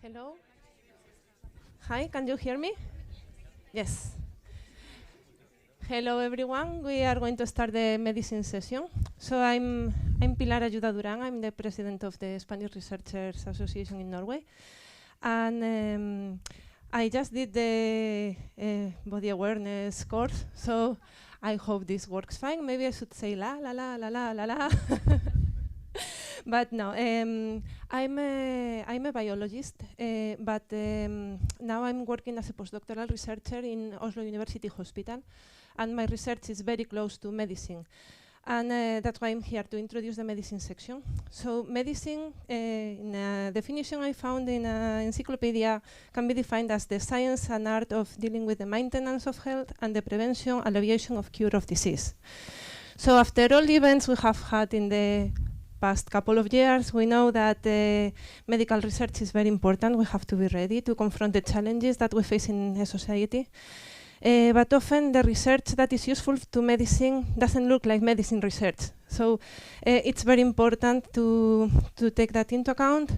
Hello. Hi, can you hear me? Yes. Hello, everyone. We are going to start the medicine session. So I'm Pilar Ayuda Duran. I'm the president of the Spanish Researchers Association in Norway. And I just did the body awareness course, so I hope this works fine. Maybe I should say la la la la la la la. But no, I'm a biologist, but now I'm working as a postdoctoral researcher in Oslo University Hospital, and my research is very close to medicine. And that's why I'm here to introduce the medicine section. So medicine, in a definition I found in an encyclopedia, can be defined as the science and art of dealing with the maintenance of health and the prevention, alleviation of cure of disease. So after all the events we have had in the past couple of years, we know that medical research is very important. We have to be ready to confront the challenges that we face in a society. But often the research that is useful to medicine doesn't look like medicine research. So it's very important to take that into account,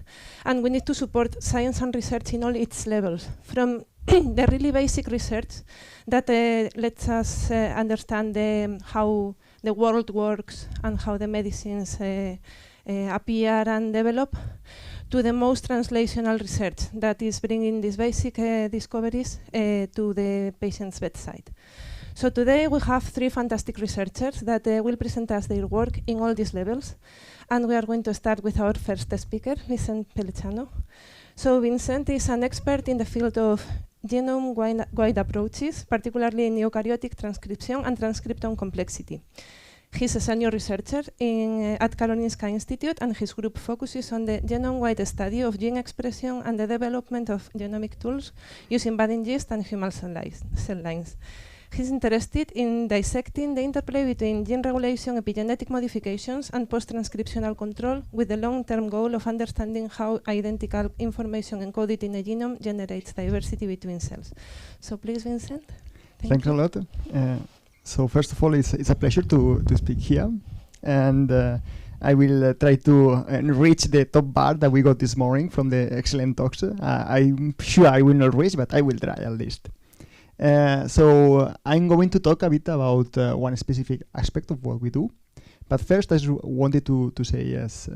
and we need to support science and research in all its levels, from the really basic research that lets us understand how the world works and how the medicines appear and develop, to the most translational research that is bringing these basic discoveries to the patient's bedside. So today we have three fantastic researchers that will present us their work in all these levels. And we are going to start with our first speaker, Vincent Pellicciano. So Vincent is an expert in the field of genome-wide approaches, particularly in eukaryotic transcription and transcriptome complexity. He's a senior researcher at Karolinska Institute, and his group focuses on the genome-wide study of gene expression and the development of genomic tools using budding yeast and human cell lines. He's interested in dissecting the interplay between gene regulation, epigenetic modifications, and post-transcriptional control, with the long-term goal of understanding how identical information encoded in a genome generates diversity between cells. So please, Vincent. Thanks a lot. So first of all, it's a pleasure to speak here, and I will try to reach the top bar that we got this morning from the excellent talks. I'm sure I will not reach, but I will try at least. So I'm going to talk a bit about one specific aspect of what we do. But first, I wanted to say, yes,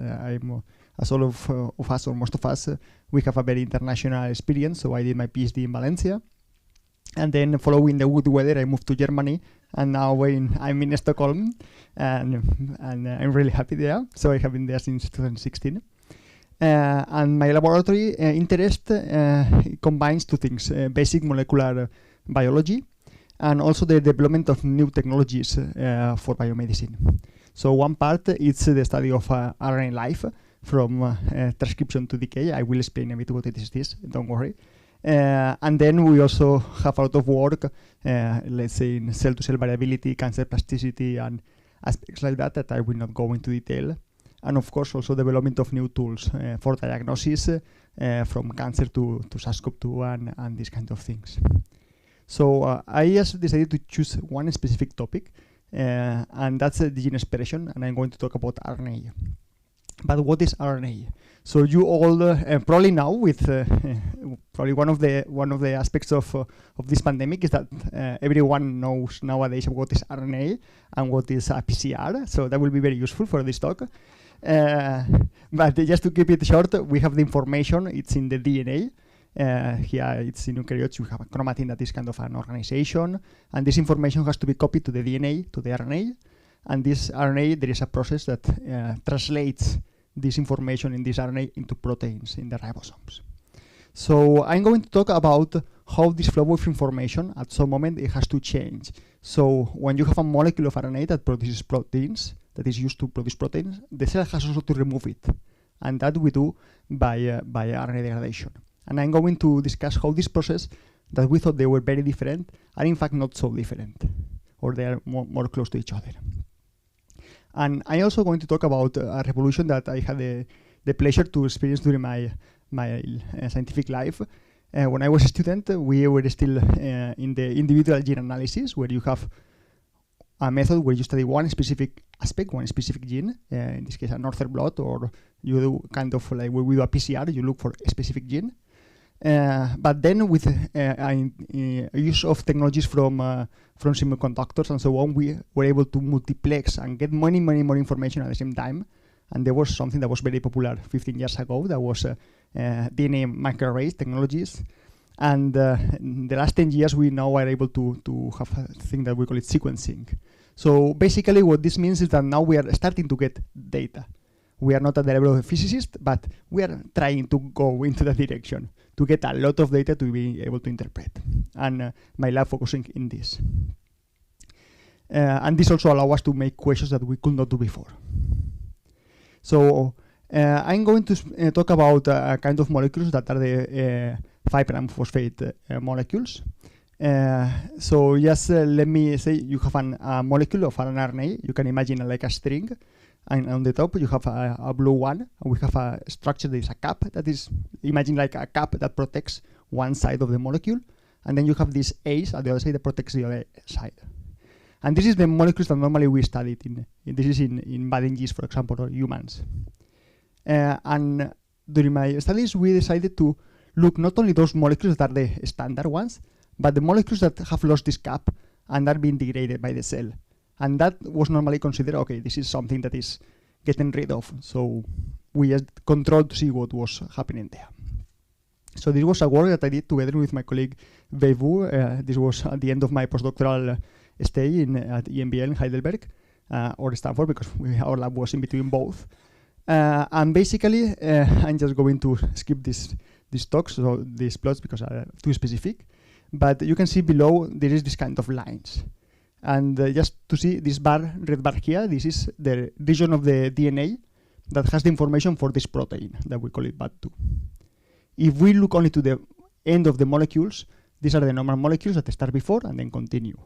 as all of us, or most of us, we have a very international experience. So I did my PhD in Valencia. And then following the good weather, I moved to Germany. And now I'm in Stockholm. And I'm really happy there. So I have been there since 2016. And my laboratory interest combines two things, basic molecular biology and also the development of new technologies for biomedicine. So one part is the study of RNA life from transcription to decay. I will explain a bit what it is this, don't worry. And then we also have a lot of work, let's say in cell-to-cell variability, cancer plasticity, and aspects like that I will not go into detail. And of course also development of new tools for diagnosis from cancer to SARS-CoV-2 and these kind of things. So I just decided to choose one specific topic, and that's the gene expression, and I'm going to talk about RNA. But what is RNA? So you all probably know, with probably one of the aspects of this pandemic is that everyone knows nowadays what is RNA and what is a PCR. So that will be very useful for this talk. But just to keep it short, we have the information. It's in the DNA. Here it's in eukaryotes. You have a chromatin that is kind of an organization, and this information has to be copied to the DNA, to the RNA. And this RNA, there is a process that translates this information in this RNA into proteins in the ribosomes. So I'm going to talk about how this flow of information, at some moment, it has to change. So when you have a molecule of RNA that produces proteins, that is used to produce proteins, the cell has also to remove it. And that we do by RNA degradation. And I'm going to discuss how this process, that we thought they were very different, are in fact not so different, or they are more close to each other. And I'm also going to talk about a revolution that I had the pleasure to experience during my scientific life. When I was a student, we were still in the individual gene analysis, where you have a method where you study one specific aspect, one specific gene, in this case an Northern blot, or you do kind of like where we do a PCR, you look for a specific gene. But then with use of technologies from semiconductors and so on, we were able to multiplex and get many more information at the same time. And there was something that was very popular 15 years ago. That was DNA microarrays technologies. And in the last 10 years, we now are able to have a thing that we call it sequencing. So basically what this means is that now we are starting to get data. We are not at the level of a physicist, but we are trying to go into that direction to get a lot of data to be able to interpret. And my lab focusing in this. And this also allows us to make questions that we could not do before. So I'm going to talk about a kind of molecules that are the 5' phosphate molecules. So just let me say you have a molecule of an RNA. You can imagine like a string. And on the top you have a blue one. And we have a structure that is a cap. That is, imagine like a cap that protects one side of the molecule. And then you have this A's at the other side that protects the other side. And this is the molecules that normally we studied this is in bad yeast, for example, or humans. And during my studies, we decided to look not only those molecules that are the standard ones, but the molecules that have lost this cap and are being degraded by the cell. And that was normally considered, okay, this is something that is getting rid of. So we just controlled to see what was happening there. So this was a work that I did together with my colleague Weivu. This was at the end of my postdoctoral stay at EMBL in Heidelberg, or Stanford, because our lab was in between both. And basically, I'm just going to skip these talks, so these plots, because are too specific. But you can see below, there is this kind of lines. And just to see this red bar here, this is the region of the DNA that has the information for this protein, that we call it BAT2. If we look only to the end of the molecules, these are the normal molecules that start before and then continue.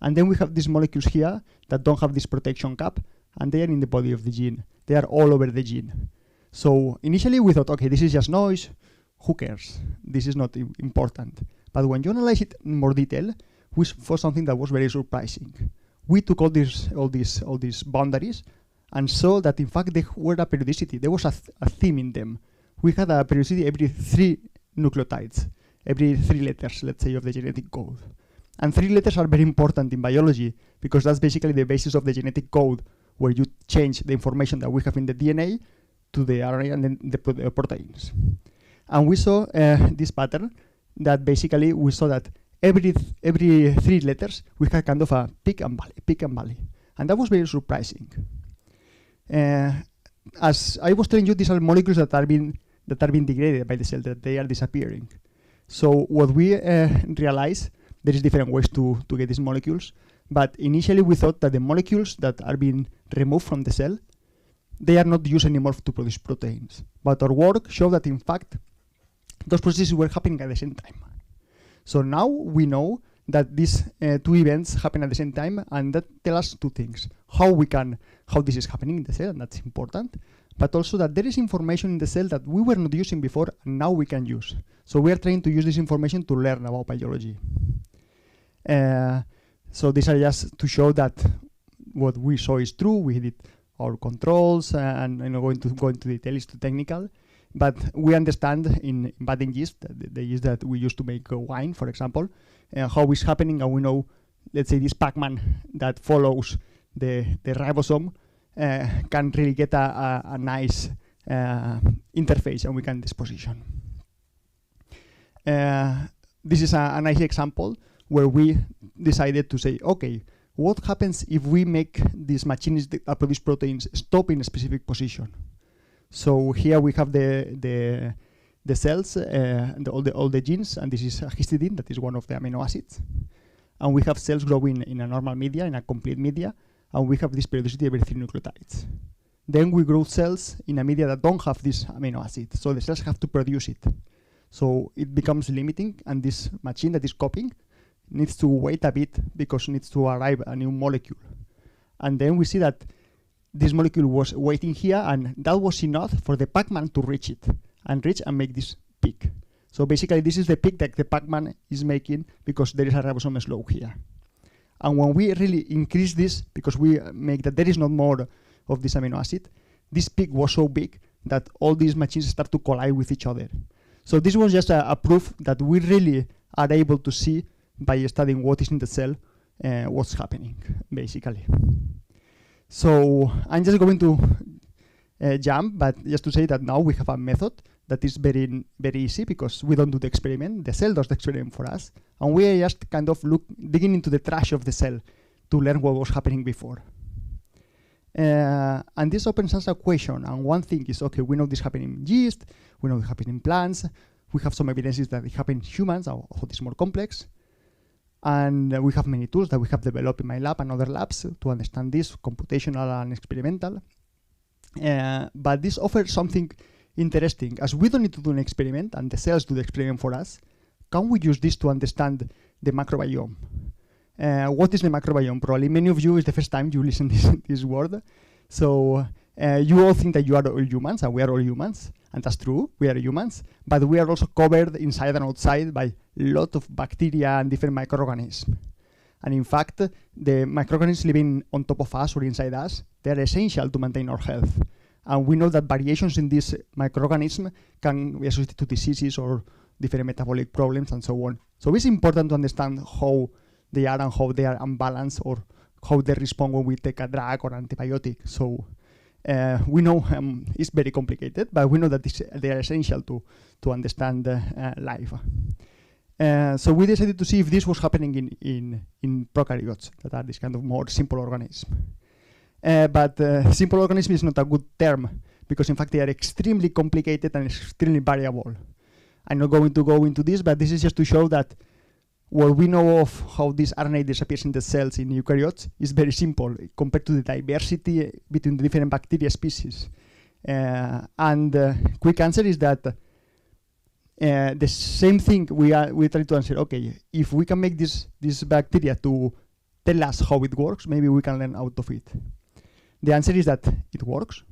And then we have these molecules here that don't have this protection cap, and they are in the body of the gene. They are all over the gene. So initially we thought, okay, this is just noise. Who cares? This is not important. But when you analyze it in more detail, we saw something that was very surprising. We took all these boundaries and saw that in fact they were a periodicity. There was a theme in them. We had a periodicity every 3 nucleotides, every 3 letters, let's say, of the genetic code. And 3 letters are very important in biology because that's basically the basis of the genetic code, where you change the information that we have in the DNA to the RNA and then the proteins. And we saw this pattern that basically we saw that every 3 letters we had kind of a peak and valley. And that was very surprising. As I was telling you, these are molecules that are being degraded by the cell, that they are disappearing. So what we realized, there is different ways to get these molecules, but initially we thought that the molecules that are being removed from the cell, they are not used anymore to produce proteins. But our work showed that in fact, those processes were happening at the same time. So now we know that these 2 events happen at the same time, and that tells us 2 things. How this is happening in the cell, and that's important, but also that there is information in the cell that we were not using before, and now we can use. So we are trying to use this information to learn about biology. So these are just to show that what we saw is true. We did our controls, and I'm not going to go into detail, it's too technical. But we understand in bad yeast, the yeast that we use to make wine, for example, how it's happening, and we know, let's say, this Pac-Man that follows the ribosome can really get a nice interface, and we can disposition. This is a nice example where we decided to say, okay, what happens if we make these machines that produce proteins stop in a specific position? So here we have the cells, all the genes, and this is a histidine, that is one of the amino acids. And we have cells growing in a normal media, in a complete media, and we have this periodicity every 3 nucleotides. Then we grow cells in a media that don't have this amino acid, so the cells have to produce it. So it becomes limiting, and this machine that is copying needs to wait a bit because it needs to arrive a new molecule. And then we see that this molecule was waiting here, and that was enough for the Pac-Man to reach it and make this peak. So basically this is the peak that the Pac-Man is making because there is a ribosome slope here. And when we really increase this, because we make that there is not more of this amino acid, this peak was so big that all these machines start to collide with each other. So this was just a proof that we really are able to see by studying what is in the cell, what's happening, basically. So I'm just going to jump, but just to say that now we have a method that is very, very easy because we don't do the experiment. The cell does the experiment for us. And we are just kind of digging into the trash of the cell to learn what was happening before. And this opens us a question. And one thing is, okay, we know this happening in yeast, we know it happening in plants, we have some evidences that it happens in humans, although it's more complex. And we have many tools that we have developed in my lab and other labs to understand this, computational and experimental. But this offers something interesting. As we don't need to do an experiment and the cells do the experiment for us, can we use this to understand the microbiome? What is the microbiome? Probably many of you is the first time you listen this word. So you all think that you are all humans, and we are all humans, and that's true, we are humans, but we are also covered inside and outside by a lot of bacteria and different microorganisms. And in fact, the microorganisms living on top of us or inside us, they are essential to maintain our health. And we know that variations in this microorganism can be associated to diseases or different metabolic problems and so on. So it's important to understand how they are and how they are unbalanced or how they respond when we take a drug or antibiotic. So we know it's very complicated, but we know that they are essential to understand life. So we decided to see if this was happening in prokaryotes, that are this kind of more simple organisms. But simple organism is not a good term, because in fact they are extremely complicated and extremely variable. I'm not going to go into this, but this is just to show that what we know of how this RNA disappears in the cells in eukaryotes is very simple compared to the diversity between the different bacteria species. And quick answer is that the same thing we try to answer, okay, if we can make this bacteria to tell us how it works, maybe we can learn out of it. The answer is that it works.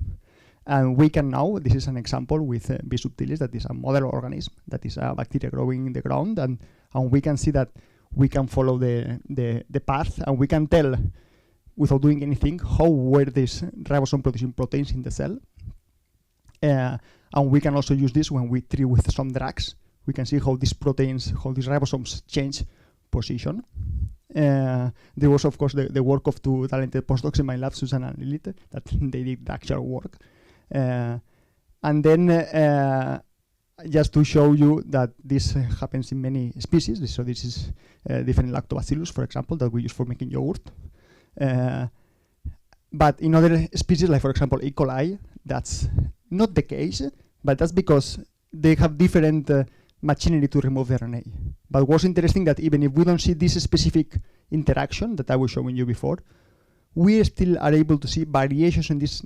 And we can now, this is an example with B. subtilis, that is a model organism, that is a bacteria growing in the ground, and we can see that we can follow the path, and we can tell, without doing anything, how were these ribosome producing proteins in the cell. And we can also use this when we treat with some drugs. We can see how these proteins, how these ribosomes change position. There was, of course, the work of two talented postdocs in my lab, Susan and Lilith, that they did the actual work. And then just to show you that this happens in many species. So this is different lactobacillus, for example, that we use for making yogurt. But in other species, like for example E. coli, that's not the case, but that's because they have different machinery to remove the RNA. But what's interesting that even if we don't see this specific interaction that I was showing you before, we still are able to see variations in this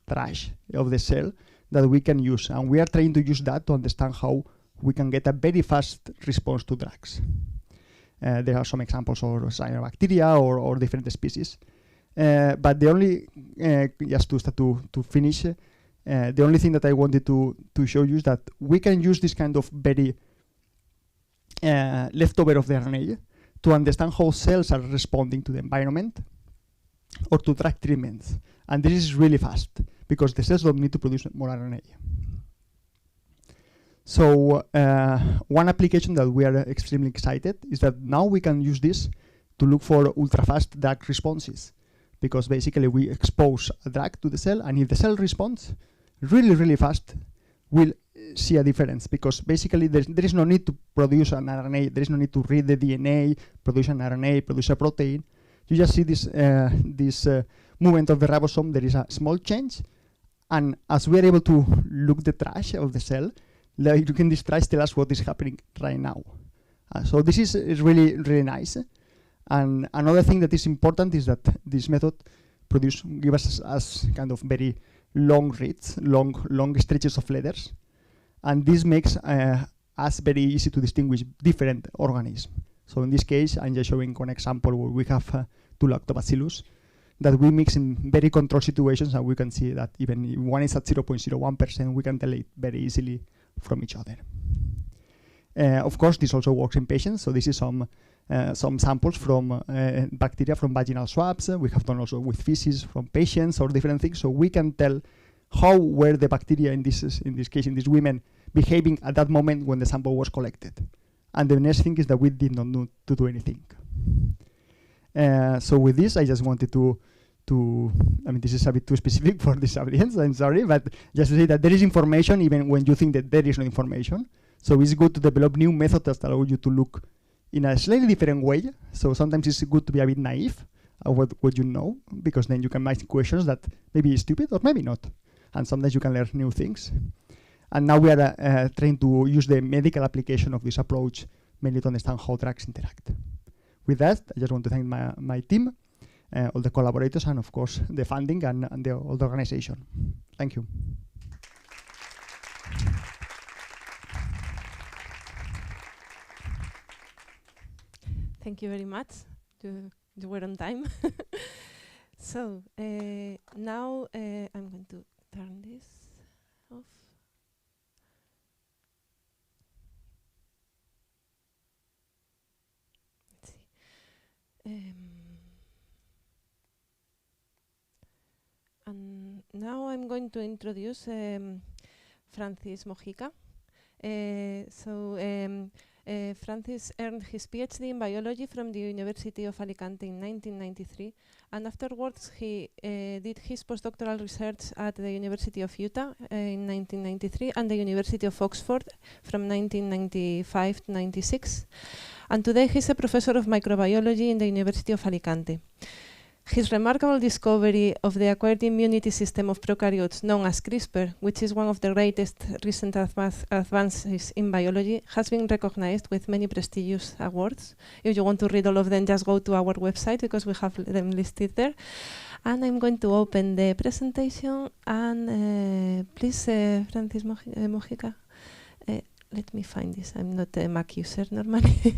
trash of the cell that we can use, and we are trying to use that to understand how we can get a very fast response to drugs. There are some examples of cyanobacteria or different species, but the only just to start to finish, the only thing that I wanted to show you is that we can use this kind of very leftover of the RNA to understand how cells are responding to the environment or to drug treatments. And this is really fast because the cells don't need to produce more RNA. So one application that we are extremely excited is that now we can use this to look for ultra-fast drug responses, because basically we expose a drug to the cell, and if the cell responds really, really fast, we'll see a difference, because basically there is no need to produce an RNA, there is no need to read the DNA, produce an RNA, produce a protein. You just see this movement of the ribosome. There is a small change, and as we are able to look the trash of the cell, like you can this trash tell us what is happening right now. So this is really, really nice. And another thing that is important is that this method give us kind of very long reads, long stretches of letters, and this makes us very easy to distinguish different organisms. So in this case, I'm just showing one example where we have two lactobacillus that we mix in very controlled situations, and we can see that even if one is at 0.01%, we can tell it very easily from each other. Of course, this also works in patients. So this is some samples from bacteria from vaginal swabs. We have done also with feces from patients or different things. So we can tell how were the bacteria in this case, in these women, behaving at that moment when the sample was collected. And the next thing is that we did not know to do anything. So with this, I just wanted to, I mean, this is a bit too specific for this audience, I'm sorry, but just to say that there is information even when you think that there is no information. So it's good to develop new methods that allow you to look in a slightly different way. So sometimes it's good to be a bit naive of what you know, because then you can ask questions that maybe is stupid or maybe not. And sometimes you can learn new things. And now we are trying to use the medical application of this approach mainly to understand how drugs interact. With that, I just want to thank my team, all the collaborators, and of course the funding and all the organization. Thank you. Thank you very much. You were on time. So now I'm going to turn this off. Let's see. And now I'm going to introduce Francis Mojica. Francis earned his PhD in biology from the University of Alicante in 1993, and afterwards he did his postdoctoral research at the University of Utah in 1993 and the University of Oxford from 1995 to 96. And today he's a professor of microbiology in the University of Alicante. His remarkable discovery of the acquired immunity system of prokaryotes known as CRISPR, which is one of the greatest recent advances in biology, has been recognized with many prestigious awards. If you want to read all of them, just go to our website because we have them listed there. And I'm going to open the presentation, and please, Francis Mojica, let me find this. I'm not a Mac user normally.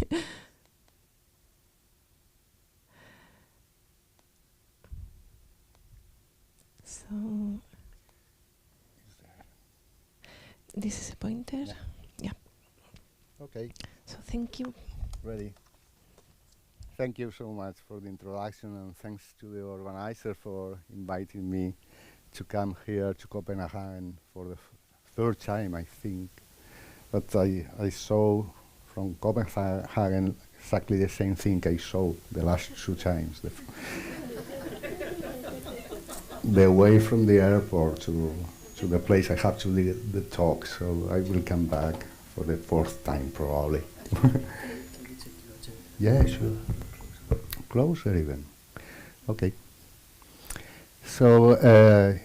So this is a pointer. Yeah. Okay. So thank you. Ready. Thank you so much for the introduction, and thanks to the organizer for inviting me to come here to Copenhagen for the third time, I think. But I saw from Copenhagen exactly the same thing I saw the last two times. The way from the airport to the place I have to lead the talk, so I will come back for the fourth time probably. Yeah, sure. Closer even. Okay. So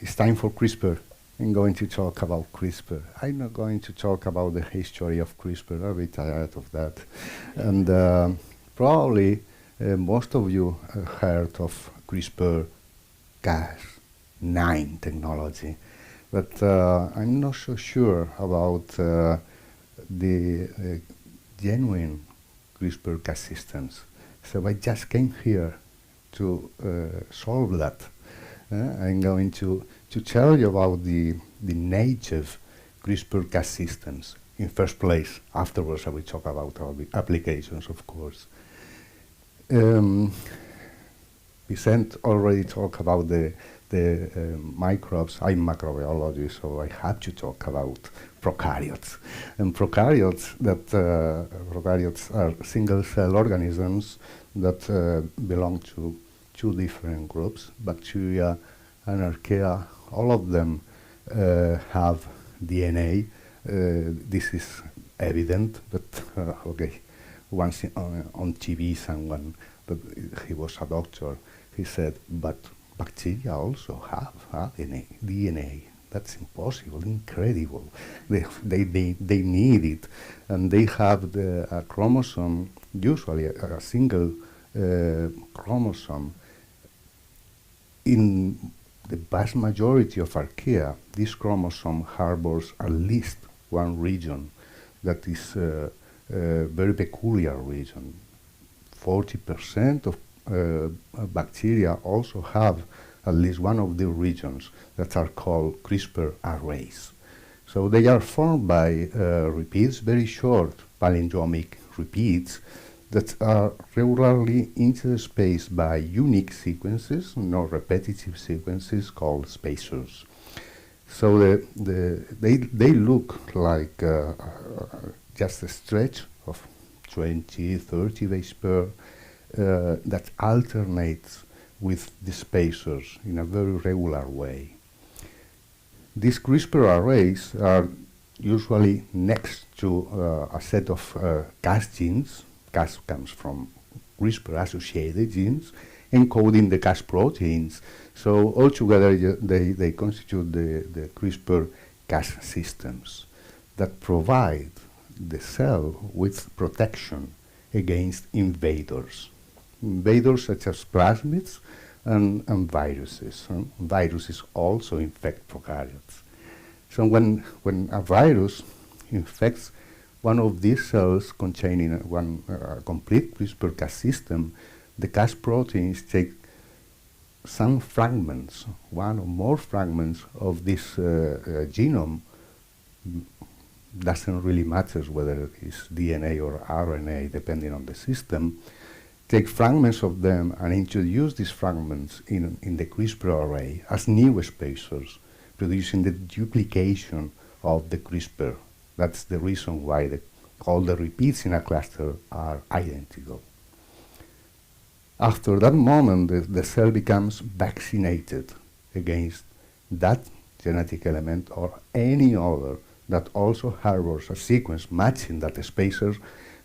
it's time for CRISPR. I'm going to talk about CRISPR. I'm not going to talk about the history of CRISPR. I'm a bit tired of that. And probably most of you heard of CRISPR-Cas9 technology, but I'm not so sure about the genuine CRISPR-Cas systems. So I just came here to solve that. I'm going to tell you about the native CRISPR-Cas systems in first place. Afterwards, I will talk about our applications, of course. Vicente already talked about the microbes. I'm microbiology, so I have to talk about prokaryotes. And prokaryotes are single-cell organisms that belong to two different groups, bacteria and archaea. All of them have DNA. This is evident, but okay. Once on TV, someone, but he was a doctor, he said, but bacteria also have DNA. That's impossible, incredible. They need it, and they have a chromosome, usually a single chromosome. In the vast majority of archaea, this chromosome harbors at least one region that is a very peculiar region. 40% of bacteria also have at least one of the regions that are called CRISPR arrays. So they are formed by repeats, very short palindromic repeats that are regularly interspaced by unique sequences, not repetitive sequences called spacers. So they look like just a stretch of 20, 30 base pair that alternates with the spacers in a very regular way. These CRISPR arrays are usually next to a set of Cas genes. Cas comes from CRISPR-associated genes, encoding the Cas proteins. So altogether, they constitute the CRISPR-Cas systems that provide the cell with protection against invaders. Invaders such as plasmids and viruses. Viruses also infect prokaryotes. So when a virus infects one of these cells containing one complete CRISPR-Cas system, the Cas proteins take some fragments, one or more fragments of this genome. Doesn't really matter whether it's DNA or RNA, depending on the system. Take fragments of them and introduce these fragments in the CRISPR array as new spacers, producing the duplication of the CRISPR. That's the reason why all the repeats in a cluster are identical. After that moment, the cell becomes vaccinated against that genetic element or any other that also harbors a sequence matching that spacer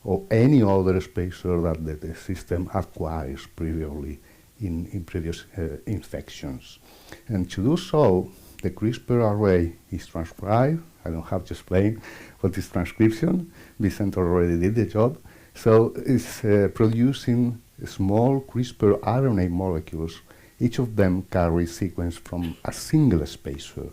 or any other spacer that the system acquires previously in previous infections. And to do so, the CRISPR array is transcribed. I don't have to explain what is transcription. Vicente already did the job. So it's producing small CRISPR RNA molecules. Each of them carries sequence from a single spacer.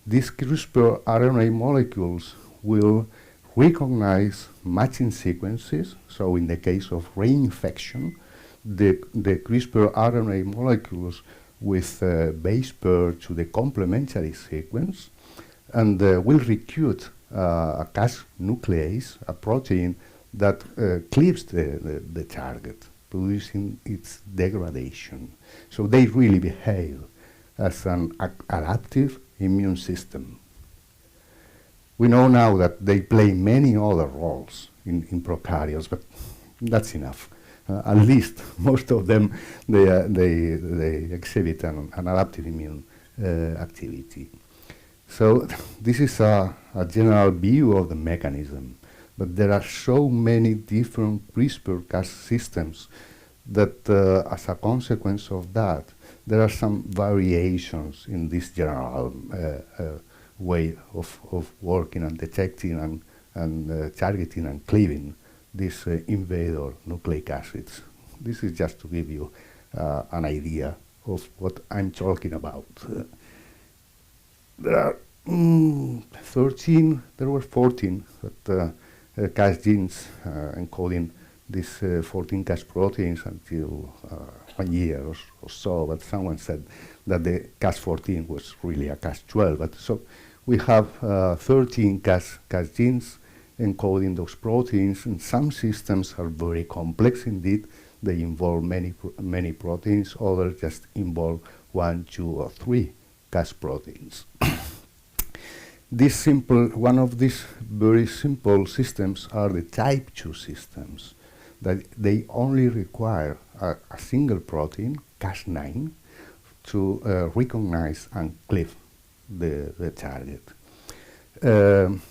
These CRISPR RNA molecules will recognize matching sequences. So in the case of reinfection, the CRISPR RNA molecules with base pair to the complementary sequence, and will recruit a Cas nuclease, a protein that cleaves the target, producing its degradation. So they really behave as an adaptive immune system. We know now that they play many other roles in prokaryotes, but that's enough. At least most of them, they exhibit an adaptive immune activity. So this is a general view of the mechanism, but there are so many different CRISPR-Cas systems that as a consequence of that, there are some variations in this general way of working and detecting and targeting and cleaving these invader nucleic acids. This is just to give you an idea of what I'm talking about. There are 13, there were 14 Cas genes encoding these 14 Cas proteins until 1 year or so, but someone said that the Cas14 was really a Cas12. But so we have 13 Cas genes encoding those proteins, and some systems are very complex indeed. They involve many proteins, others just involve 1, 2, or 3 Cas proteins. One of these very simple systems are the type 2 systems, that they only require a single protein, Cas9, to recognize and cleave the target. I'm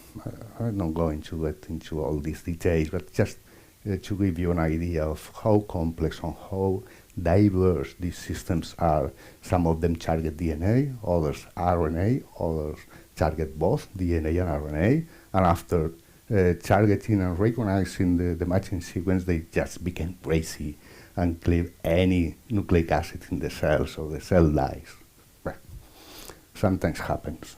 not going to get into all these details, but just to give you an idea of how complex and how diverse these systems are. Some of them target DNA, others RNA, others target both DNA and RNA, and after targeting and recognizing the matching sequence, they just became crazy and cleave any nucleic acid in the cell, so the cell dies. Well, sometimes happens.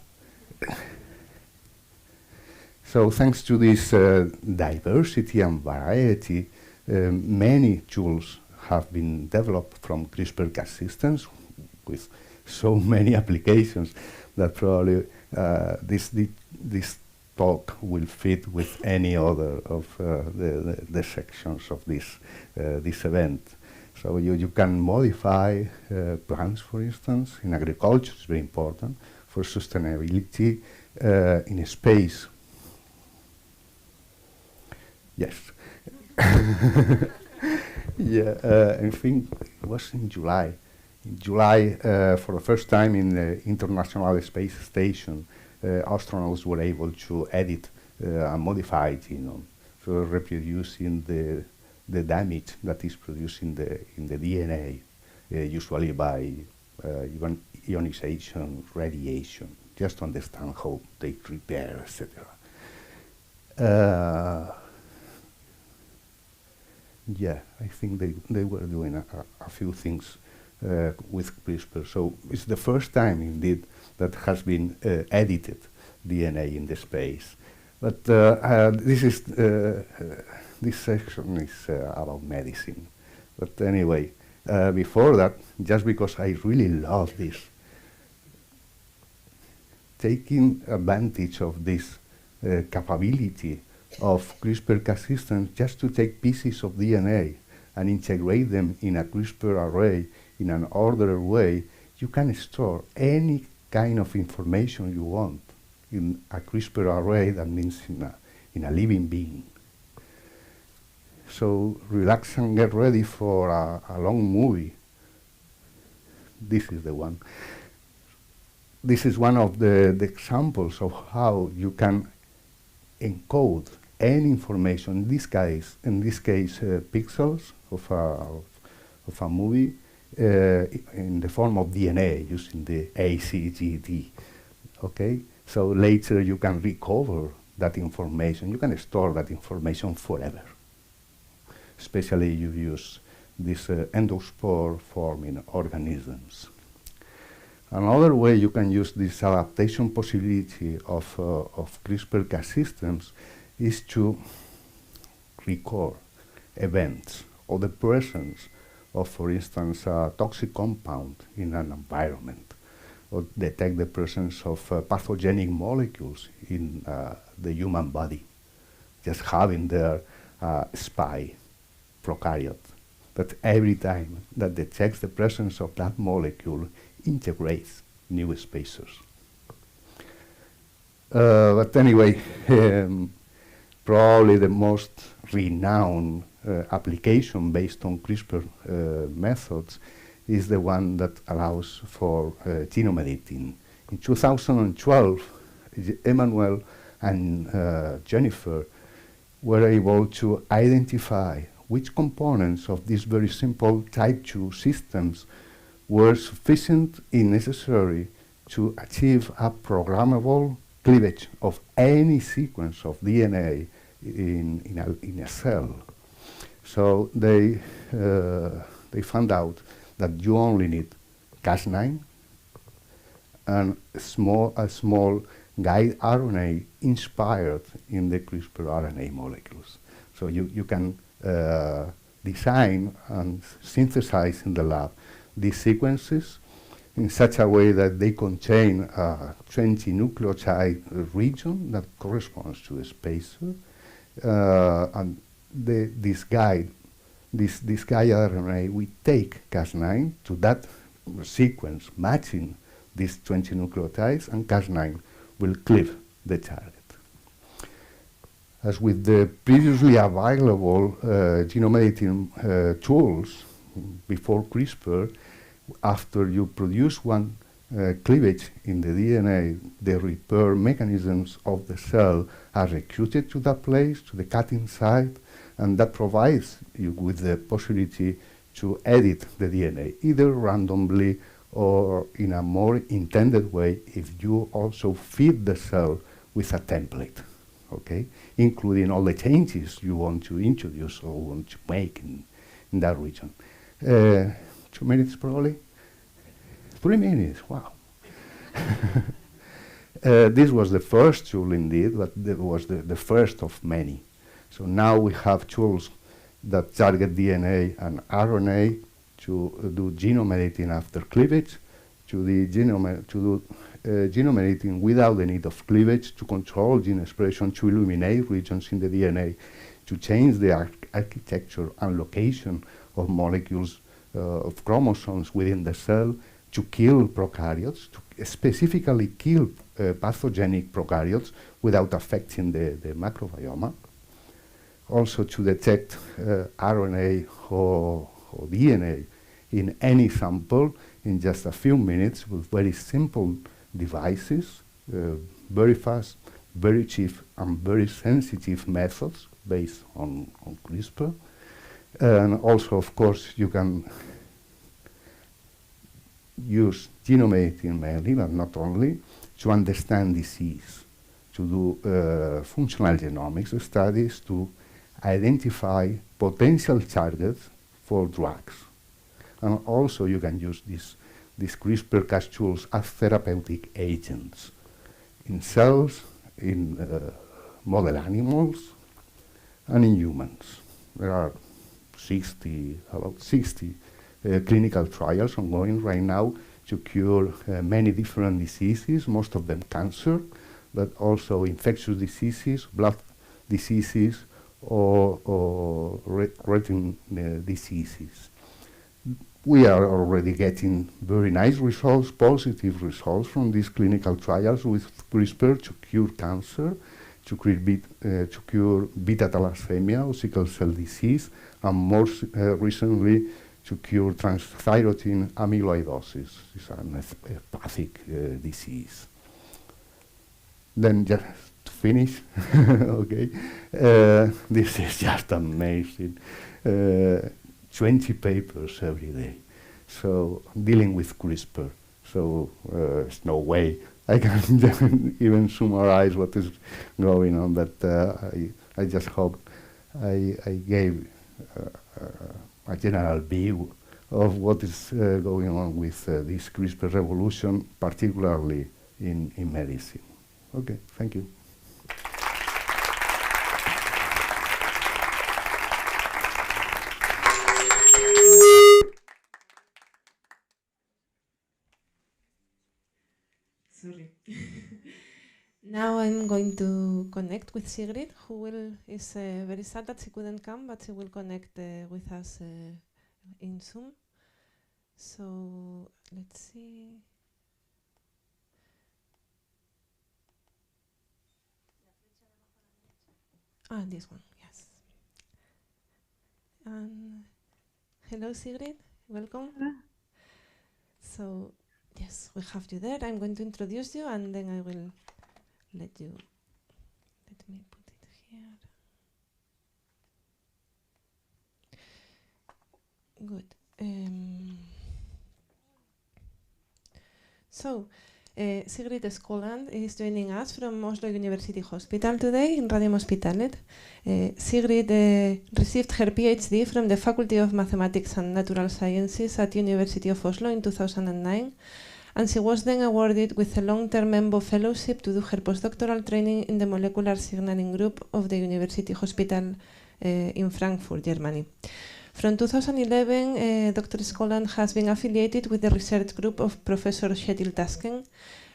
So thanks to this diversity and variety, many tools have been developed from CRISPR-Cas systems with so many applications that probably this talk will fit with any other of the sections of this event. So you can modify plants, for instance. In agriculture, it's very important for sustainability in space. Yes. Yeah, I think it was in July. In July, for the first time in the International Space Station, astronauts were able to edit and modify genome, so reproducing the damage that is produced in the DNA, usually by ionization, radiation, just to understand how they repair, etc. Yeah, I think they were doing a few things with CRISPR. So it's the first time, indeed, that has been edited DNA in the space. But this section is about medicine. But anyway, before that, just because I really love this, taking advantage of this capability of CRISPR-Cas systems just to take pieces of DNA and integrate them in a CRISPR array in an ordered way, you can store any kind of information you want in a CRISPR array. That means in a living being. So relax and get ready for a long movie. This is the one. This is one of the examples of how you can encode any information. In this case, pixels of a movie in the form of DNA using the ACGD. Okay, so later you can recover that information. You can store that information forever. Especially you use these endospore-forming organisms. Another way you can use this adaptation possibility of CRISPR-Cas systems is to record events or the presence of, for instance, a toxic compound in an environment, or detect the presence of pathogenic molecules in the human body. Just having there a spy prokaryote that every time that detects the presence of that molecule integrates new spacers. But anyway, probably the most renowned application based on CRISPR methods is the one that allows for genome editing. In 2012, Emmanuel and Jennifer were able to identify which components of these very simple type 2 systems were sufficient and necessary to achieve a programmable cleavage of any sequence of DNA in a cell. So they found out that you only need Cas9 and a small guide RNA inspired in the CRISPR RNA molecules. So you can design and synthesize in the lab these sequences in such a way that they contain a 20 nucleotide region that corresponds to a spacer, and this guide RNA, we take Cas9 to that sequence matching these 20 nucleotides, and Cas9 will cleave the target. As with the previously available genome editing tools before CRISPR, after you produce one cleavage in the DNA, the repair mechanisms of the cell are recruited to that place, to the cutting site, and that provides you with the possibility to edit the DNA, either randomly or in a more intended way if you also feed the cell with a template, okay, including all the changes you want to introduce or want to make in that region. 2 minutes probably? 3 minutes, wow. This was the first tool indeed, but it was the first of many. So now we have tools that target DNA and RNA to do genome editing after cleavage, to do genome editing without the need of cleavage, to control gene expression, to illuminate regions in the DNA, to change the architecture and location of molecules of chromosomes within the cell, to kill prokaryotes, to specifically kill pathogenic prokaryotes without affecting the microbiome. Also to detect RNA or DNA in any sample in just a few minutes with very simple devices, very fast, very cheap, and very sensitive methods based on CRISPR. And also, of course, you can use genome editing mainly, but not only, to understand disease, to do functional genomics studies, to identify potential targets for drugs. And also you can use these CRISPR-Cas tools as therapeutic agents in cells, in model animals, and in humans. There are about 60 clinical trials ongoing right now to cure many different diseases, most of them cancer, but also infectious diseases, blood diseases, or retinal diseases. We are already getting very nice results, positive results from these clinical trials with CRISPR to cure cancer, to cure beta thalassemia or sickle cell disease, and more recently to cure transthyretin amyloidosis. It's a neuropathic disease. Then just to finish, okay, this is just amazing. 20 papers every day. So dealing with CRISPR. So there's no way I can even summarize what is going on, but I just hope I gave a general view of what is going on with this CRISPR revolution, particularly in medicine. Okay, thank you. Sorry. Now I'm going to connect with Sigrid, who is very sad that she couldn't come, but she will connect with us in Zoom. So let's see. This one, yes. Hello, Sigrid. Welcome. So, yes, we have you there. I'm going to introduce you, and then I will let you. Let me put it here. Good. Sigrid Skoland is joining us from Oslo University Hospital today in Radiumhospitalet. Sigrid received her PhD from the Faculty of Mathematics and Natural Sciences at University of Oslo in 2009, and she was then awarded with a long-term EMBO fellowship to do her postdoctoral training in the molecular signaling group of the University Hospital in Frankfurt, Germany. From 2011, Dr. Skoland has been affiliated with the research group of Professor Kjetil Tasken,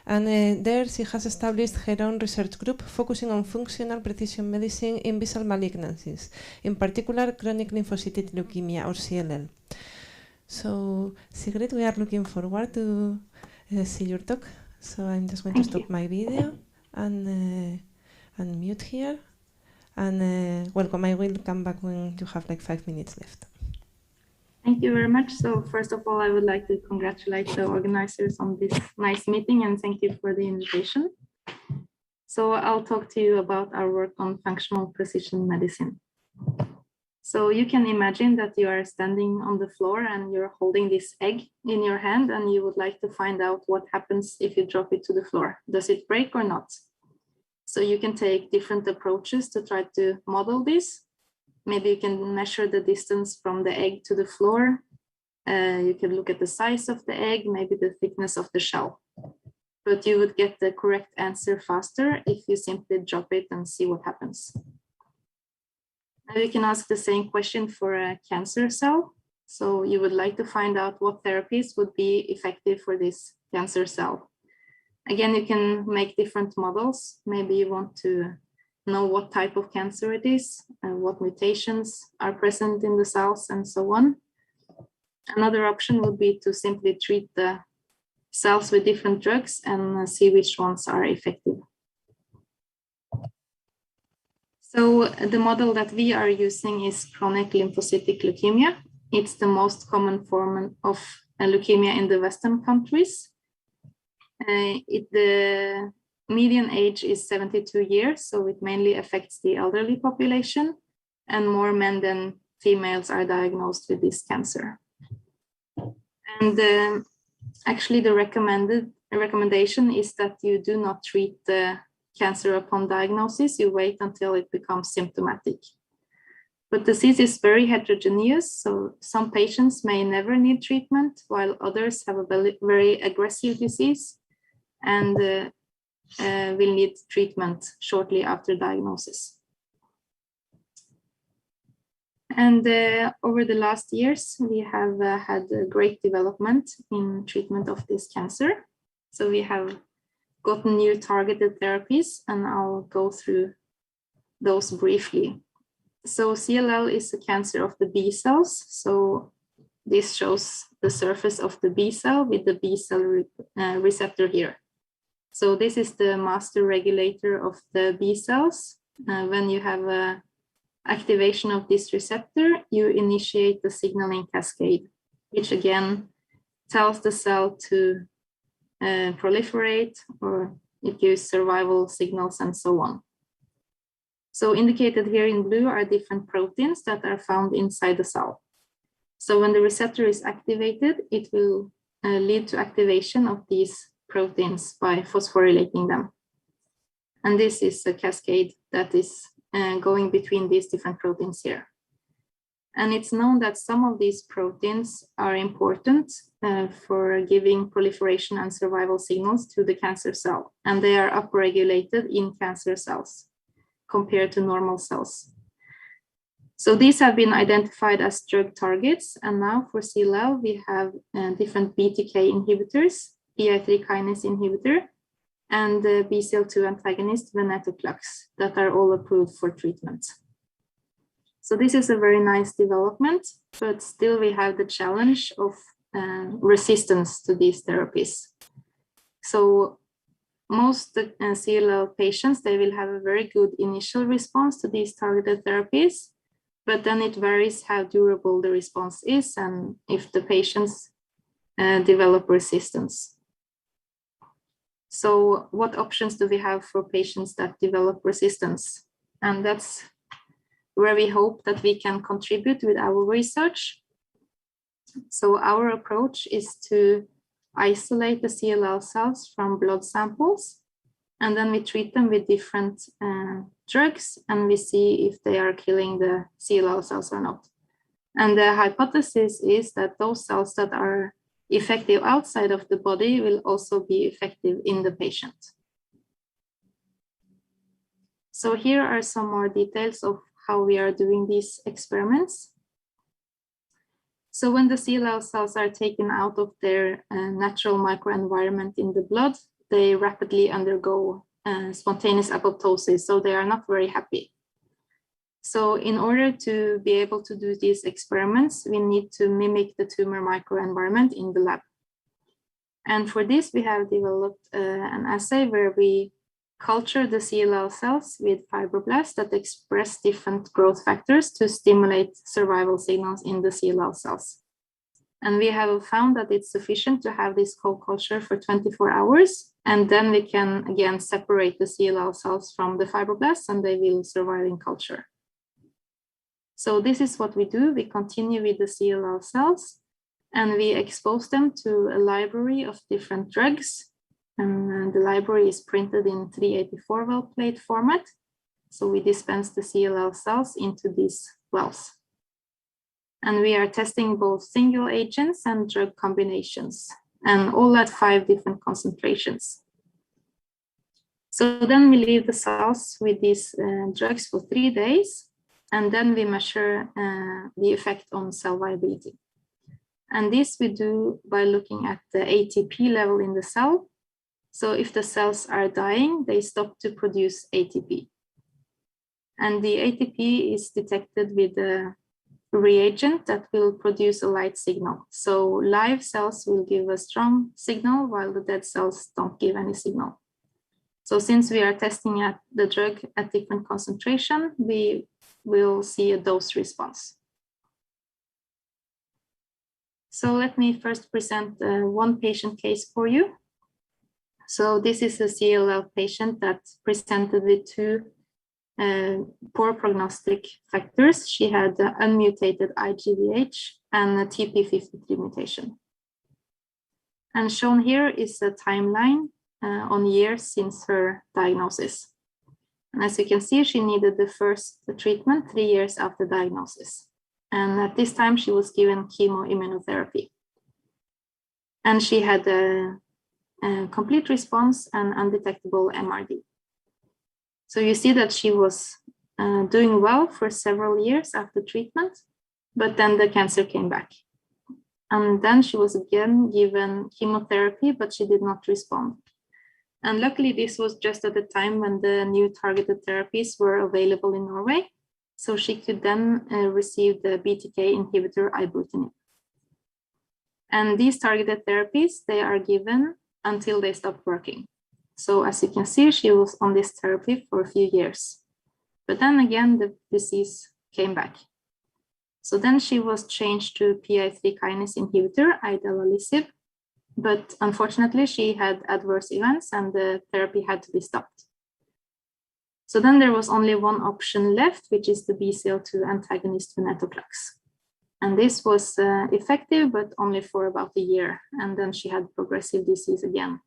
and there she has established her own research group focusing on functional precision medicine in B-cell malignancies, in particular chronic lymphocytic leukemia, or CLL. So, Sigrid, we are looking forward to see your talk. So I'm just going to stop my video and mute here. And welcome, I will come back when you have like 5 minutes left. Thank you very much. So first of all, I would like to congratulate the organizers on this nice meeting and thank you for the invitation. So I'll talk to you about our work on functional precision medicine. So you can imagine that you are standing on the floor and you're holding this egg in your hand and you would like to find out what happens if you drop it to the floor. Does it break or not? So you can take different approaches to try to model this. Maybe you can measure the distance from the egg to the floor. You can look at the size of the egg, maybe the thickness of the shell. But you would get the correct answer faster if you simply drop it and see what happens. Now you can ask the same question for a cancer cell. So you would like to find out what therapies would be effective for this cancer cell. Again, you can make different models. Maybe you want to know what type of cancer it is, and what mutations are present in the cells, and so on. Another option would be to simply treat the cells with different drugs and see which ones are effective. So the model that we are using is chronic lymphocytic leukemia. It's the most common form of leukemia in the Western countries. The median age is 72 years, so it mainly affects the elderly population, and more men than females are diagnosed with this cancer. And actually the recommendation is that you do not treat the cancer upon diagnosis, you wait until it becomes symptomatic. But the disease is very heterogeneous, so some patients may never need treatment, while others have a very aggressive disease and will need treatment shortly after diagnosis. And over the last years, we have had a great development in treatment of this cancer. So we have gotten new targeted therapies, and I'll go through those briefly. So CLL is a cancer of the B cells. So this shows the surface of the B cell with the B cell receptor here. So this is the master regulator of the B cells. When you have a activation of this receptor, you initiate the signaling cascade, which again tells the cell to proliferate, or it gives survival signals and so on. So indicated here in blue are different proteins that are found inside the cell. So when the receptor is activated, it will lead to activation of these proteins by phosphorylating them. And this is a cascade that is going between these different proteins here. And it's known that some of these proteins are important for giving proliferation and survival signals to the cancer cell, and they are upregulated in cancer cells compared to normal cells. So these have been identified as drug targets, and now for CLL we have different BTK inhibitors, PI3 kinase inhibitor, and the BCL2 antagonist venetoclax that are all approved for treatment. So this is a very nice development, but still we have the challenge of resistance to these therapies. So most CLL patients, they will have a very good initial response to these targeted therapies, but then it varies how durable the response is and if the patients develop resistance. So what options do we have for patients that develop resistance? And that's where we hope that we can contribute with our research. So our approach is to isolate the CLL cells from blood samples, and then we treat them with different drugs, and we see if they are killing the CLL cells or not. And the hypothesis is that those cells that are effective outside of the body will also be effective in the patient. So here are some more details of how we are doing these experiments. So when the CLL cells are taken out of their natural microenvironment in the blood, they rapidly undergo spontaneous apoptosis, so they are not very happy. So in order to be able to do these experiments, we need to mimic the tumor microenvironment in the lab. And for this, we have developed an assay where we culture the CLL cells with fibroblasts that express different growth factors to stimulate survival signals in the CLL cells. And we have found that it's sufficient to have this co-culture for 24 hours, and then we can again separate the CLL cells from the fibroblasts and they will survive in culture. So this is what we do. We continue with the CLL cells and we expose them to a library of different drugs. And the library is printed in 384 well plate format. So we dispense the CLL cells into these wells. And we are testing both single agents and drug combinations, and all at 5 different concentrations. So then we leave the cells with these drugs for 3 days, and then we measure the effect on cell viability. And this we do by looking at the ATP level in the cell. So if the cells are dying, they stop to produce ATP. And the ATP is detected with a reagent that will produce a light signal. So live cells will give a strong signal while the dead cells don't give any signal. So since we are testing the drug at different concentration, we will see a dose response. So let me first present one patient case for you. So this is a CLL patient that presented with two poor prognostic factors. She had unmutated IGVH and a TP53 mutation. And shown here is a timeline on years since her diagnosis. And as you can see, she needed the first treatment 3 years after diagnosis. And at this time, she was given chemoimmunotherapy. And she had a complete response and undetectable MRD. So you see that she was doing well for several years after treatment, but then the cancer came back. And then she was again given chemotherapy, but she did not respond. And luckily, this was just at the time when the new targeted therapies were available in Norway. So she could then receive the BTK inhibitor ibrutinib. And these targeted therapies, they are given until they stop working. So as you can see, she was on this therapy for a few years. But then again, the disease came back. So then she was changed to PI3 kinase inhibitor, idelalisib. But unfortunately, she had adverse events and the therapy had to be stopped. So then there was only one option left, which is the BCL2 antagonist venetoclax. And this was effective, but only for about a year. And then she had progressive disease again.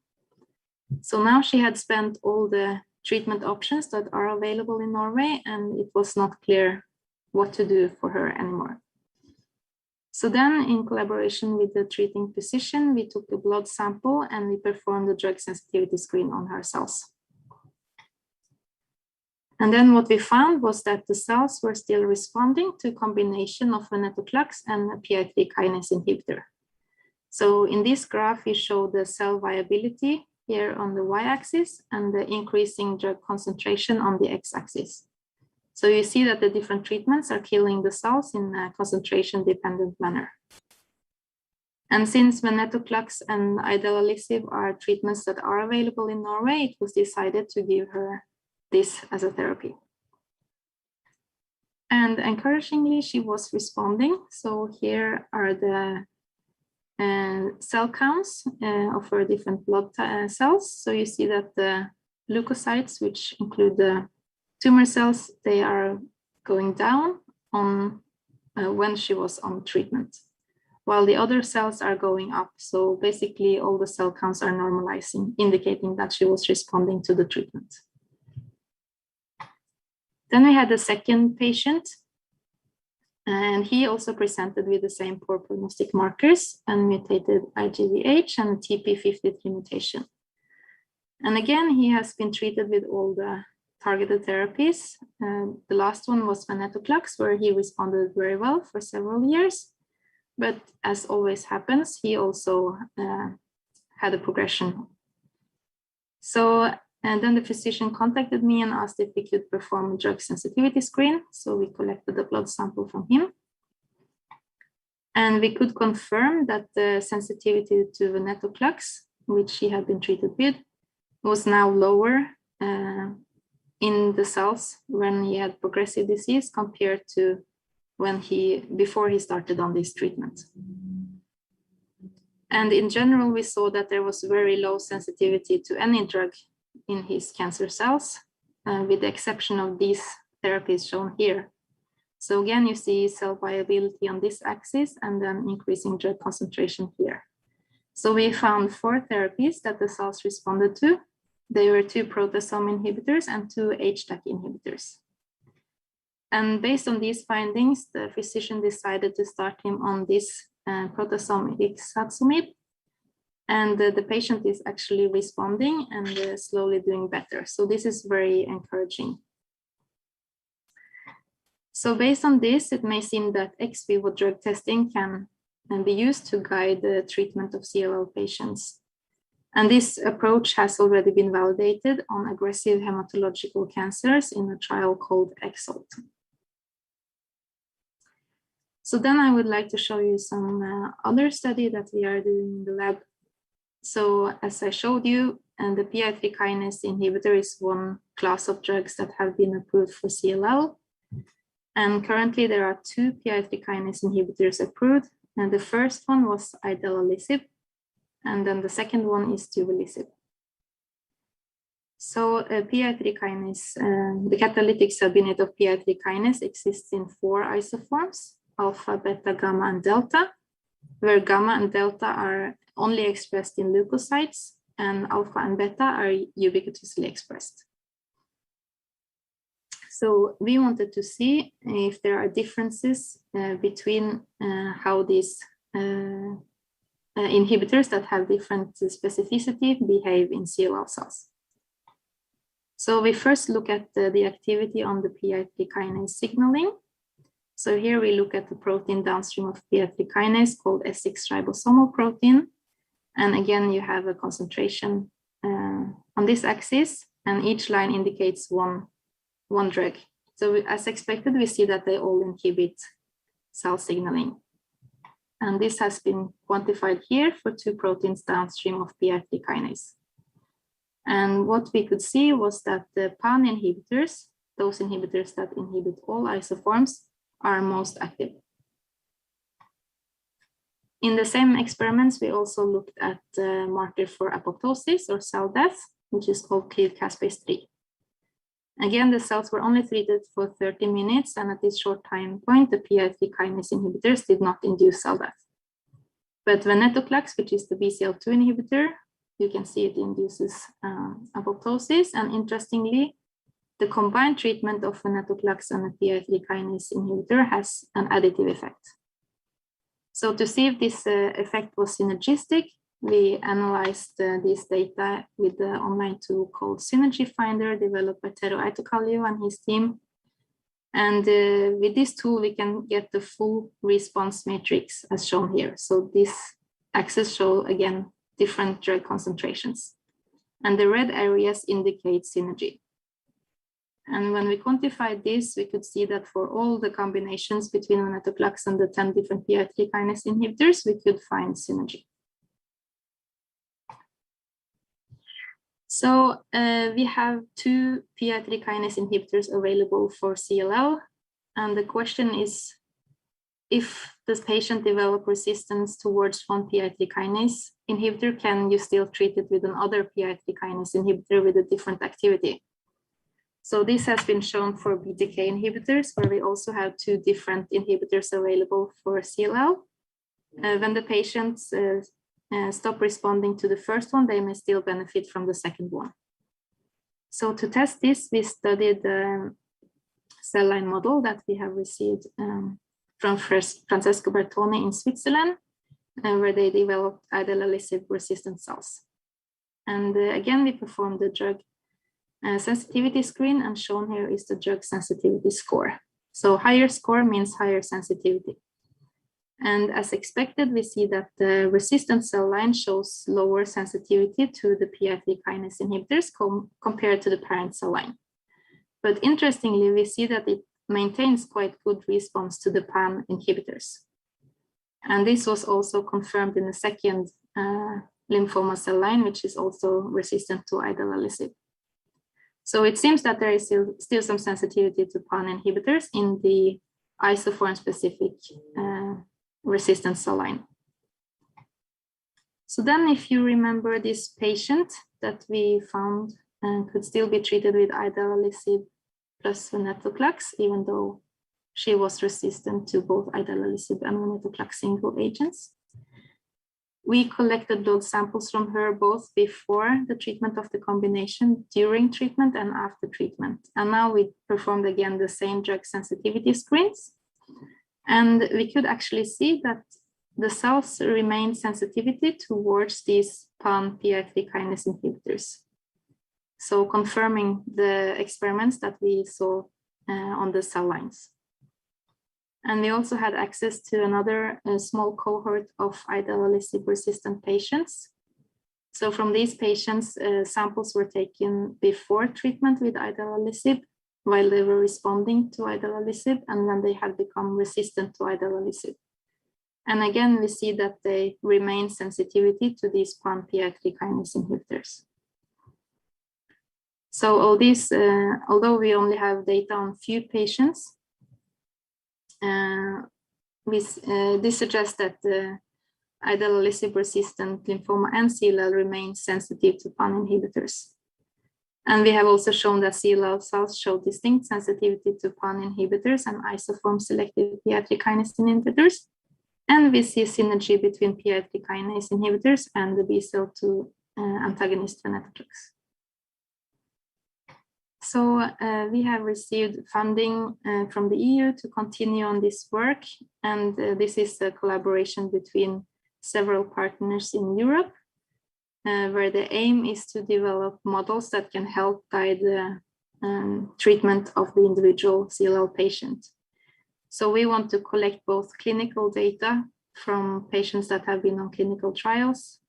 So now she had spent all the treatment options that are available in Norway, and it was not clear what to do for her anymore. So then, in collaboration with the treating physician, we took a blood sample and we performed a drug sensitivity screen on her cells. And then what we found was that the cells were still responding to a combination of venetoclax and a PI3 kinase inhibitor. So in this graph, we show the cell viability here on the y-axis and the increasing drug concentration on the x-axis. So you see that the different treatments are killing the cells in a concentration-dependent manner. And since venetoclax and idelalisib are treatments that are available in Norway, it was decided to give her this as a therapy. And encouragingly, she was responding. So here are the cell counts of her different blood cells. So you see that the leukocytes, which include the tumor cells, they are going down on when she was on treatment, while the other cells are going up. So basically all the cell counts are normalizing, indicating that she was responding to the treatment. Then we had the second patient, and he also presented with the same poor prognostic markers and mutated IGVH and TP53 mutation. And again, he has been treated with all the targeted therapies. The last one was venetoclax, where he responded very well for several years. But as always happens, he also had a progression. And then the physician contacted me and asked if we could perform a drug sensitivity screen. So we collected the blood sample from him. And we could confirm that the sensitivity to venetoclax, which he had been treated with, was now lower in the cells when he had progressive disease compared to before he started on this treatment. And in general, we saw that there was very low sensitivity to any drug in his cancer cells, with the exception of these therapies shown here. So again, you see cell viability on this axis and then increasing drug concentration here. So we found 4 therapies that the cells responded to. They were 2 proteasome inhibitors and 2 HDAC inhibitors. And based on these findings, the physician decided to start him on this proteasome ixazomib. And the patient is actually responding and slowly doing better. So this is very encouraging. So based on this, it may seem that ex vivo drug testing can be used to guide the treatment of CLL patients. And this approach has already been validated on aggressive hematological cancers in a trial called EXALT. So then I would like to show you some other study that we are doing in the lab. So as I showed you, the PI3 kinase inhibitor is one class of drugs that have been approved for CLL. And currently there are 2 PI3 kinase inhibitors approved. And the first one was idelalisib, and then the second one is duvelisib. So PI3 kinase, the catalytic subunit of PI3 kinase exists in 4 isoforms: alpha, beta, gamma, and delta, where gamma and delta are only expressed in leukocytes, and alpha and beta are ubiquitously expressed. So we wanted to see if there are differences between how these inhibitors that have different specificity behave in CLL cells. So we first look at the activity on the PI3 kinase signaling. So here we look at the protein downstream of PI3 kinase called S6 ribosomal protein. And again, you have a concentration on this axis, and each line indicates one drug. So as expected, we see that they all inhibit cell signaling. And this has been quantified here for 2 proteins downstream of PI3 kinase. And what we could see was that the PAN inhibitors, those inhibitors that inhibit all isoforms, are most active. In the same experiments, we also looked at the marker for apoptosis or cell death, which is called cleaved caspase-3. Again, the cells were only treated for 30 minutes, and at this short time point, the PI3 kinase inhibitors did not induce cell death. But venetoclax, which is the BCL2 inhibitor, you can see it induces apoptosis, and interestingly, the combined treatment of venetoclax and a PI3 kinase inhibitor has an additive effect. So to see if this effect was synergistic, we analyzed these data with the online tool called Synergy Finder, developed by Tero Aitokallio and his team. And with this tool, we can get the full response matrix as shown here. So this axis show, again, different drug concentrations. And the red areas indicate synergy. And when we quantified this, we could see that for all the combinations between venetoclax and the 10 different PI3 kinase inhibitors, we could find synergy. So we have 2 PI3 kinase inhibitors available for CLL. And the question is, if this patient develops resistance towards one PI3 kinase inhibitor, can you still treat it with another PI3 kinase inhibitor with a different activity? So this has been shown for BTK inhibitors, where we also have 2 different inhibitors available for CLL. When the patients stop responding to the first one, they may still benefit from the second one. So to test this, we studied the cell line model that we have received from Francesco Bertoni in Switzerland, where they developed idelalisib resistant cells. And again, we performed the drug sensitivity screen, and shown here is the drug sensitivity score. So higher score means higher sensitivity. And as expected, we see that the resistant cell line shows lower sensitivity to the PI3 kinase inhibitors compared to the parent cell line. But interestingly, we see that it maintains quite good response to the PAN inhibitors. And this was also confirmed in the second lymphoma cell line, which is also resistant to idelalisib. So it seems that there is still some sensitivity to PAN inhibitors in the isoform-specific resistant cell line. So then if you remember this patient that we found could still be treated with idelalisib plus venetoclax, even though she was resistant to both idelalisib and venetoclax single agents. We collected blood samples from her both before the treatment of the combination, during treatment, and after treatment. And now we performed again the same drug sensitivity screens. And we could actually see that the cells remain sensitivity towards these PAN PI3 kinase inhibitors. So confirming the experiments that we saw on the cell lines. And we also had access to another small cohort of idelalisib resistant patients. So from these patients, samples were taken before treatment with idelalisib while they were responding to idelalisib, and then they had become resistant to idelalisib. And again, we see that they remain sensitivity to these pan-PI3 kinase inhibitors. So all these, although we only have data on few patients, this suggests that idelalisib-resistant lymphoma and CLL remain sensitive to PAN inhibitors. And we have also shown that CLL cells show distinct sensitivity to PAN inhibitors and isoform selective PI3 kinase inhibitors. And we see synergy between PI3 kinase inhibitors and the BCL2 antagonist venetoclax. So we have received funding from the EU to continue on this work. And this is a collaboration between several partners in Europe, where the aim is to develop models that can help guide the treatment of the individual CLL patient. So we want to collect both clinical data from patients that have been on clinical trials,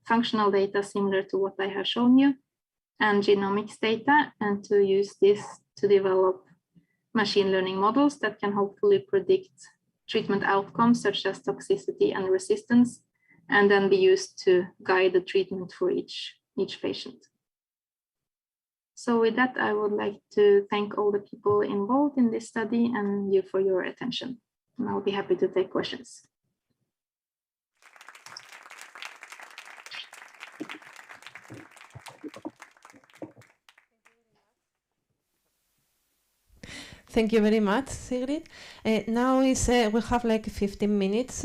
functional data similar to what I have shown you, and genomics data, and to use this to develop machine learning models that can hopefully predict treatment outcomes such as toxicity and resistance, and then be used to guide the treatment for each patient. So with that, I would like to thank all the people involved in this study and you for your attention. And I'll be happy to take questions. Thank you very much, Sigrid. Now we have like 15 minutes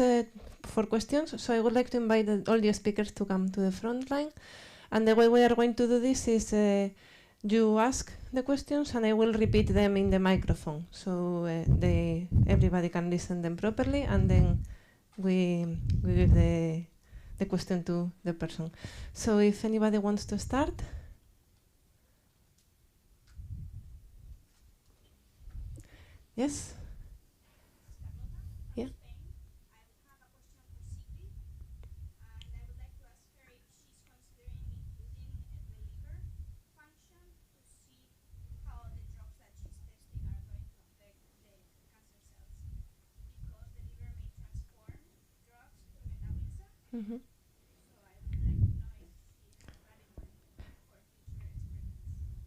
for questions. So I would like to invite all the speakers to come to the front line. And the way we are going to do this is you ask the questions and I will repeat them in the microphone. So everybody can listen them properly, and then we give the question to the person. So if anybody wants to start. Yes? Yeah. Mm-hmm.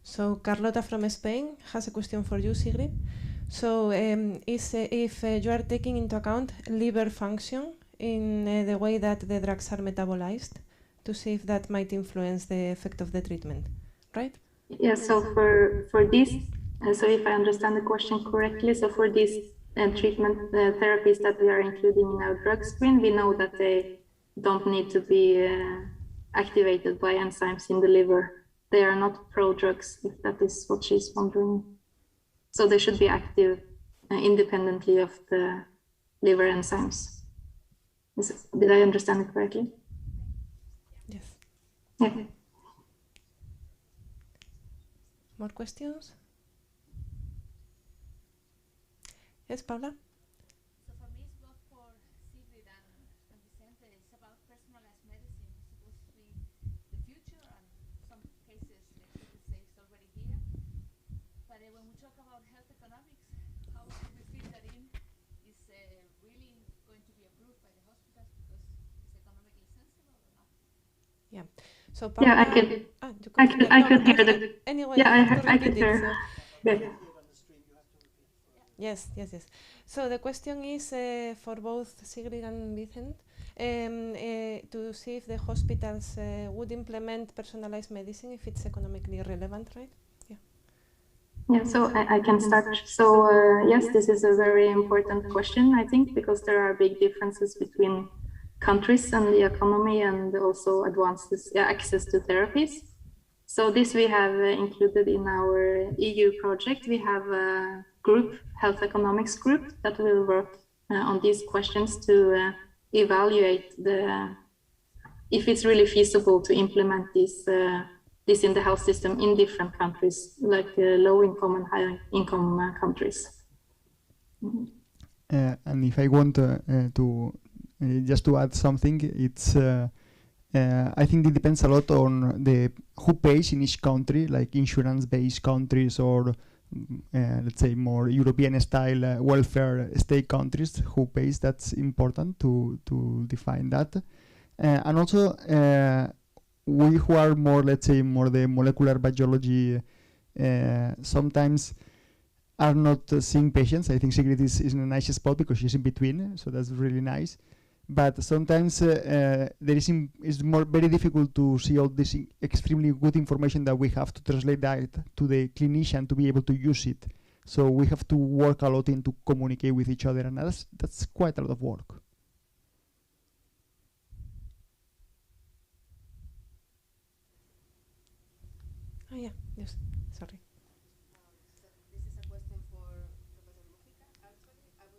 So Carlota from Spain has a question for you, Sigrid. So if you are taking into account liver function in the way that the drugs are metabolized, to see if that might influence the effect of the treatment, right? Yeah, so for this, so if I understand the question correctly, so for these treatment therapies that we are including in our drug screen, we know that they don't need to be activated by enzymes in the liver. They are not pro-drugs, if that is what she's wondering. So they should be active independently of the liver enzymes. Did I understand it correctly? Yes. Yeah. More questions? Yes, Paula? So for me, it's both for Sigrid and Vicente. It's about personalized medicine. It's supposed to be the future, and some cases, like Sigrid says, it's already here. But when we talk about health economics, how do we fit that in? Is really going to be approved by the hospitals because it's economically sensible or not? Yeah. So Paula, Yeah, I could hear the. Anyway, Yeah, I could hear. So. Yeah. Yes. So the question is for both Sigrid and Vicent to see if the hospitals would implement personalized medicine if it's economically relevant, right? Yeah. Yeah, so I can start. So yes, this is a very important question, I think, because there are big differences between countries and the economy, and also advances access to therapies. So this we have included in our EU project. We have a group, health economics group, that will work on these questions to evaluate if it's really feasible to implement this in the health system in different countries, like low income and high income countries. Mm-hmm. And if I want to just to add something, it's I think it depends a lot on who pays in each country, like insurance-based countries or let's say, more European-style welfare state countries who pays. That's important to define that. And also, we who are more, let's say, more the molecular biology, sometimes are not seeing patients. I think Sigrid is in a nice spot because she's in between, so that's really nice. But sometimes it's more very difficult to see all this extremely good information that we have to translate that to the clinician to be able to use it. So we have to work a lot into communicate with each other, and that's quite a lot of work. Oh yeah, yes, sorry. So this is a question for Professor Mujica. Actually, I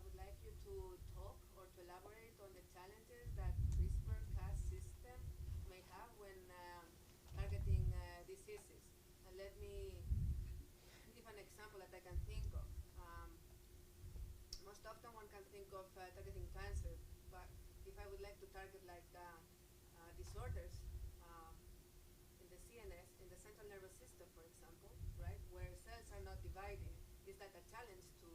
would like you to talk or to elaborate on the challenges that CRISPR-Cas system may have when targeting diseases. And let me give an example that I can think of. Most often one can think of targeting cancer, but if I would like to target like disorders in the CNS, in the central nervous system, for example, right, where cells are not dividing, is that a challenge to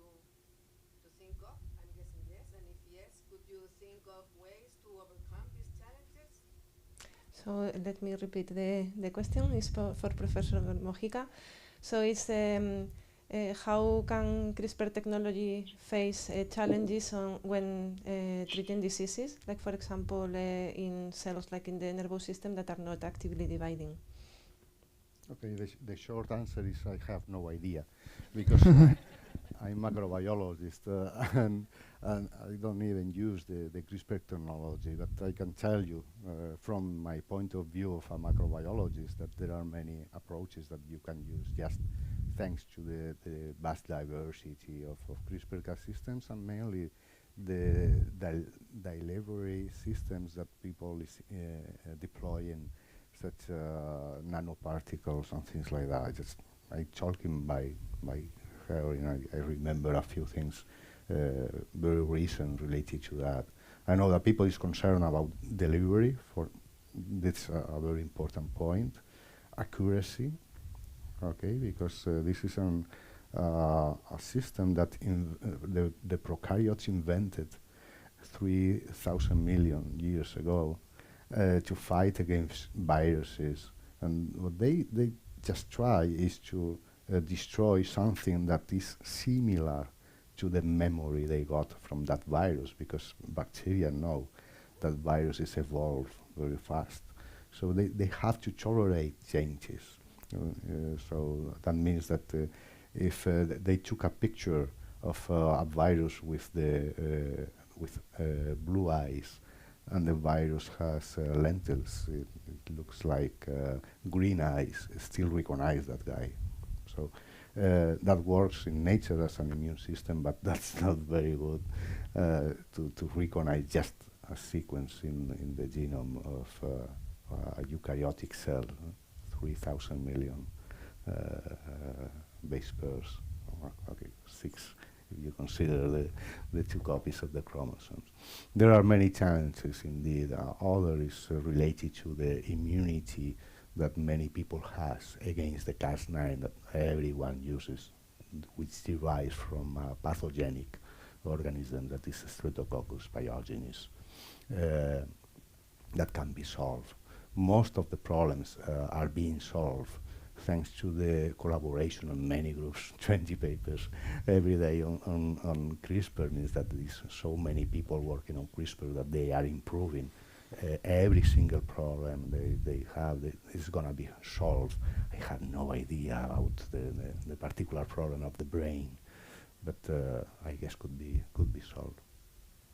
think of? I'm guessing yes, and if yes, could you think of ways to overcome these challenges? So let me repeat the question. Is for Professor Mojica. So it's how can CRISPR technology face challenges when treating diseases, like for example in cells like in the nervous system that are not actively dividing? Okay, the short answer is I have no idea, because I'm a microbiologist and I don't even use the CRISPR technology, but I can tell you from my point of view of a microbiologist that there are many approaches that you can use just thanks to the vast diversity of CRISPR-Cas systems, and mainly the delivery systems that people is deploying, such nanoparticles and things like that. I talking by her, I remember a few things very recent related to that. I know that people is concerned about delivery, that's a very important point. Accuracy, okay, because this is a system that the prokaryotes invented 3,000 million years ago to fight against viruses, and what they just try is to destroy something that is similar to the memory they got from that virus, because bacteria know that viruses evolve very fast, so they have to tolerate changes. So that means that if they took a picture of a virus with blue eyes, and the virus has lentils, it looks like green eyes, still recognize that guy. So that works in nature as an immune system, but that's not very good to recognize just a sequence in the genome of a eukaryotic cell, 3,000 million base pairs, okay, 6 if you consider the 2 copies of the chromosomes. There are many challenges indeed. Other is related to the immunity that many people has against the Cas9 that everyone uses, which derives from a pathogenic organism that is Streptococcus pyogenes. That can be solved. Most of the problems are being solved thanks to the collaboration of many groups. 20 papers every day on CRISPR means that there's so many people working on CRISPR that they are improving. Every single problem they have is going to be solved. I have no idea about the particular problem of the brain, but I guess could be solved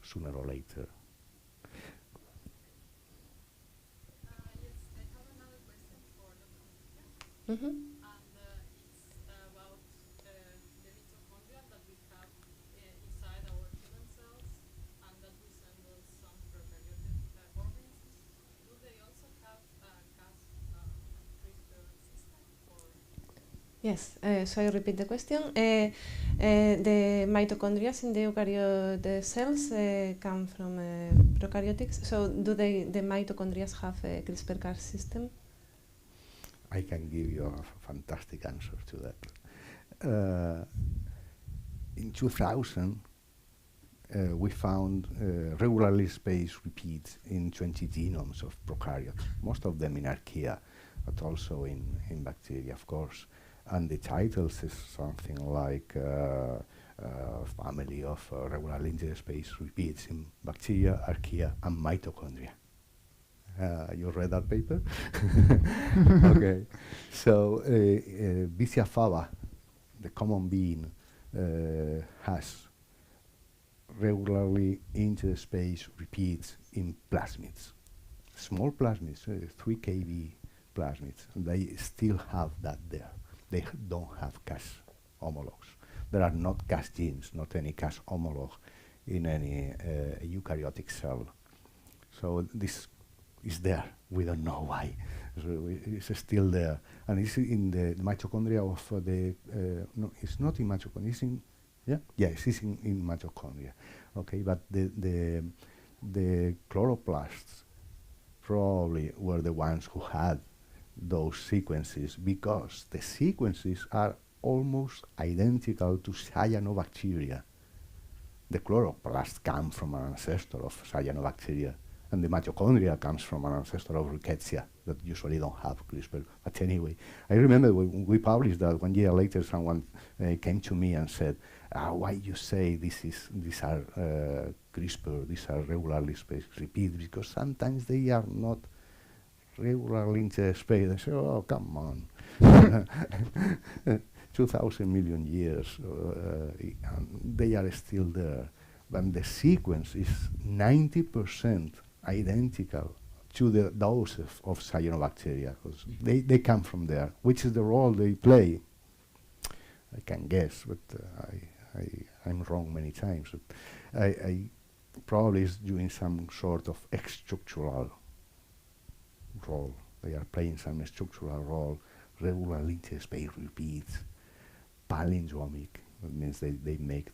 sooner or later. Yes, I have another question for Dr. Mujica. Mm-hmm. And it's about the mitochondria that we have inside our human cells and that resemble some prokaryotic organisms. Do they also have a Cas CRISPR system? Or Yes, so I repeat the question. The mitochondria in the eukaryote cells come from prokaryotics. So do the mitochondria have a CRISPR-Cas system? I can give you a fantastic answer to that. In 2000, we found regularly spaced repeats in 20 genomes of prokaryotes, most of them in archaea, but also in bacteria, of course. And the titles is something like family of regularly interspaced repeats in bacteria, archaea, and mitochondria. You read that paper? Okay. So Vicia fava, the common bean, has regularly interspaced repeats in plasmids, small plasmids, 3 kb plasmids, and they still have that there. They don't have Cas homologs. There are not Cas genes, not any Cas homolog in any eukaryotic cell. So this is there. We don't know why. So it's still there, and it's in the mitochondria of the. No, it's not in mitochondria. It's in, yeah, yes, it's in mitochondria. Okay, but the chloroplasts probably were the ones who had those sequences, because the sequences are almost identical to cyanobacteria. The chloroplasts come from an ancestor of cyanobacteria, and the mitochondria comes from an ancestor of rickettsia that usually don't have CRISPR. But anyway, I remember when we published that, 1 year later someone came to me and said, why you say these are CRISPR, these are regularly spaced repeats, because sometimes they are not regularly interspaced. I say, oh, come on. 2,000 million years, they are still there. But the sequence is 90% identical to those of cyanobacteria, because they come from there. Which is the role they play? I can guess, but I'm wrong many times. But I probably is doing some sort of structural role. They are playing some structural role, regularly interspaced repeats, palindromic. That means they make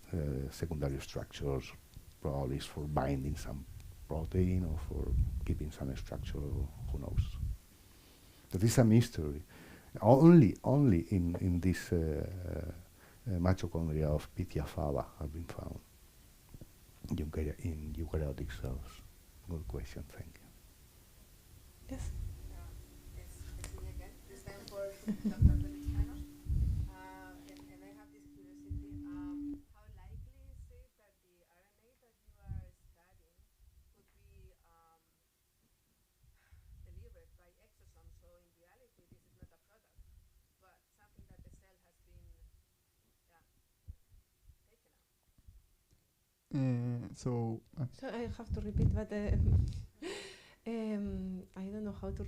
secondary structures, probably for binding some protein or for keeping some structure, who knows. That is a mystery. Only in this mitochondria of Vicia fava have been found in eukaryotic cells. Good question, thank you. Yes. It's me again, this time for Dr. Pellicano. And I have this curiosity, how likely is it that the RNA that you are studying could be delivered by exosomes? So in reality, this is not a product, but something that the cell has been taken out. So I have to repeat, but I don't know how to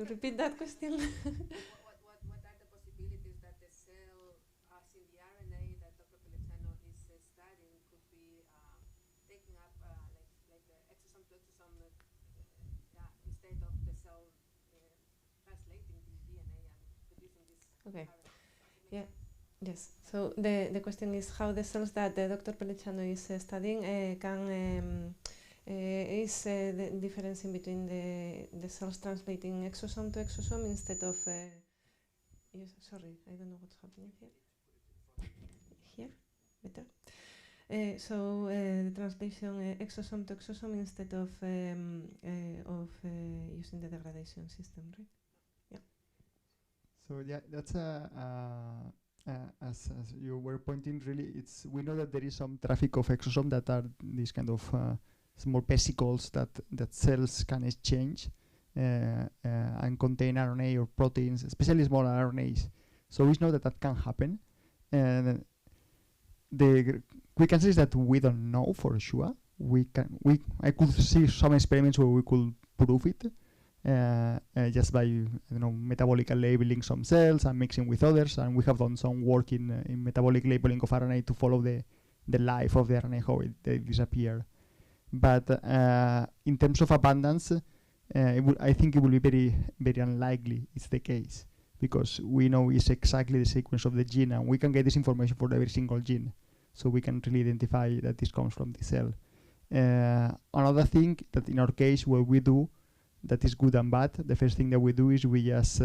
repeat that question. What are the possibilities that the cell, as in the RNA that Dr. Pellicano is studying, could be taking up like exosome to exosome instead of the cell translating the DNA and producing this Okay. RNA? Yeah. Yes. So the question is how the cells that Dr. Pellicano is studying can is the difference in between the cells translating exosome to exosome instead of yes, sorry, I don't know what's happening here. Here, better. So the translation exosome to exosome instead of using the degradation system, right? Yeah. So yeah, that's as you were pointing, really, we know that there is some traffic of exosome that are these kind of small vesicles that cells can exchange and contain RNA or proteins, especially small RNAs. So we know that can happen. And the quick answer is that we don't know for sure. I could see some experiments where we could prove it just by metabolic labeling some cells and mixing with others, and we have done some work in metabolic labeling of RNA to follow the life of the RNA, how they disappear. But in terms of abundance, I think it will be very, very unlikely it's the case, because we know it's exactly the sequence of the gene, and we can get this information for every single gene, so we can really identify that this comes from the cell. Another thing that in our case, what we do that is good and bad, the first thing that we do is we just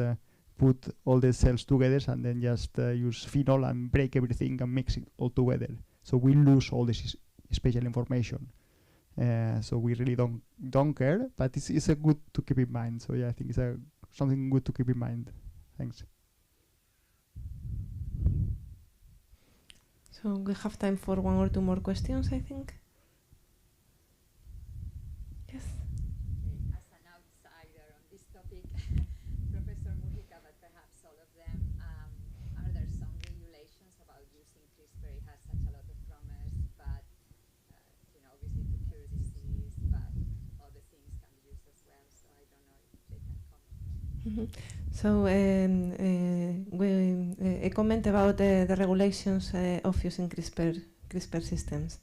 put all the cells together and then just use phenol and break everything and mix it all together. So we lose all this spatial information. So we really don't care, but it's a good to keep in mind. So yeah, I think it's something good to keep in mind. Thanks. So we have time for one or two more questions, I think. Yes. Okay, as an outsider on this topic, Professor Mujica, but perhaps all of them, are there some regulations about using CRISPR? It has such a lot of promise, but obviously to cure disease, but other things can be used as well. So I don't know if they can comment. So a comment about the regulations of using CRISPR systems.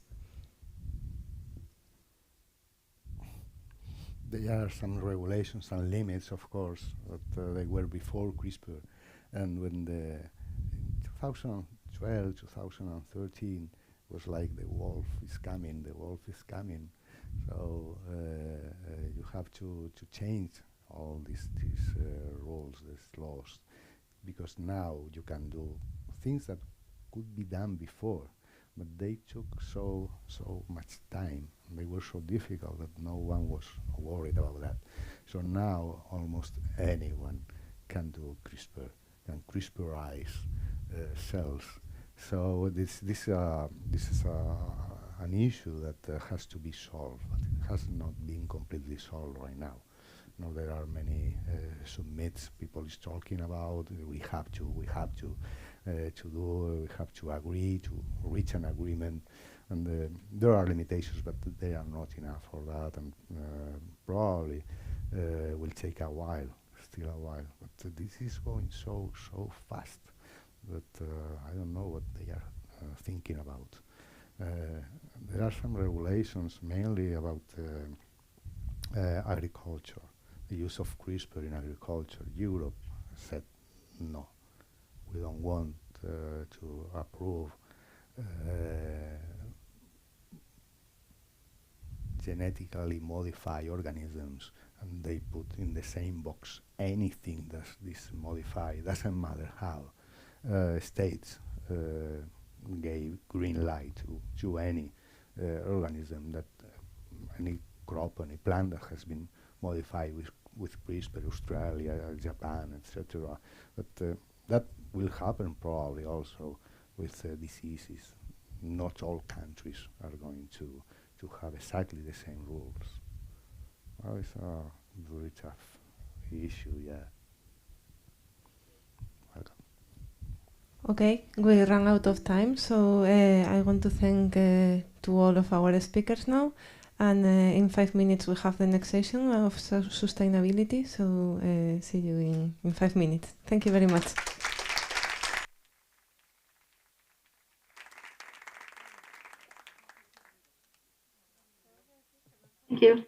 There are some regulations and limits, of course, that they were before CRISPR. And when in 2012, 2013, was like the wolf is coming, the wolf is coming. So you have to change all these rules, these laws, because now you can do things that could be done before, but they took so much time. They were so difficult that no one was worried about that. So now almost anyone can do CRISPR, can CRISPRize cells. So this is an issue that has to be solved, but it has not been completely solved right now. Now there are many summits people is talking about. We have to agree to reach an agreement, and there are limitations, but they are not enough for that, and probably will take a while, still a while. But this is going so fast that I don't know what they are thinking about. There are some regulations mainly about agriculture, the use of CRISPR in agriculture. Europe said no, we don't want to approve genetically modified organisms, and they put in the same box anything that is modified, doesn't matter how. States gave green light to any organism that any crop, any plant that has been modified with CRISPR, Australia, Japan, etc. But that will happen probably also with diseases. Not all countries are going to have exactly the same rules. Well, it's a very tough issue, yeah. Welcome. Okay, we ran out of time, so I want to thank to all of our speakers now. And in 5 minutes we have the next session of sustainability, so see you in 5 minutes. Thank you very much. Thank you.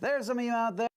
There's some of you out there.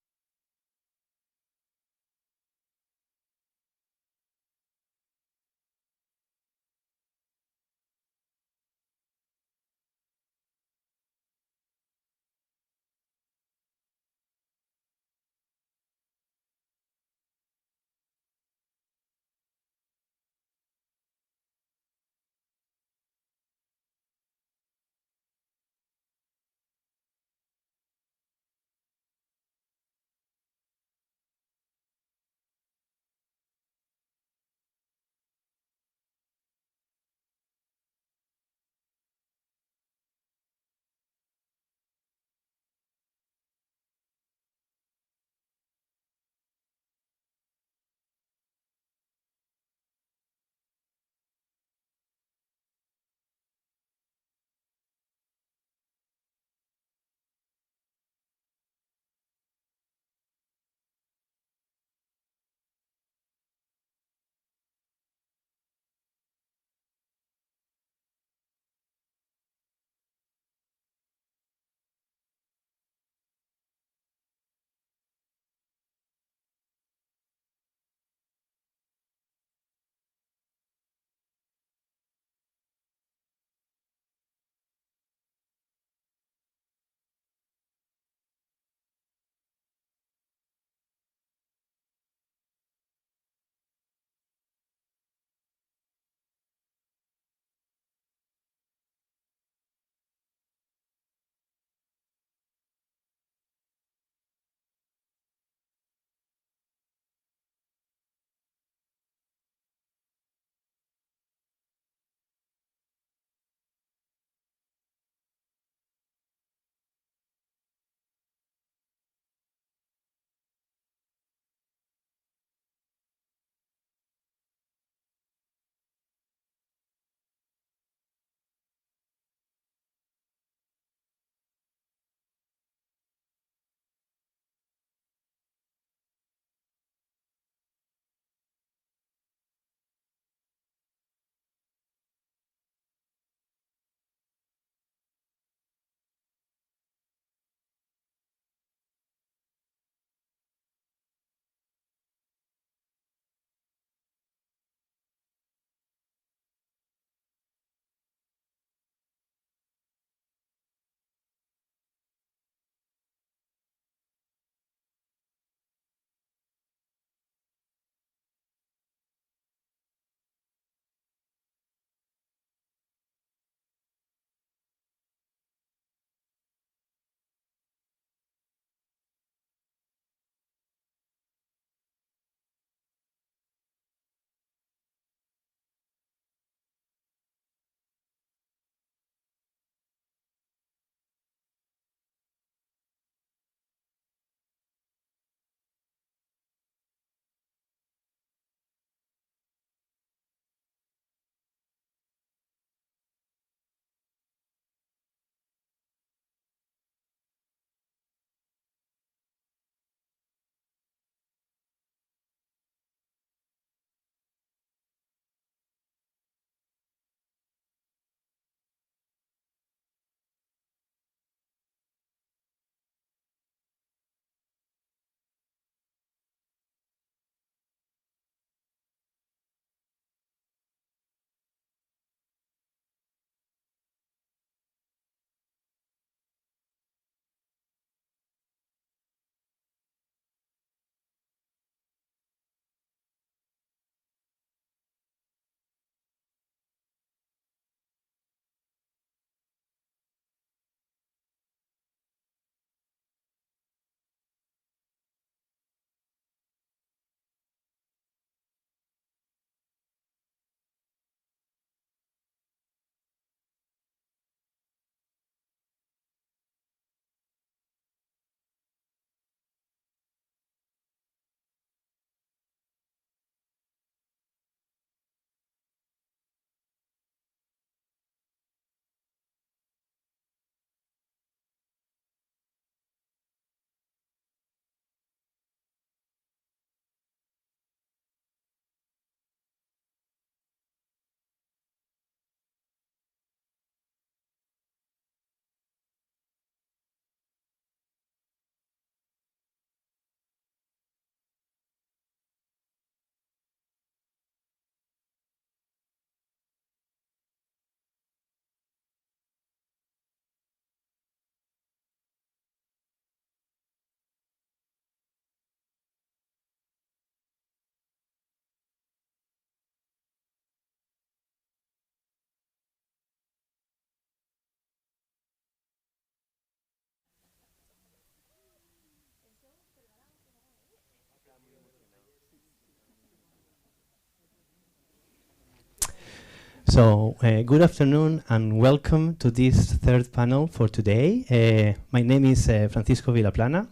So, good afternoon and welcome to this third panel for today. My name is Francisco Vilaplana.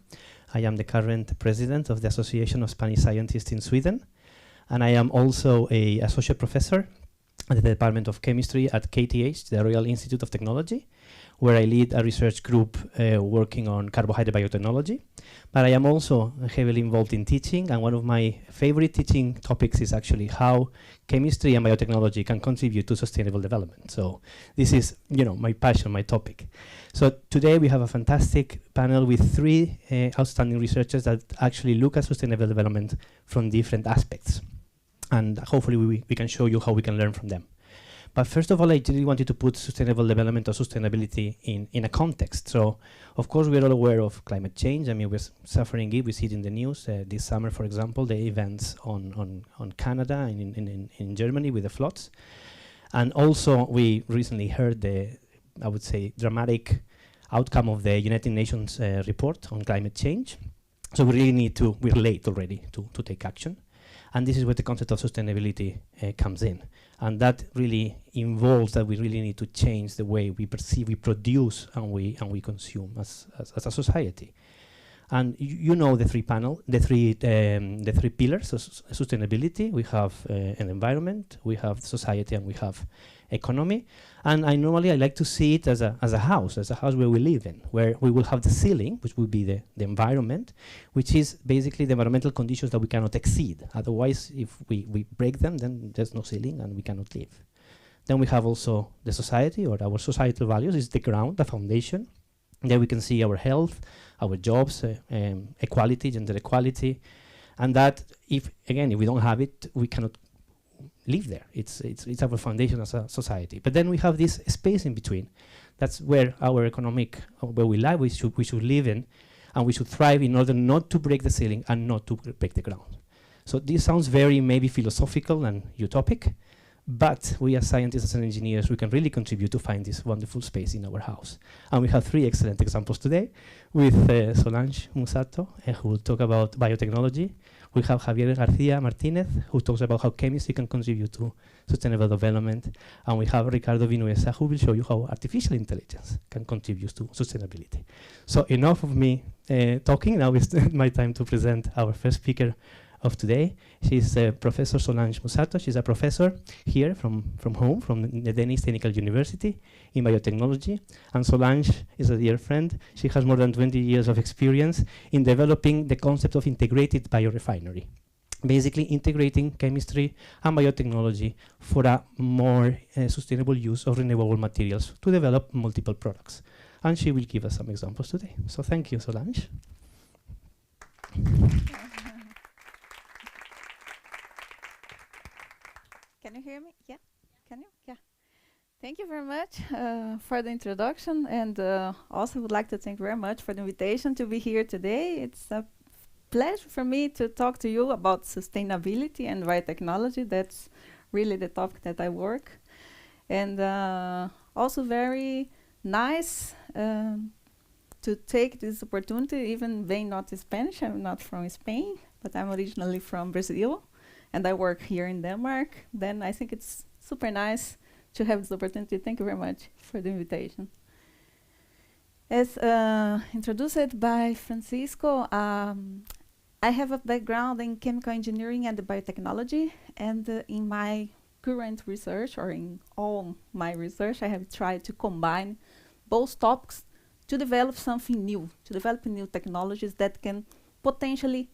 I am the current president of the Association of Spanish Scientists in Sweden, and I am also an associate professor at the Department of Chemistry at KTH, the Royal Institute of Technology, where I lead a research group working on carbohydrate biotechnology. But I am also heavily involved in teaching, and one of my favorite teaching topics is actually how chemistry and biotechnology can contribute to sustainable development. So this is, my passion, my topic. So today we have a fantastic panel with three outstanding researchers that actually look at sustainable development from different aspects. And hopefully we can show you how we can learn from them. But first of all, I really wanted to put sustainable development or sustainability in a context. So, of course, we're all aware of climate change. I mean, we're suffering it. We see it in the news. This summer, for example, the events on Canada and in Germany with the floods. And also, we recently heard the, I would say, dramatic outcome of the United Nations report on climate change. So we really need to, we're late already to take action. And this is where the concept of sustainability comes in. And that really involves that we really need to change the way we perceive, we produce, and we consume as a society. And you know the three pillars of sustainability. We have an environment, we have society, and we have economy. And I like to see it as a house where we live in, where we will have the ceiling, which will be the environment, which is basically the environmental conditions that we cannot exceed. Otherwise, if we break them, then there's no ceiling and we cannot live. Then we have also the society, or our societal values, is the ground, the foundation. There we can see our health, our jobs, equality, gender equality, and that if we don't have it, we cannot live there. It's our foundation as a society. But then we have this space in between. That's where our economic, where we live, we should live in, and we should thrive in order not to break the ceiling and not to break the ground. So this sounds very maybe philosophical and utopic, but we as scientists and engineers, we can really contribute to find this wonderful space in our house. And we have three excellent examples today with Solange Musato, who will talk about biotechnology. We have Javier García Martinez, who talks about how chemistry can contribute to sustainable development. And we have Ricardo Vinuesa, who will show you how artificial intelligence can contribute to sustainability. So enough of me talking. Now it's my time to present our first speaker of today. She's Professor Solange Musato. She's a professor here from home, from the Danish Technical University in biotechnology. And Solange is a dear friend. She has more than 20 years of experience in developing the concept of integrated biorefinery, basically integrating chemistry and biotechnology for a more sustainable use of renewable materials to develop multiple products. And she will give us some examples today. So thank you, Solange. Can you hear me? Yeah? Can you? Yeah. Thank you very much for the introduction, and also would like to thank very much for the invitation to be here today. It's a pleasure for me to talk to you about sustainability and biotechnology. That's really the topic that I work. And also very nice to take this opportunity, even being not Spanish. I'm not from Spain, but I'm originally from Brazil. And I work here in Denmark. Then I think it's super nice to have this opportunity. Thank you very much for the invitation. As introduced by Francisco, I have a background in chemical engineering and biotechnology. And in my current research, or in all my research, I have tried to combine both topics to develop something new, to develop new technologies that can potentially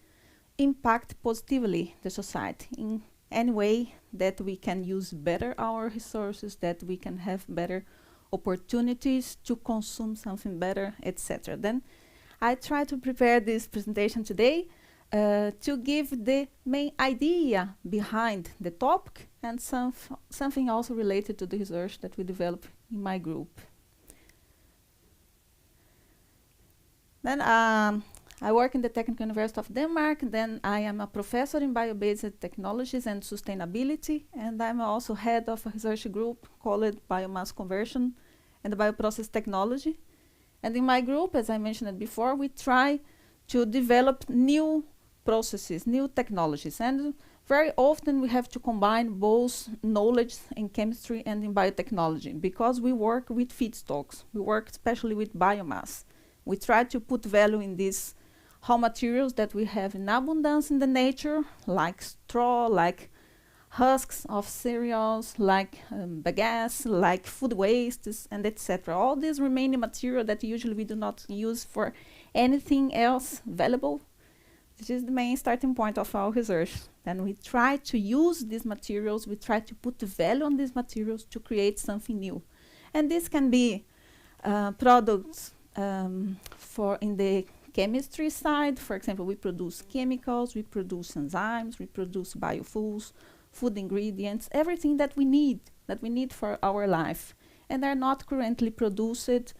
impact positively the society in any way that we can use better our resources, that we can have better opportunities to consume something better, etc. Then I try to prepare this presentation today to give the main idea behind the topic and something also related to the research that we develop in my group. Then I work in the Technical University of Denmark. Then I am a professor in bio-based technologies and sustainability, and I'm also head of a research group called Biomass Conversion and Bioprocess Technology. And in my group, as I mentioned before, we try to develop new processes, new technologies. And very often we have to combine both knowledge in chemistry and in biotechnology because we work with feedstocks. We work especially with biomass. We try to put value in these raw materials that we have in abundance in the nature, like straw, like husks of cereals, like bagasse, like food wastes, and etc. All these remaining material that usually we do not use for anything else valuable. This is the main starting point of our research. Then we try to use these materials, we try to put the value on these materials to create something new. And this can be products for in the chemistry side. For example, we produce chemicals, we produce enzymes, we produce biofuels, food ingredients, everything that we need for our life, and are not currently produced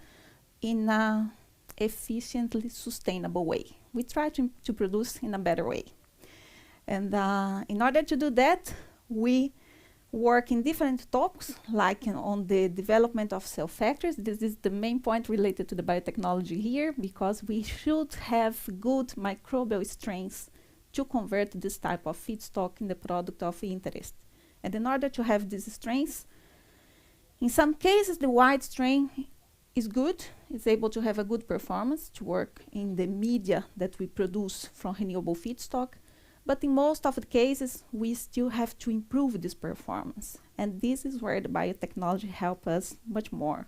in a efficiently sustainable way. We try to produce in a better way. And in order to do that, we work in different topics, like on the development of cell factories. This is the main point related to the biotechnology here, because we should have good microbial strains to convert this type of feedstock in the product of interest. And in order to have these strains, in some cases the wide strain is good, it's able to have a good performance to work in the media that we produce from renewable feedstock. But in most of the cases, we still have to improve this performance. And this is where the biotechnology helps us much more.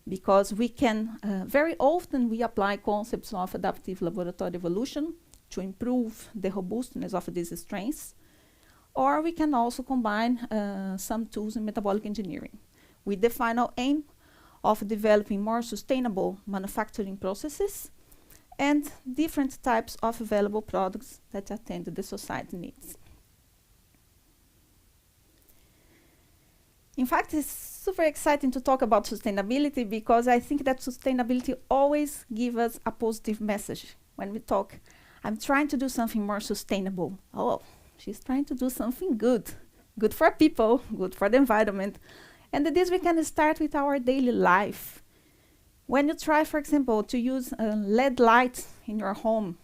Because we can, very often we apply concepts of adaptive laboratory evolution to improve the robustness of these strains. Or we can also combine some tools in metabolic engineering with the final aim of developing more sustainable manufacturing processes and different types of available products that attend to the society needs. In fact, it's super exciting to talk about sustainability because I think that sustainability always gives us a positive message. When we talk, I'm trying to do something more sustainable. Oh, she's trying to do something good. Good for people, good for the environment. And this we can start with our daily life. When you try, for example, to use LED lights in your home,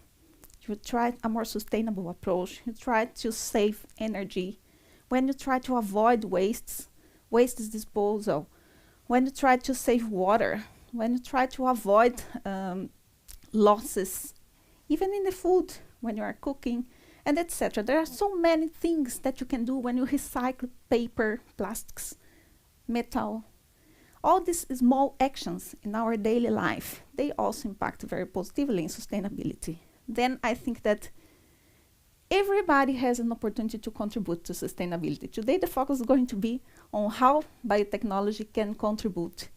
you try a more sustainable approach. You try to save energy. When you try to avoid waste disposal. When you try to save water. When you try to avoid losses, even in the food, when you are cooking, and etc. There are so many things that you can do when you recycle paper, plastics, metal. All these small actions in our daily life, they also impact very positively in sustainability. Then I think that everybody has an opportunity to contribute to sustainability. Today the focus is going to be on how biotechnology can contribute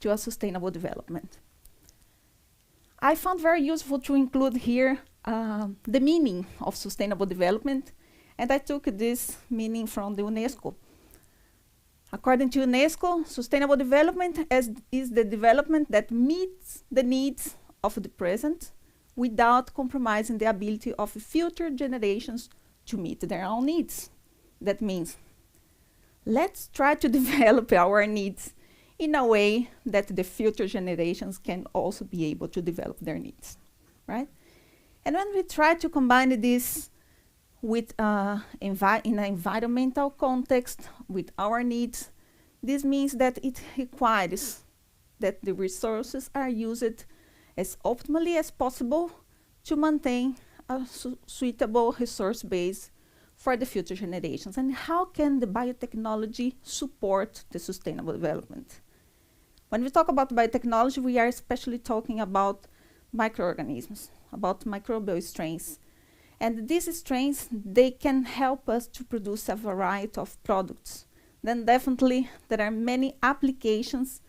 to a sustainable development. I found very useful to include here the meaning of sustainable development, and I took this meaning from the UNESCO. According to UNESCO, sustainable development is the development that meets the needs of the present without compromising the ability of future generations to meet their own needs. That means, let's try to develop our needs in a way that the future generations can also be able to develop their needs, right? And when we try to combine this with in an environmental context with our needs, this means that it requires that the resources are used as optimally as possible to maintain a suitable resource base for the future generations. And how can the biotechnology support the sustainable development? When we talk about biotechnology, we are especially talking about microorganisms, about microbial strains. And these strains, they can help us to produce a variety of products. Then definitely there are many applications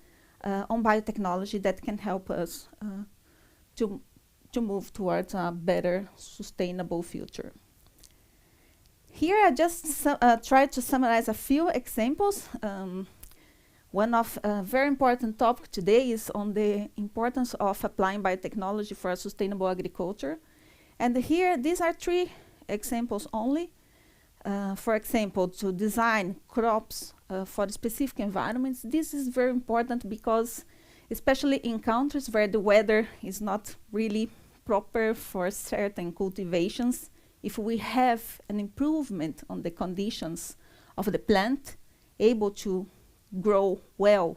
on biotechnology that can help us to move towards a better sustainable future. Here I just tried to summarize a few examples. One of very important topic today is on the importance of applying biotechnology for a sustainable agriculture. And here, these are 3 examples only. For example, to design crops for specific environments. This is very important because, especially in countries where the weather is not really proper for certain cultivations, if we have an improvement on the conditions of the plant, able to grow well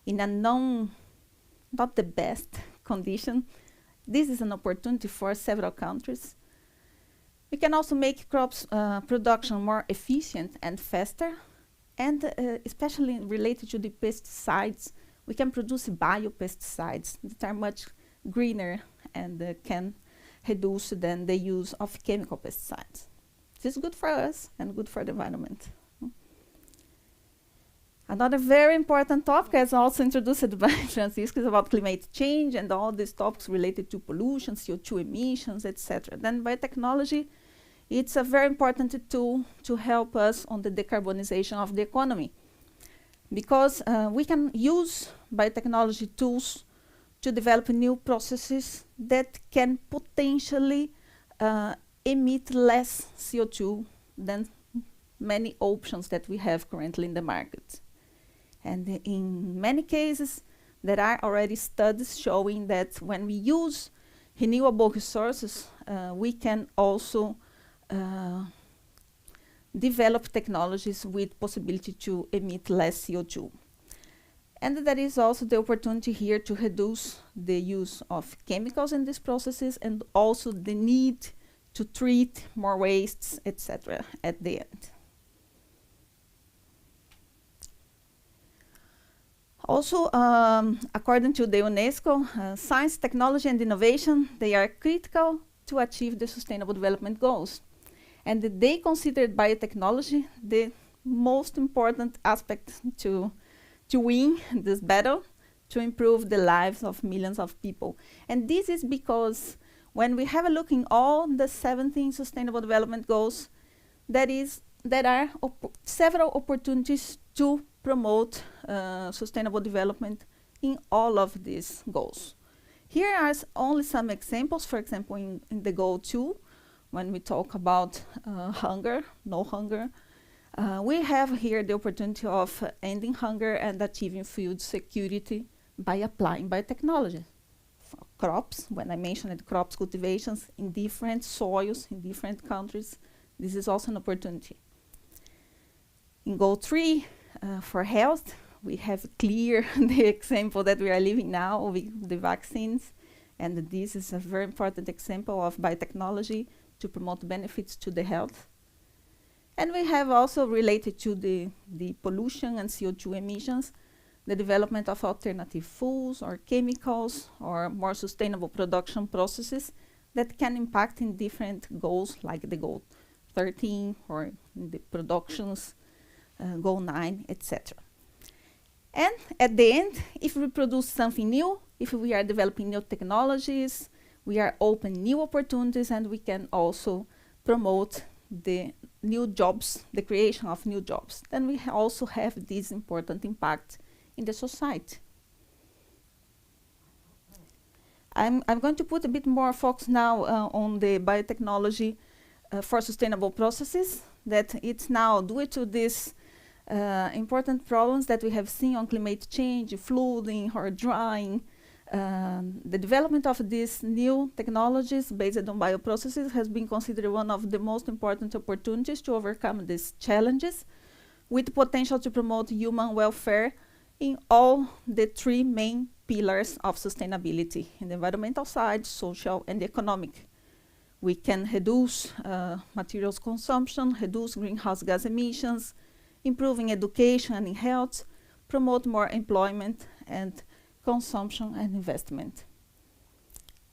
in a not the best condition, this is an opportunity for several countries. We can also make crops production more efficient and faster, and especially related to the pesticides, we can produce biopesticides that are much greener and can reduce than the use of chemical pesticides. This is good for us and good for the environment. Another very important topic, as also introduced by Francisco, is about climate change and all these topics related to pollution, CO2 emissions, etc. Then biotechnology, it's a very important tool to help us on the decarbonization of the economy, because we can use biotechnology tools to develop new processes that can potentially emit less CO2 than many options that we have currently in the market. And in many cases, there are already studies showing that when we use renewable resources, we can also develop technologies with possibility to emit less CO2. And there is also the opportunity here to reduce the use of chemicals in these processes, and also the need to treat more wastes, etc. at the end. Also, according to the UNESCO, science, technology, and innovation, they are critical to achieve the Sustainable Development Goals. And they considered biotechnology the most important aspect to win this battle, to improve the lives of millions of people. And this is because when we have a look in all the 17 Sustainable Development Goals, there are several opportunities to promote sustainable development in all of these goals. Here are only some examples. For example, in the goal 2, when we talk about hunger, no hunger, we have here the opportunity of ending hunger and achieving food security by applying biotechnology. For crops, when I mentioned crops cultivations in different soils, in different countries, this is also an opportunity. In goal 3, for health, we have clear the example that we are living now with the vaccines, and this is a very important example of biotechnology to promote benefits to the health. And we have also related to the pollution and CO2 emissions, the development of alternative fuels or chemicals or more sustainable production processes that can impact in different goals, like the goal 13 or the productions, goal 9, etc. And at the end, if we produce something new, if we are developing new technologies, we are open new opportunities, and we can also promote the new jobs, the creation of new jobs. Then we also have this important impact in the society. I'm going to put a bit more focus now on the biotechnology for sustainable processes, that it's now due to these important problems that we have seen on climate change, flooding or drying. The development of these new technologies based on bioprocesses has been considered one of the most important opportunities to overcome these challenges, with potential to promote human welfare in all the 3 main pillars of sustainability: in the environmental side, social, and economic. We can reduce materials consumption, reduce greenhouse gas emissions, improving education and health, promote more employment and consumption and investment.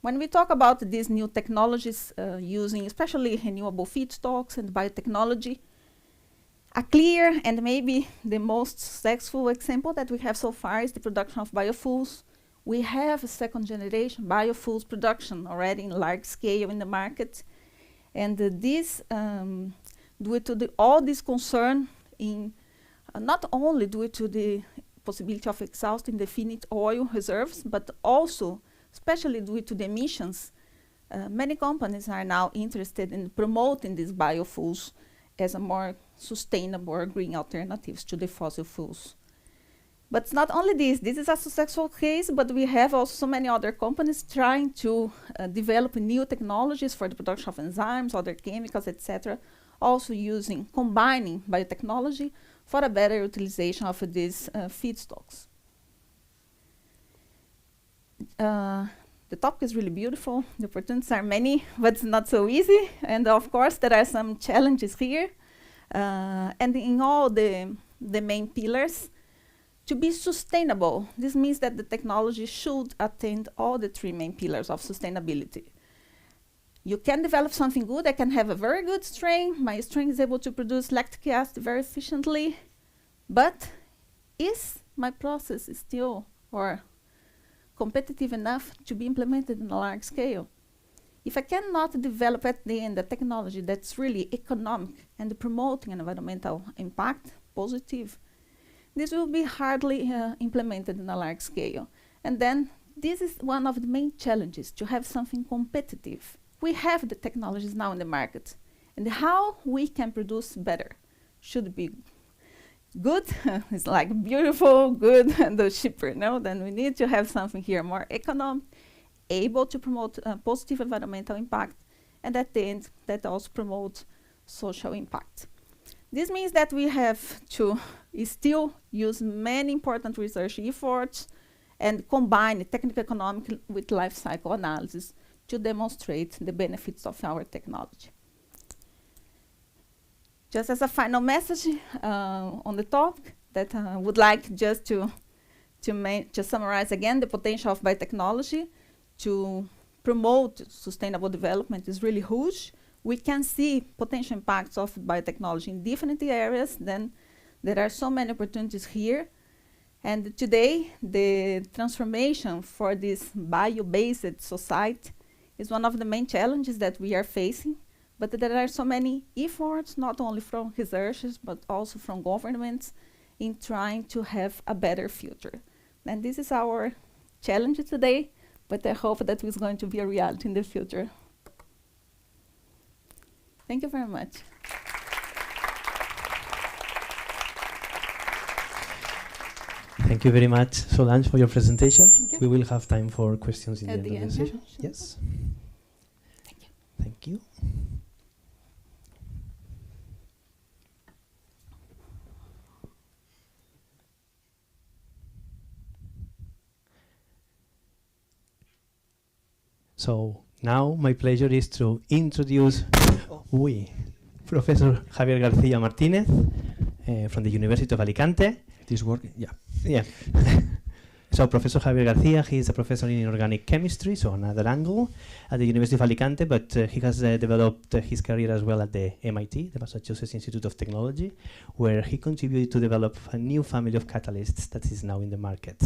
When we talk about these new technologies using especially renewable feedstocks and biotechnology, a clear and maybe the most successful example that we have so far is the production of biofuels. We have a second generation biofuels production already in large scale in the market, and this due to all this concern in not only due to the possibility of exhausting the finite oil reserves, but also especially due to the emissions, many companies are now interested in promoting these biofuels as a more sustainable or green alternatives to the fossil fuels. But it's not only this is a successful case, but we have also so many other companies trying to develop new technologies for the production of enzymes, other chemicals, etc. Also combining biotechnology for a better utilization of these feedstocks. The topic is really beautiful. The opportunities are many, but it's not so easy. And of course, there are some challenges here. And in all the main pillars, to be sustainable, this means that the technology should attain all the three main pillars of sustainability. You can develop something good. I can have a very good strain. My strain is able to produce lactic acid very efficiently. But is my process still competitive enough to be implemented in a large scale? If I cannot develop at the end a technology that's really economic and promoting an environmental impact, positive, this will be hardly implemented in a large scale. And then this is one of the main challenges, to have something competitive. We have the technologies now in the market, and how we can produce better should be good. It's like beautiful, good, and cheaper. No, then we need to have something here more economic, able to promote positive environmental impact, and at the end, that also promotes social impact. This means that we have to still use many important research efforts and combine technical economic with life cycle analysis to demonstrate the benefits of our technology. Just as a final message on the topic, that I would like just to summarize again, the potential of biotechnology to promote sustainable development is really huge. We can see potential impacts of biotechnology in different areas. Then there are so many opportunities here. And today, the transformation for this bio-based society is one of the main challenges that we are facing. But there are so many efforts, not only from researchers, but also from governments, in trying to have a better future. And this is our challenge today, but I hope that is going to be a reality in the future. Thank you very much. Thank you very much, Solange, for your presentation. We will have time for questions in the end of the session. Sure. Yes. Thank you. Thank you. So now my pleasure is to introduce Professor Javier García Martínez from the University of Alicante. It is working, yeah. Yeah. So Professor Javier García, he is a professor in organic chemistry, so another angle, at the University of Alicante, but he has developed his career as well at the MIT, the Massachusetts Institute of Technology, where he contributed to develop a new family of catalysts that is now in the market.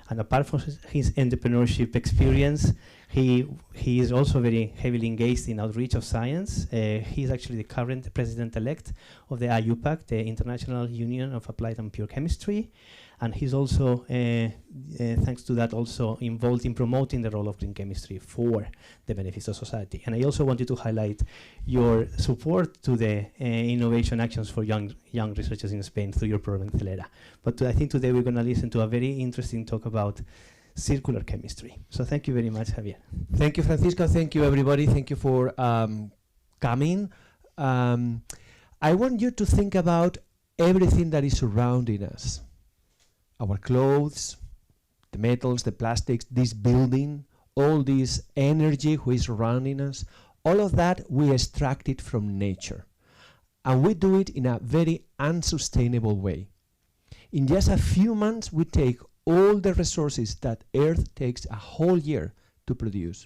And apart from his entrepreneurship experience, he is also very heavily engaged in outreach of science. He is actually the current president-elect of the IUPAC, the International Union of Applied and Pure Chemistry. And he's also, thanks to that, also involved in promoting the role of green chemistry for the benefits of society. And I also wanted to highlight your support to the innovation actions for young researchers in Spain through your program Celera. But I think today we're going to listen to a very interesting talk about circular chemistry. So thank you very much, Javier. Thank you, Francisco. Thank you, everybody. Thank you for coming. I want you to think about everything that is surrounding us. Our clothes, the metals, the plastics, this building, all this energy which is surrounding us, all of that we extract it from nature. And we do it in a very unsustainable way. In just a few months, we take all the resources that Earth takes a whole year to produce.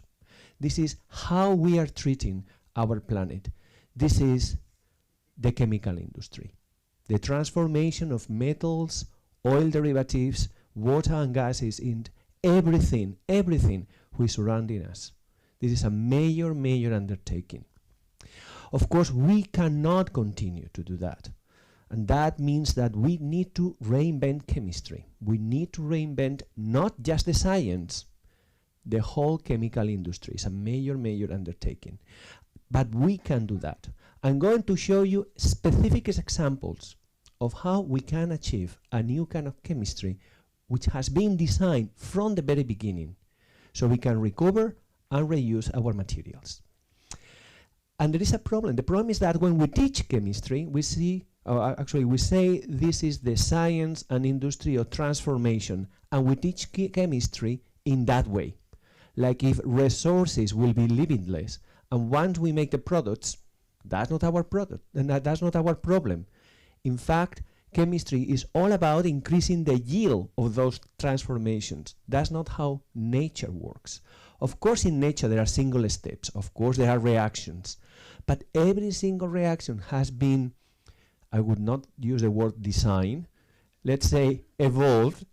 This is how we are treating our planet. This is the chemical industry. The transformation of metals, oil derivatives, water and gases in everything which is surrounding us. This is a major, major undertaking. Of course, we cannot continue to do that. And that means that we need to reinvent chemistry. We need to reinvent not just the science, the whole chemical industry. It's a major, major undertaking. But we can do that. I'm going to show you specific examples of how we can achieve a new kind of chemistry which has been designed from the very beginning, so we can recover and reuse our materials. And there is a problem. The problem is that when we teach chemistry, we see, we say this is the science and industry of transformation, and we teach chemistry in that way. Like if resources will be limitless, and once we make the products, that's not our product, and that's not our problem. In fact, chemistry is all about increasing the yield of those transformations. That's not how nature works. Of course, in nature there are single steps. Of course, there are reactions. But every single reaction has been, I would not use the word design, let's say evolved,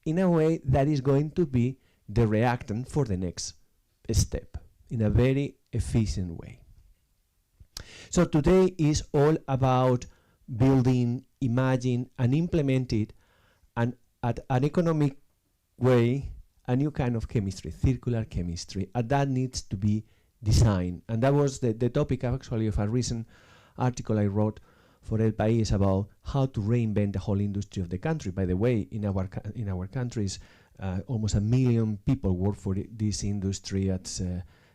in a way that is going to be the reactant for the next step in a very efficient way. So today is all about building, imagine, and implement it, and at an economic way, a new kind of chemistry, circular chemistry, and that needs to be designed. And that was the topic actually of a recent article I wrote for El País about how to reinvent the whole industry of the country. By the way, in our countries, almost 1 million people work for this industry at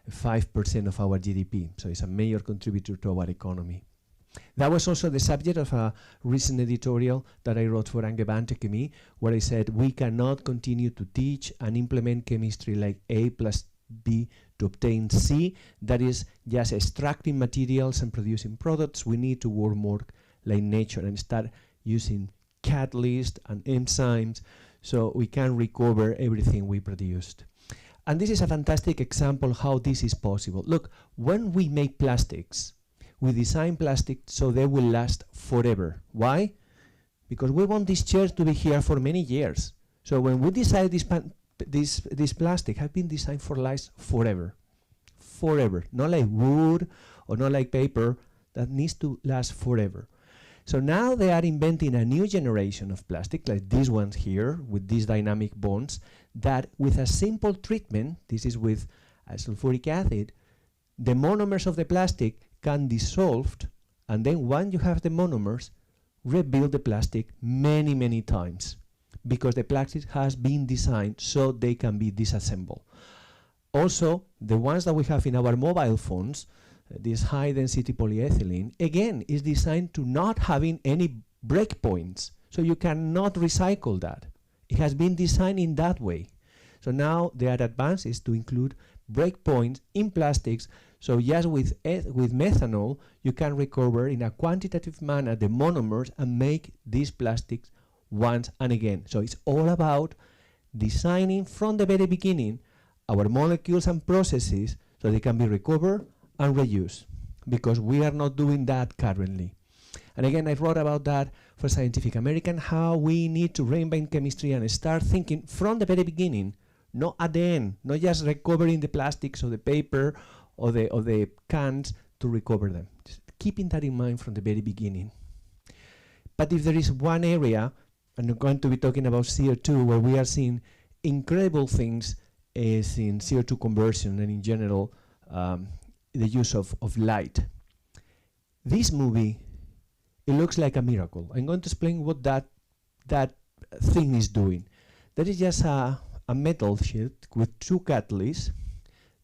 5% of our GDP, so it's a major contributor to our economy. That was also the subject of a recent editorial that I wrote for Angewandte Chemie, where I said we cannot continue to teach and implement chemistry like A plus B to obtain C, that is just extracting materials and producing products. We need to work more like nature and start using catalysts and enzymes so we can recover everything we produced. And this is a fantastic example how this is possible. Look, when we make plastics, we design plastic so they will last forever. Why? Because we want these chairs to be here for many years. So when we decide this plastic has been designed for life forever. Forever. Not like wood or not like paper, that needs to last forever. So now they are inventing a new generation of plastic, like these ones here, with these dynamic bonds, that with a simple treatment, this is with sulfuric acid, the monomers of the plastic can dissolve, and then once you have the monomers, rebuild the plastic many, many times, because the plastic has been designed so they can be disassembled. Also, the ones that we have in our mobile phones, this high-density polyethylene, again, is designed to not having any breakpoints, so you cannot recycle that. It has been designed in that way. So now there are advances to include breakpoints in plastics, so just with methanol, you can recover in a quantitative manner the monomers and make these plastics once and again. So it's all about designing from the very beginning our molecules and processes so they can be recovered and reused, because we are not doing that currently. And again, I wrote about that for Scientific American, how we need to reinvent chemistry and start thinking from the very beginning, not at the end, not just recovering the plastics or the paper or the cans to recover them. Just keeping that in mind from the very beginning. But if there is one area, and I'm going to be talking about CO2, where we are seeing incredible things, is in CO2 conversion and in general the use of light. This movie, it looks like a miracle. I'm going to explain what that thing is doing. That is just a metal sheet with two catalysts.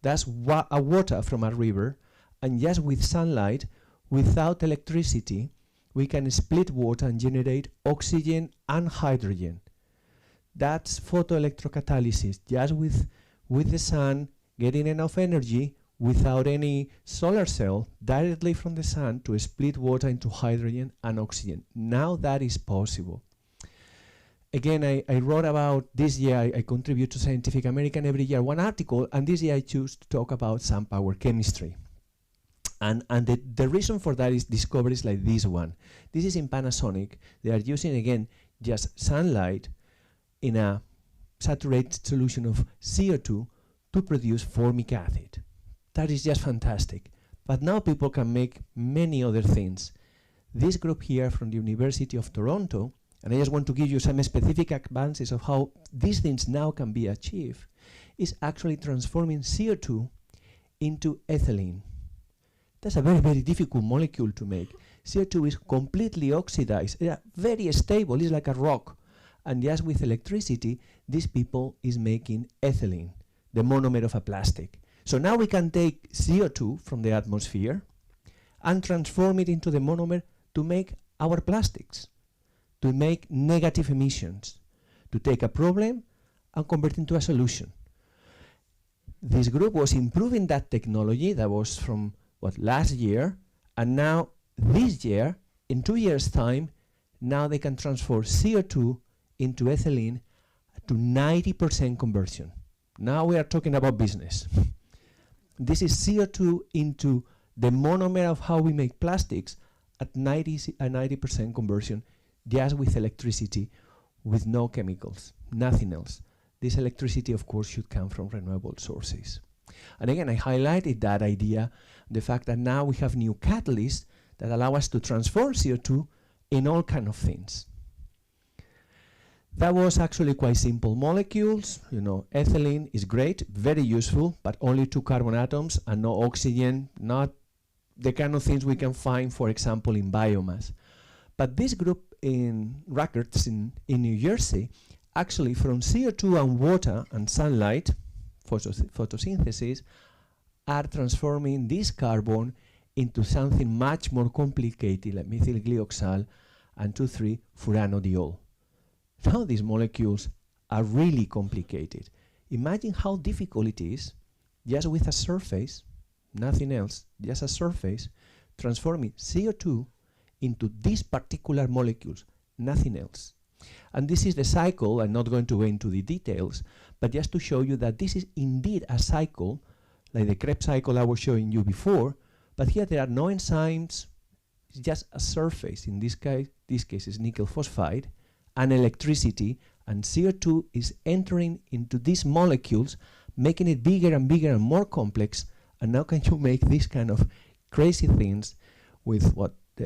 That's a water from a river, and just with sunlight, without electricity, we can split water and generate oxygen and hydrogen. That's photoelectrocatalysis, just with the sun getting enough energy without any solar cell directly from the sun to split water into hydrogen and oxygen. Now that is possible. Again, I wrote about this year, I contribute to Scientific American every year one article, and this year I choose to talk about sun-power chemistry. And the reason for that is discoveries like this one. This is in Panasonic. They are using, again, just sunlight in a saturated solution of CO2 to produce formic acid. That is just fantastic. But now people can make many other things. This group here from the University of Toronto, and I just want to give you some specific advances of how these things now can be achieved, is actually transforming CO2 into ethylene. That's a very, very difficult molecule to make. CO2 is completely oxidized, very stable, it's like a rock. and just with electricity, these people is making ethylene, the monomer of a plastic. So now we can take CO2 from the atmosphere and transform it into the monomer to make our plastics, to make negative emissions, to take a problem and convert it into a solution. This group was improving that technology. That was from last year, and now this year, in 2 years' time, now they can transform CO2 into ethylene to 90% conversion. Now we are talking about business. This is CO2 into the monomer of how we make plastics at 90% conversion, just with electricity, with no chemicals, nothing else. This electricity, of course, should come from renewable sources. And again, I highlighted that idea, the fact that now we have new catalysts that allow us to transform CO2 in all kinds of things. That was actually quite simple molecules. You know, ethylene is great, very useful, but only 2 carbon atoms and no oxygen, not the kind of things we can find, for example, in biomass. But this group in Rutgers in New Jersey, actually from CO2 and water and sunlight, photosynthesis, are transforming this carbon into something much more complicated, like methylglyoxal and 2,3-furanodiol. Now these molecules are really complicated. Imagine how difficult it is, just with a surface, nothing else, just a surface, transforming CO2 into these particular molecules, nothing else. And this is the cycle. I'm not going to go into the details, but just to show you that this is indeed a cycle, like the Krebs cycle I was showing you before, but here there are no enzymes, it's just a surface. In this case is nickel phosphide, and electricity, and CO2 is entering into these molecules, making it bigger and bigger and more complex, and now can you make these kind of crazy things with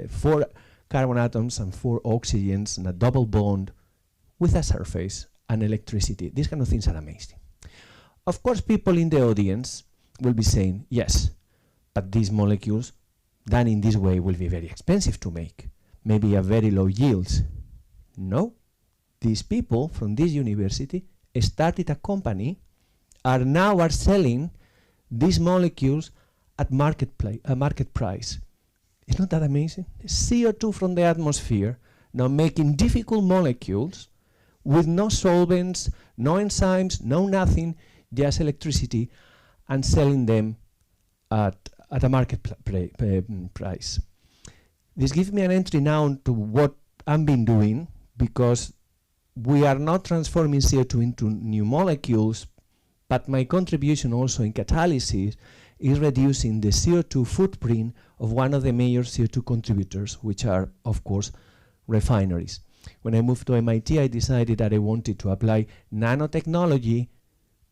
4 carbon atoms and 4 oxygens and a double bond with a surface and electricity. These kind of things are amazing. Of course, people in the audience will be saying, yes, but these molecules done in this way will be very expensive to make, maybe a very low yields. No, these people from this university started a company, are selling these molecules at market price. Isn't that amazing? CO2 from the atmosphere, now making difficult molecules with no solvents, no enzymes, no nothing, just electricity, and selling them at a market price. This gives me an entry now to what I've been doing, because we are not transforming CO2 into new molecules, but my contribution also in catalysis is reducing the CO2 footprint of one of the major CO2 contributors, which are, of course, refineries. When I moved to MIT, I decided that I wanted to apply nanotechnology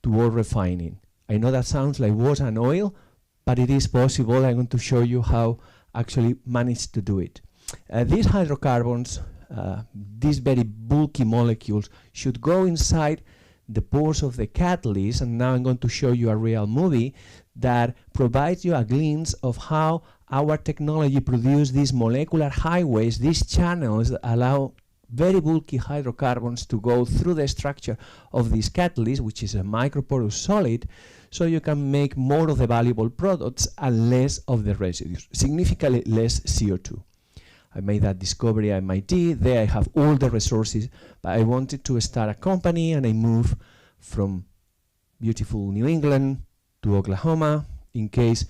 to oil refining. I know that sounds like water and oil, but it is possible. I'm going to show you how actually managed to do it. These hydrocarbons, these very bulky molecules, should go inside the pores of the catalyst, and now I'm going to show you a real movie that provides you a glimpse of how our technology produces these molecular highways, these channels that allow very bulky hydrocarbons to go through the structure of this catalyst, which is a microporous solid, so you can make more of the valuable products and less of the residues, significantly less CO2. I made that discovery at MIT. There I have all the resources, but I wanted to start a company, and I moved from beautiful New England to Oklahoma. In case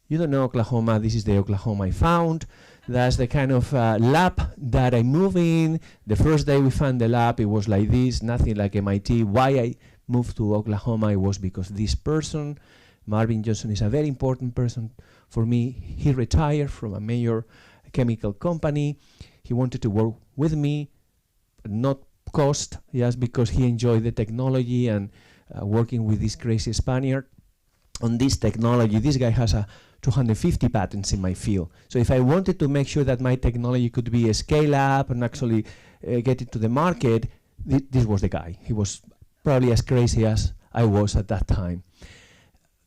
you don't know Oklahoma, this is the Oklahoma I found. That's the kind of lab that I moved in. The first day we found the lab, it was like this, nothing like MIT. Why I moved to Oklahoma, it was because this person, Marvin Johnson, is a very important person for me. He retired from a major chemical company. He wanted to work with me, not cost, just because he enjoyed the technology and working with this crazy Spaniard on this technology. This guy has 250 patents in my field. So if I wanted to make sure that my technology could be a scale up and actually get it to the market, this was the guy. He was probably as crazy as I was at that time.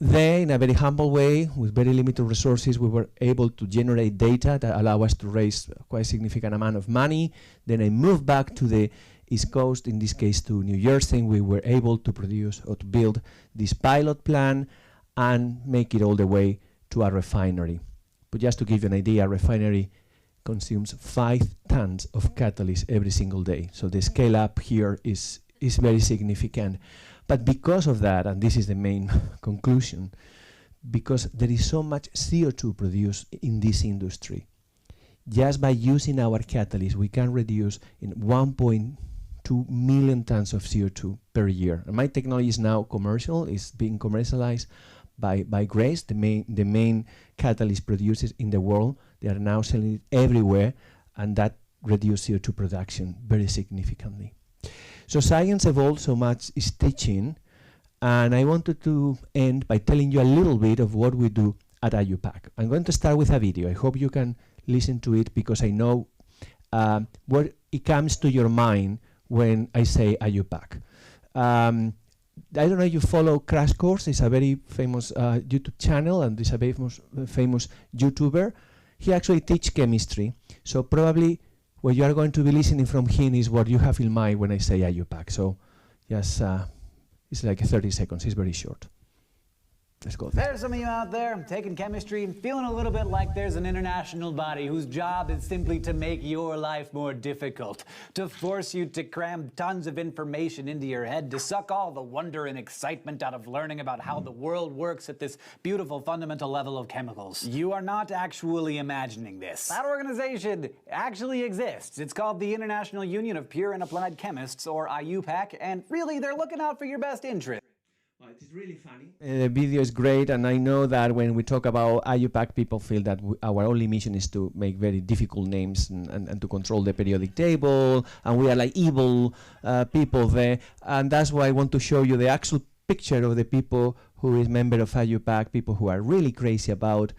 Then, in a very humble way, with very limited resources, we were able to generate data that allow us to raise quite a significant amount of money. Then I moved back to the East Coast, in this case to New Jersey. We were able to produce or to build this pilot plant and make it all the way to a refinery. But just to give you an idea, a refinery consumes 5 tons of catalyst every single day. So the scale up here is very significant. But because of that, and this is the main conclusion, because there is so much CO2 produced in this industry, just by using our catalyst, we can reduce in 1.2 million tons of CO2 per year. And my technology is now commercial, is being commercialized by Grace, the main catalyst producers in the world. They are now selling it everywhere, and that reduces CO2 production very significantly. So science evolved so much is teaching, and I wanted to end by telling you a little bit of what we do at IUPAC. I'm going to start with a video. I hope you can listen to it, because I know what it comes to your mind when I say IUPAC. I don't know if you follow Crash Course. It's a very famous YouTube channel, and it's a very famous YouTuber. He actually teaches chemistry. So probably what you are going to be listening from him is what you have in mind when I say IUPAC. So yes, it's like 30 seconds. It's very short. Let's go. There's some of you out there taking chemistry and feeling a little bit like there's an international body whose job is simply to make your life more difficult, to force you to cram tons of information into your head, to suck all the wonder and excitement out of learning about how the world works at this beautiful fundamental level of chemicals. You are not actually imagining this. That organization actually exists. It's called the International Union of Pure and Applied Chemists, or IUPAC, and really they're looking out for your best interest. Well, it is really funny. The video is great, and I know that when we talk about IUPAC, people feel that our only mission is to make very difficult names and to control the periodic table, and we are like evil people there. And that's why I want to show you the actual picture of the people who is member of IUPAC, people who are really crazy about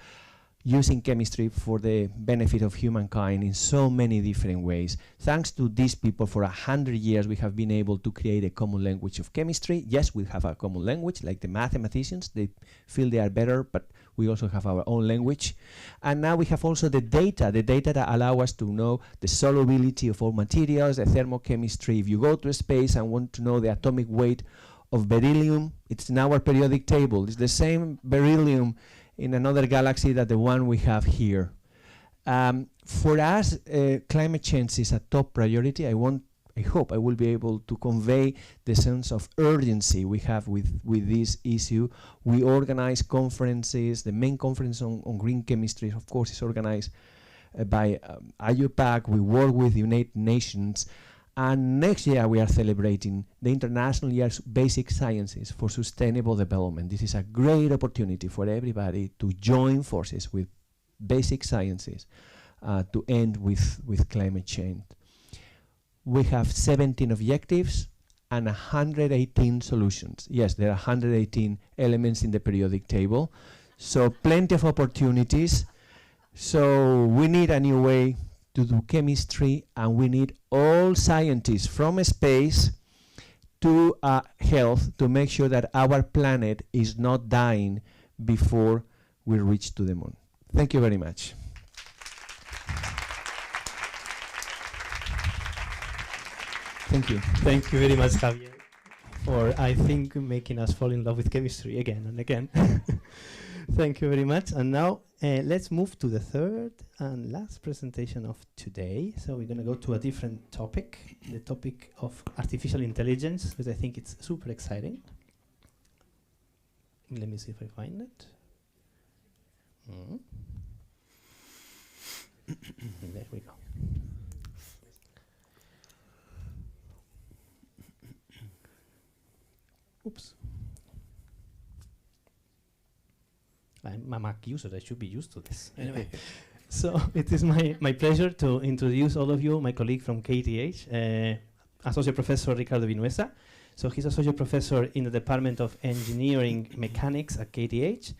using chemistry for the benefit of humankind in so many different ways. Thanks to these people, for 100 years, we have been able to create a common language of chemistry. Yes, we have a common language, like the mathematicians. They feel they are better, but we also have our own language. And now we have also the data that allow us to know the solubility of all materials, the thermochemistry. If you go to space and want to know the atomic weight of beryllium, it's in our periodic table. It's the same beryllium in another galaxy than the one we have here. For us, climate change is a top priority. I hope I will be able to convey the sense of urgency we have with this issue. We organize conferences. The main conference on green chemistry, of course, is organized by IUPAC. We work with the United Nations. And next year we are celebrating the International Year's Basic Sciences for Sustainable Development. This is a great opportunity for everybody to join forces with basic sciences to end with climate change. We have 17 objectives and 118 solutions. Yes, there are 118 elements in the periodic table, so plenty of opportunities. So we need a new way to do chemistry, and we need all scientists from space to health to make sure that our planet is not dying before we reach to the moon. Thank you very much. Thank you. Thank you very much, Javier, for, I think, making us fall in love with chemistry again and again. Thank you very much. And now let's move to the third and last presentation of today. So we're going to go to a different topic, the topic of artificial intelligence, because I think it's super exciting. Let me see if I find it. There we go. Oops. I'm a Mac user, I should be used to this. Anyway, so it is my pleasure to introduce all of you my colleague from KTH, Associate Professor Ricardo Vinuesa. So he's Associate Professor in the Department of Engineering Mechanics at KTH,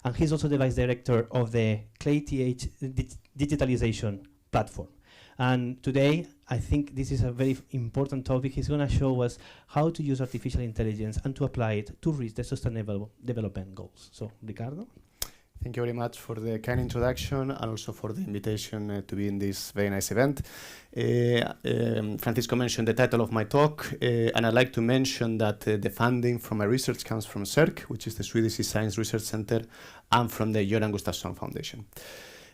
and he's also the Vice Director of the KTH Digitalization Platform. And today, I think this is a very important topic. He's going to show us how to use artificial intelligence and to apply it to reach the sustainable development goals. So, Ricardo? Thank you very much for the kind introduction and also for the invitation to be in this very nice event. Francisco mentioned the title of my talk, and I'd like to mention that the funding from my research comes from CERC, which is the Swedish Science Research Center, and from the Göran Gustafsson Foundation.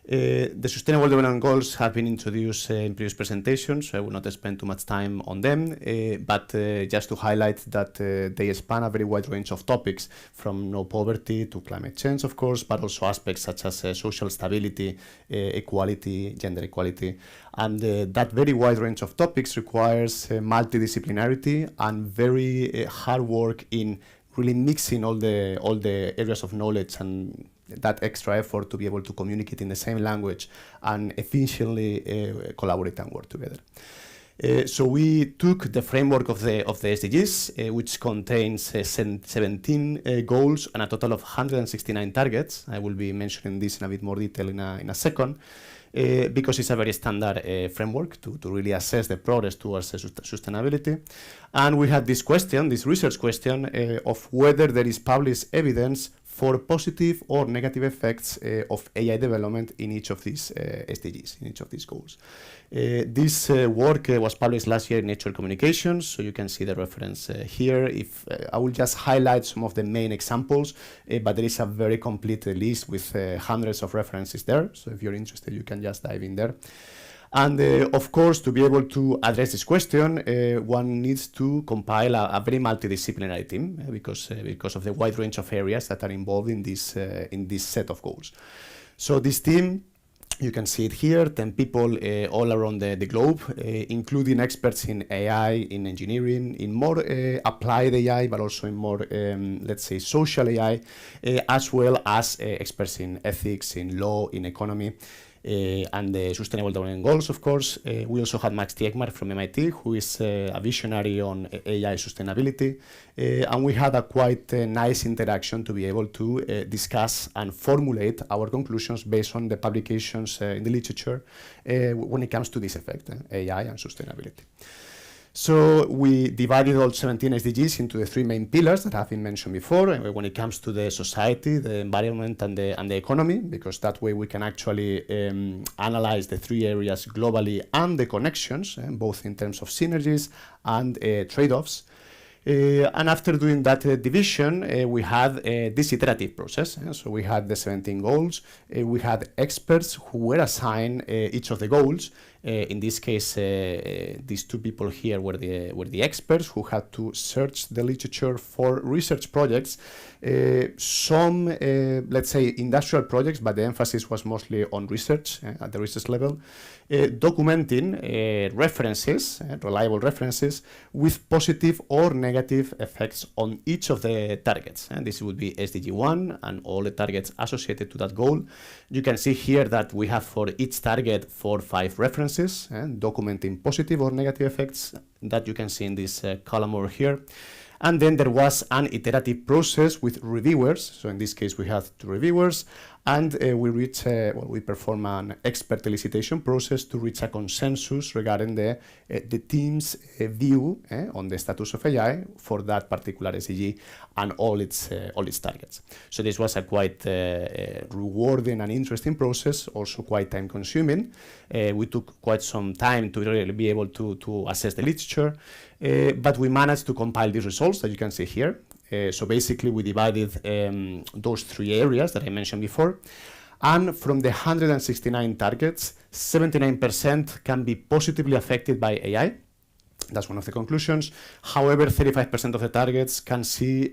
The Sustainable Development Goals have been introduced in previous presentations, so I will not spend too much time on them, but just to highlight that they span a very wide range of topics, from no poverty to climate change, of course, but also aspects such as social stability, equality, gender equality. And that very wide range of topics requires multidisciplinarity and very hard work in really mixing all the areas of knowledge and that extra effort to be able to communicate in the same language and efficiently collaborate and work together. So we took the framework of the SDGs, which contains 17 goals and a total of 169 targets. I will be mentioning this in a bit more detail in a second, because it's a very standard framework to really assess the progress towards sustainability. And we had this question, this research question, of whether there is published evidence for positive or negative effects of AI development in each of these SDGs, in each of these goals. This work was published last year in Nature Communications, so you can see the reference here. If I will just highlight some of the main examples, but there is a very complete list with hundreds of references there, so if you're interested, you can just dive in there. And of course, to be able to address this question, one needs to compile a very multidisciplinary team because of the wide range of areas that are involved in this set of goals. So this team, you can see it here, 10 people all around the globe, including experts in AI, in engineering, in more applied AI, but also in more, let's say, social AI, as well as experts in ethics, in law, in economy. And the Sustainable Development Goals, of course. We also had Max Tegmark from MIT, who is a visionary on AI sustainability. And we had a quite nice interaction to be able to discuss and formulate our conclusions based on the publications in the literature when it comes to this effect, AI and sustainability. So we divided all 17 SDGs into the three main pillars that have been mentioned before when it comes to the society, the environment, and the economy, because that way we can actually analyze the three areas globally and the connections, both in terms of synergies and trade-offs. And after doing that division, we had this iterative process. So we had the 17 goals. We had experts who were assigned each of the goals. In this case, these two people here were the experts who had to search the literature for research projects. Some, let's say, industrial projects, but the emphasis was mostly on research at the research level, documenting references, reliable references, with positive or negative effects on each of the targets. And this would be SDG 1 and all the targets associated to that goal. You can see here that we have for each target 4 or 5 references, documenting positive or negative effects that you can see in this column over here. And then there was an iterative process with reviewers. So in this case, we had 2 reviewers, and we perform an expert elicitation process to reach a consensus regarding the team's view on the status of AI for that particular SDG and all its targets. So this was a quite rewarding and interesting process, also quite time-consuming. We took quite some time to really be able to assess the literature, but we managed to compile these results that you can see here. So basically, we divided those 3 areas that I mentioned before. And from the 169 targets, 79% can be positively affected by AI. That's one of the conclusions. However, 35% of the targets can see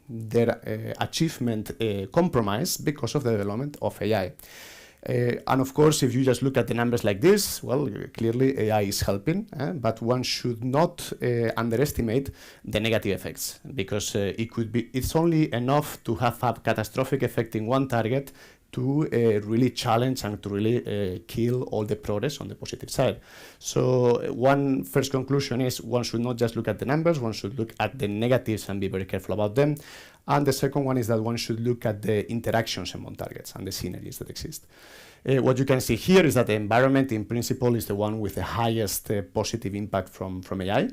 their achievement compromised because of the development of AI. And of course, if you just look at the numbers like this, well, clearly AI is helping, but one should not underestimate the negative effects, because it's only enough to have a catastrophic effect in one target to really challenge and to really kill all the progress on the positive side. So one first conclusion is one should not just look at the numbers, one should look at the negatives and be very careful about them. And the second one is that one should look at the interactions among targets and the synergies that exist. What you can see here is that the environment, in principle, is the one with the highest positive impact from AI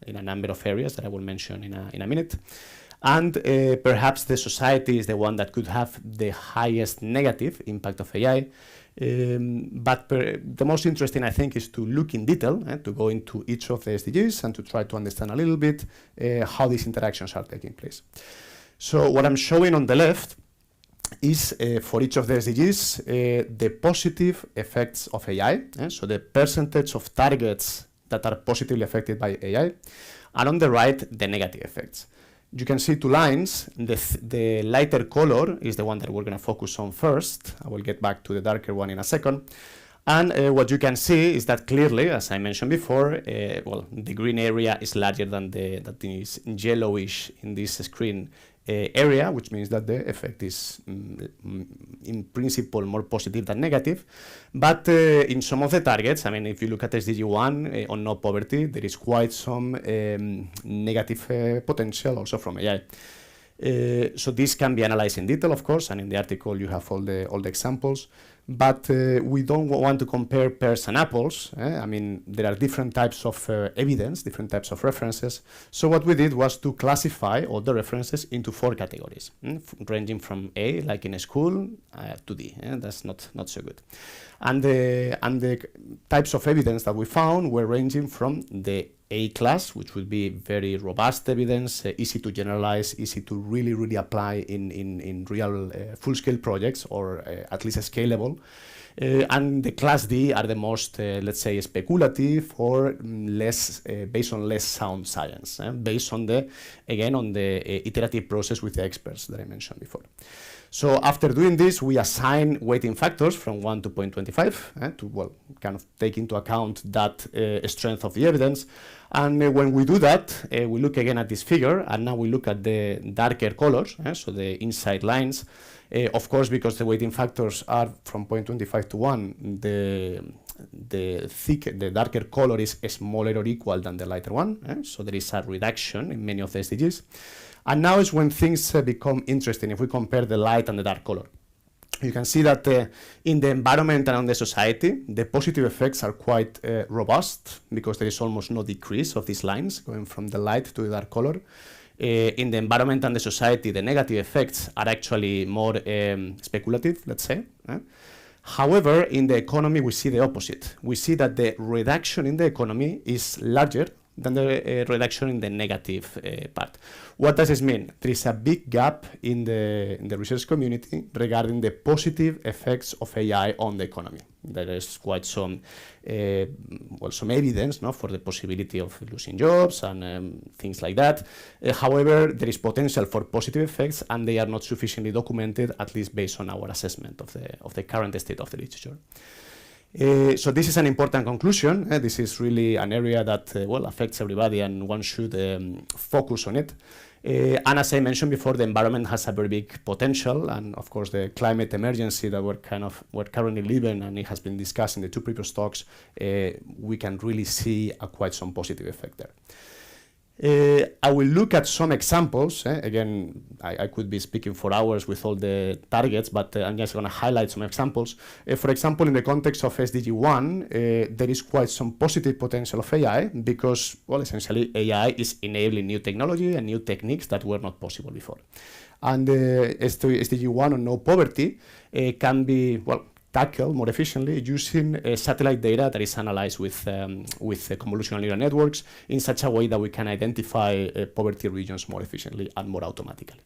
in a number of areas that I will mention in a minute. And perhaps the society is the one that could have the highest negative impact of AI. But the most interesting, I think, is to look in detail, to go into each of the SDGs and to try to understand a little bit how these interactions are taking place. So what I'm showing on the left is for each of the SDGs the positive effects of AI, so the percentage of targets that are positively affected by AI, and on the right, the negative effects. You can see two lines. The lighter color is the one that we're going to focus on first. I will get back to the darker one in a second. And what you can see is that clearly, as I mentioned before, well, the green area is larger than that is yellowish in this screen area, which means that the effect is in principle more positive than negative. But in some of the targets, I mean, if you look at SDG 1 on no poverty, there is quite some negative potential also from AI. So this can be analyzed in detail, of course, and in the article you have all the examples. But we don't want to compare pears and apples. I mean, there are different types of evidence, different types of references. So what we did was to classify all the references into 4 categories, ranging from A, like in a school, to D. That's not so good. And the types of evidence that we found were ranging from the A class, which would be very robust evidence, easy to generalize, easy to really apply in real full-scale projects, or at least scalable. And the class D are the most, let's say, speculative or less based on less sound science, based on the iterative process with the experts that I mentioned before. So after doing this, we assign weighting factors from 1 to 0.25 to, well, kind of take into account that strength of the evidence. And when we do that, we look again at this figure, and now we look at the darker colors, so the inside lines. Of course, because the weighting factors are from 0.25 to 1, the darker color is smaller or equal than the lighter one, so there is a reduction in many of the SDGs. And now is when things become interesting if we compare the light and the dark color. You can see that in the environment and on the society, the positive effects are quite robust, because there is almost no decrease of these lines going from the light to the dark color. In the environment and the society, the negative effects are actually more speculative, let's say. However, in the economy, we see the opposite. We see that the reduction in the economy is larger than the reduction in the negative part. What does this mean? There is a big gap in the research community regarding the positive effects of AI on the economy. There is quite some evidence, for the possibility of losing jobs and things like that. However, there is potential for positive effects, and they are not sufficiently documented, at least based on our assessment of the current state of the literature. So this is an important conclusion. This is really an area that affects everybody, and one should focus on it. And as I mentioned before, the environment has a very big potential, and of course the climate emergency that we're currently living, and it has been discussed in the 2 previous talks, we can really see quite some positive effect there. I will look at some examples. Again, I could be speaking for hours with all the targets, but I'm just going to highlight some examples. For example, in the context of SDG 1, there is quite some positive potential of AI, because, essentially AI is enabling new technology and new techniques that were not possible before. And SDG 1 on no poverty can be, tackled more efficiently using satellite data that is analyzed with convolutional neural networks in such a way that we can identify poverty regions more efficiently and more automatically.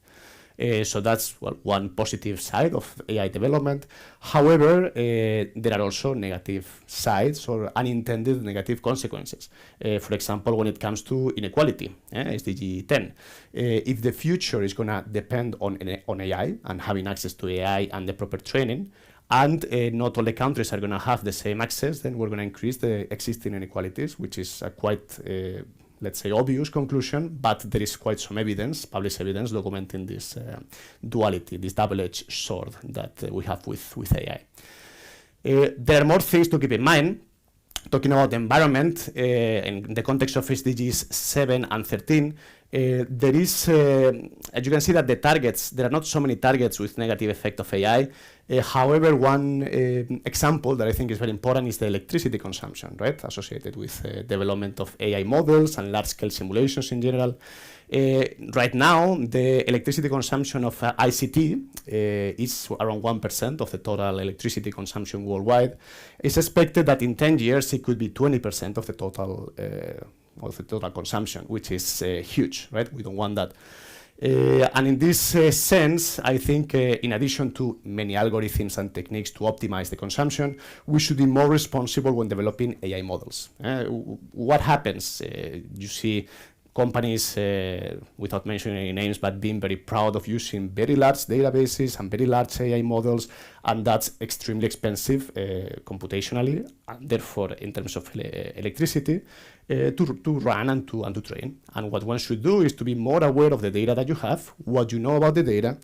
So that's one positive side of AI development. However, there are also negative sides or unintended negative consequences. For example, when it comes to inequality, SDG 10. If the future is going to depend on AI and having access to AI and the proper training, and not all the countries are going to have the same access, then we're going to increase the existing inequalities, which is a quite, let's say, obvious conclusion, but there is quite some evidence, published evidence, documenting this duality, this double-edged sword that we have with AI. There are more things to keep in mind. Talking about the environment, in the context of SDGs 7 and 13, there is, as you can see that the targets, there are not so many targets with negative effect of AI. However, one example that I think is very important is the electricity consumption, right, associated with development of AI models and large-scale simulations in general. Right now, the electricity consumption of ICT is around 1% of the total electricity consumption worldwide. It's expected that in 10 years it could be 20% of the total consumption, which is huge, right? We don't want that. And in this sense, I think in addition to many algorithms and techniques to optimize the consumption, we should be more responsible when developing AI models. What happens? You see companies, without mentioning any names, but being very proud of using very large databases and very large AI models, and that's extremely expensive computationally, and therefore in terms of electricity, to run and to train. And what one should do is to be more aware of the data that you have, what you know about the data,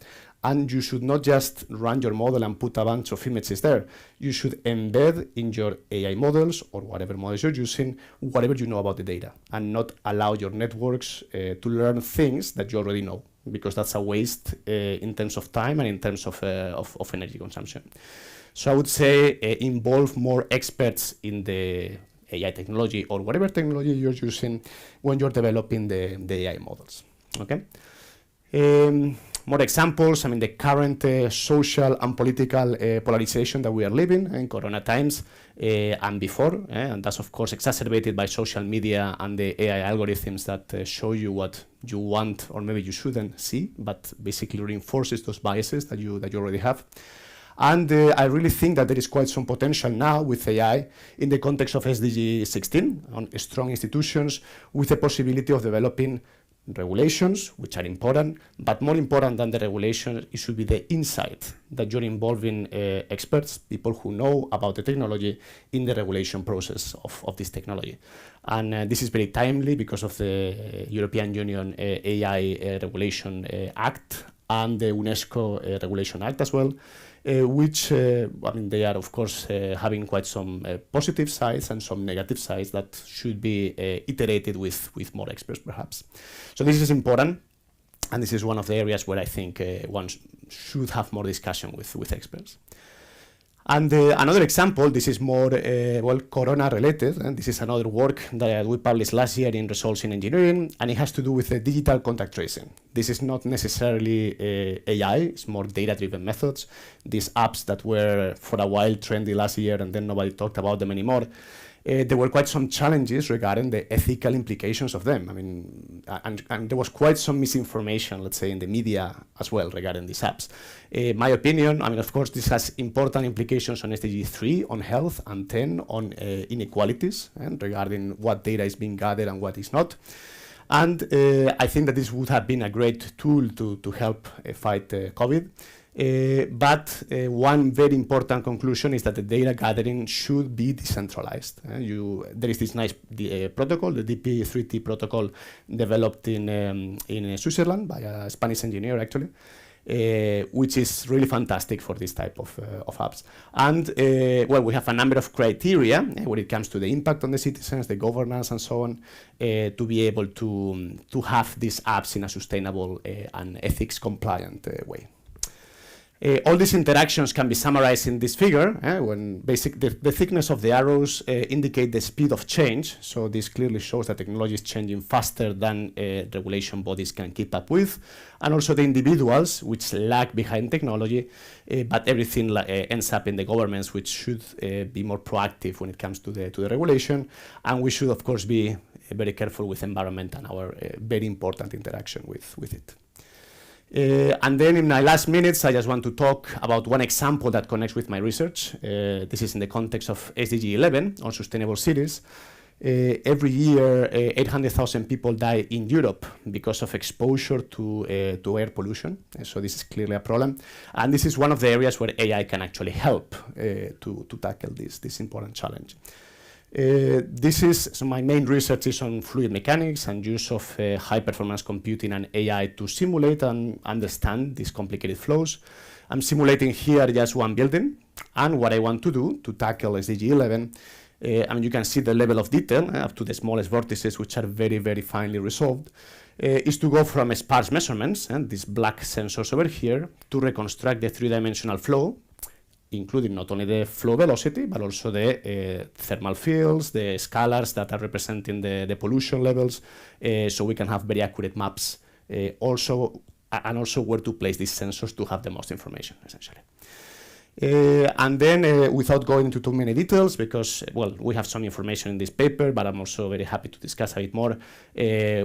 and you should not just run your model and put a bunch of images there. You should embed in your AI models or whatever models you're using, whatever you know about the data, and not allow your networks to learn things that you already know, because that's a waste in terms of time and in terms of energy consumption. So I would say involve more experts in the AI technology or whatever technology you're using when you're developing the AI models. Okay. More examples. I mean, the current social and political polarization that we are living in Corona times and before, and that's of course exacerbated by social media and the AI algorithms that show you what you want or maybe you shouldn't see, but basically reinforces those biases that you already have. And I really think that there is quite some potential now with AI in the context of SDG 16 on strong institutions, with the possibility of developing regulations, which are important, but more important than the regulation, it should be the insight that you're involving experts, people who know about the technology in the regulation process of this technology. And this is very timely because of the European Union AI Regulation Act and the UNESCO Regulation Act as well, which, I mean, they are, of course, having quite some positive sides and some negative sides that should be iterated with more experts, perhaps. So this is important, and this is one of the areas where I think one should have more discussion with experts. And another example, this is more, well, Corona-related, and this is another work that we published last year in Results in Engineering, and it has to do with digital contact tracing. This is not necessarily AI, it's more data-driven methods. These apps that were for a while trendy last year and then nobody talked about them anymore, there were quite some challenges regarding the ethical implications of them. I mean, and there was quite some misinformation, let's say, in the media as well regarding these apps. My opinion, I mean, of course, this has important implications on SDG 3, on health, and 10, on inequalities, and regarding what data is being gathered and what is not. And I think that this would have been a great tool to help fight COVID. But one very important conclusion is that the data gathering should be decentralized. There is this nice protocol, the DP3T protocol, developed in Switzerland by a Spanish engineer, actually, which is really fantastic for this type of apps. And well, we have a number of criteria when it comes to the impact on the citizens, the governance, and so on, to be able to have these apps in a sustainable and ethics compliant way. All these interactions can be summarized in this figure, when the thickness of the arrows indicate the speed of change. So this clearly shows that technology is changing faster than regulation bodies can keep up with, and also the individuals which lag behind technology, but everything ends up in the governments, which should be more proactive when it comes to the regulation, and we should of course be very careful with environment and our very important interaction with it. And then in my last minutes, I just want to talk about one example that connects with my research. This is in the context of SDG 11 on sustainable cities. Every year, 800,000 people die in Europe because of exposure to air pollution. So this is clearly a problem. And this is one of the areas where AI can actually help to tackle this important challenge. So my main research is on fluid mechanics and use of high-performance computing and AI to simulate and understand these complicated flows. I'm simulating here just one building, and what I want to do to tackle SDG 11, I mean, you can see the level of detail up to the smallest vortices, which are very, very finely resolved, is to go from sparse measurements, and these black sensors over here, to reconstruct the three-dimensional flow including not only the flow velocity, but also the thermal fields, the scalars that are representing the pollution levels, so we can have very accurate maps and also where to place these sensors to have the most information, essentially. And then, without going into too many details, because, well, we have some information in this paper, but I'm also very happy to discuss a bit more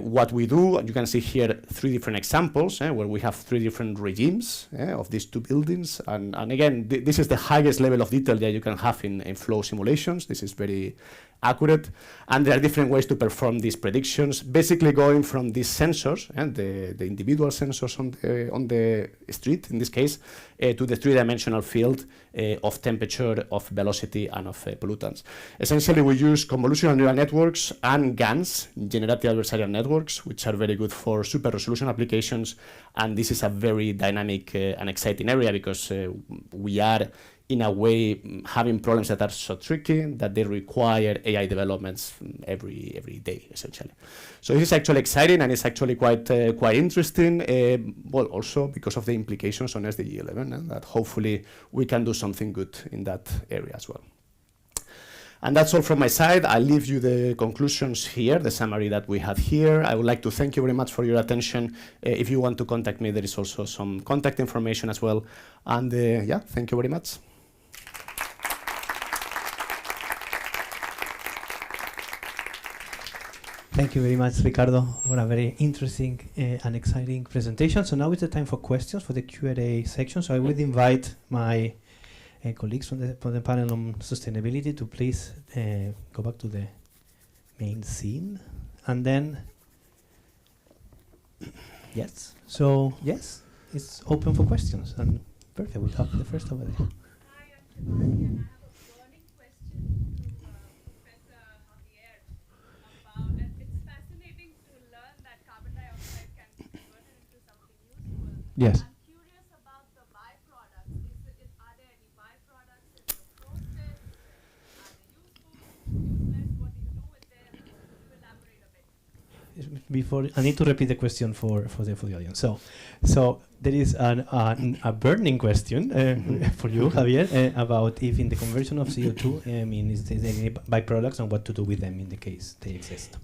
what we do. You can see here 3 different examples where we have 3 different regimes of these 2 buildings. And again, this is the highest level of detail that you can have in flow simulations. This is very accurate. And there are different ways to perform these predictions, basically going from these sensors, the individual sensors on the street, in this case, to the 3-dimensional field of temperature, of velocity, and of pollutants. Essentially, we use convolutional neural networks and GANs, generative adversarial networks, which are very good for super resolution applications. And this is a very dynamic and exciting area because we are, in a way, having problems that are so tricky that they require AI developments every day, essentially. So this is actually exciting, and it's actually quite interesting, well, also because of the implications on SDG 11, and that hopefully we can do something good in that area as well. And that's all from my side. I'll leave you the conclusions here, the summary that we had here. I would like to thank you very much for your attention. If you want to contact me, there is also some contact information as well. And yeah, thank you very much. Thank you very much, Ricardo, for a very interesting and exciting presentation. So now is the time for questions for the Q&A section. So I would invite my colleagues from the panel on sustainability to please go back to the main scene. And then, yes. So, yes, it's open for questions. And perfect, we'll have the first over there. Hi, I'm Shivani, and I have a burning question to Professor Javier about, and it's fascinating to learn that carbon dioxide can be converted into something useful. Yes. I'm curious about the byproducts. Are there any byproducts in the process? Are they useful, useless? What do you do with them? Could you elaborate a bit? Before, I need to repeat the question for the audience. So there is a burning question for you, Javier, about if in the conversion of CO2, is there any byproducts and what to do with them in the case they exist?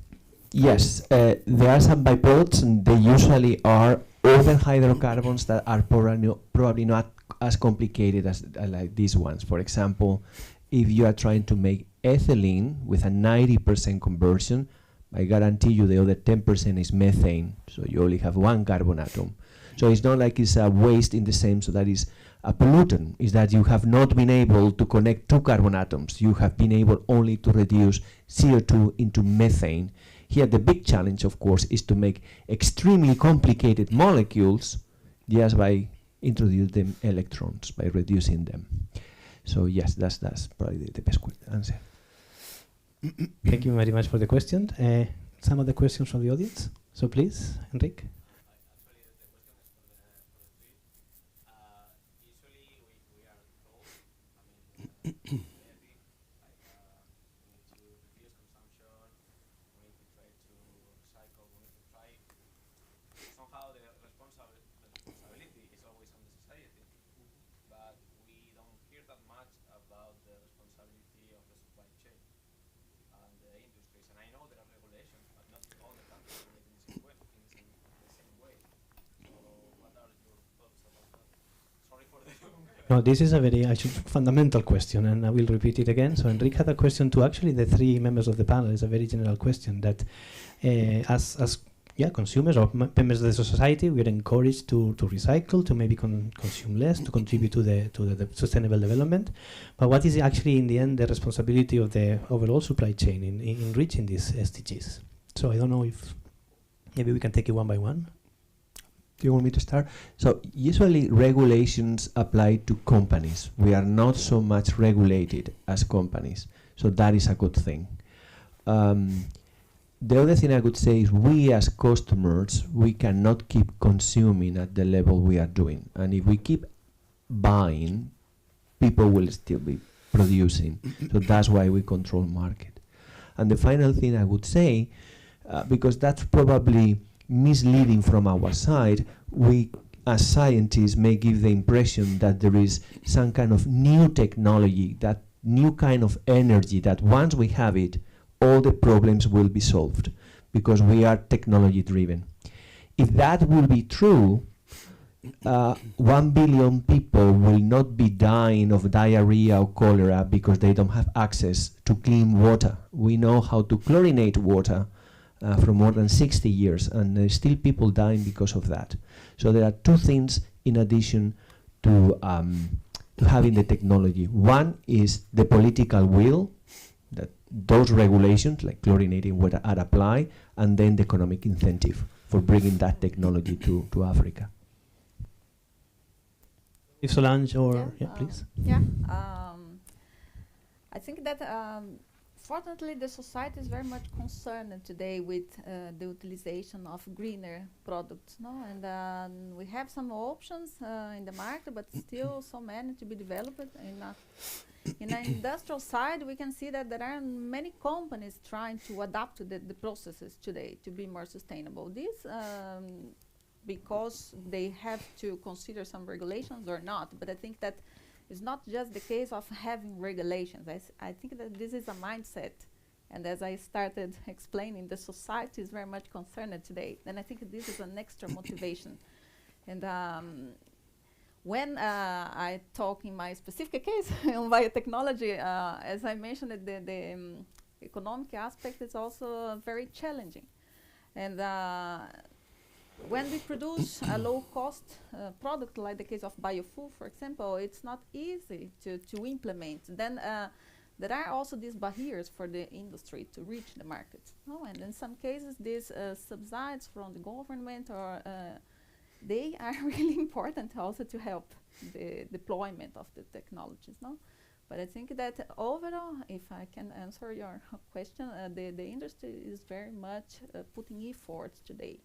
Yes, there are some byproducts, and they usually are other hydrocarbons that are probably not as complicated as like these ones. For example, if you are trying to make ethylene with a 90% conversion, I guarantee you the other 10% is methane, so you only have 1 carbon atom. So it's not like it's a waste in the same, so that is a pollutant, is that you have not been able to connect 2 carbon atoms. You have been able only to reduce CO2 into methane. Here the big challenge, of course, is to make extremely complicated molecules just by introducing electrons, by reducing them. So yes, that's probably the best answer. Thank you very much for the question. Some of the questions from the audience. So please, Enrique. Somehow the responsibility is always on the society, but we don't hear that much about the responsibility of the supply chain and the industries. And I know there are regulations, but not all the countries do it in the same way. So what are your thoughts about that? Sorry for the No, this is a very fundamental question, and I will repeat it again. So Enrique had a question to actually the 3 members of the panel. It's a very general question that as consumers or members of the society, we are encouraged to recycle, to maybe consume less, to contribute to the sustainable development. But what is actually in the end the responsibility of the overall supply chain in reaching these SDGs? So I don't know if maybe we can take it one by one. Do you want me to start? So usually regulations apply to companies. We are not so much regulated as companies. So that is a good thing. The other thing I could say is we as customers, we cannot keep consuming at the level we are doing. And if we keep buying, people will still be producing. So that's why we control market. And the final thing I would say, because that's probably misleading from our side, we as scientists, may give the impression that there is some kind of new technology, that new kind of energy, that once we have it, all the problems will be solved, because we are technology driven. If that will be true, 1 billion people will not be dying of diarrhea or cholera because they don't have access to clean water. We know how to chlorinate water for more than 60 years, and there's still people dying because of that. So there are two things in addition to having the technology. One is the political will, that those regulations like chlorinating water are applied, and then the economic incentive for bringing that technology to Africa. If Solange or please. I think that fortunately the society is very much concerned today with the utilization of greener products, no? And we have some options in the market, but still so many to be developed. In the industrial side, we can see that there are many companies trying to adapt to the processes today to be more sustainable. This because they have to consider some regulations or not, but I think that it's not just the case of having regulations. I think that this is a mindset, and as I started explaining, the society is very much concerned today, and I think this is an extra motivation. And when I talk in my specific case on biotechnology, as I mentioned, the economic aspect is also very challenging. And when we produce a low-cost product, like the case of biofuel, for example, it's not easy to implement. Then there are also these barriers for the industry to reach the market. No? And in some cases, these subsidies from the government, or they are really important also to help the deployment of the technologies. No? But I think that overall, if I can answer your question, the industry is very much putting efforts today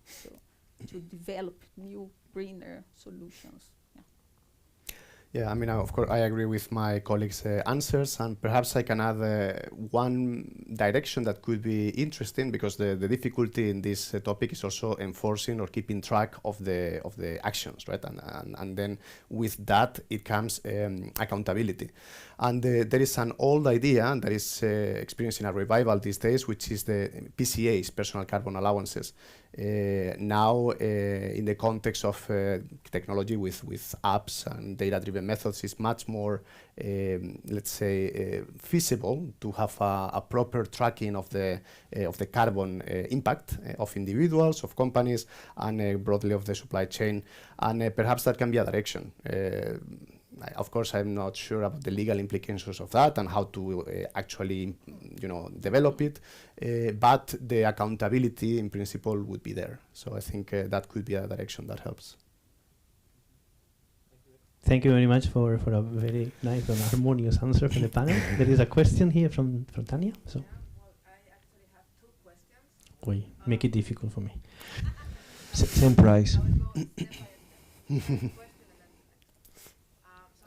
to develop new, greener solutions. Yeah, I mean, of course, I agree with my colleagues' answers, and perhaps I can add one direction that could be interesting, because the difficulty in this topic is also enforcing or keeping track of the actions, right? And then with that, it comes accountability. And there is an old idea that is experiencing a revival these days, which is the PCAs, personal carbon allowances. Now, in the context of technology with apps and data-driven methods, is much more, let's say, feasible to have a proper tracking of the carbon impact of individuals, of companies, and broadly of the supply chain. And perhaps that can be a direction. Of course, I'm not sure about the legal implications of that and how to actually, develop it. But the accountability, in principle, would be there. So I think that could be a direction that helps. Thank you very much for a very nice and harmonious answer from the panel. There is a question here from Tanya. So. Yeah, well, I actually have two questions. Make it difficult for me. Same price. So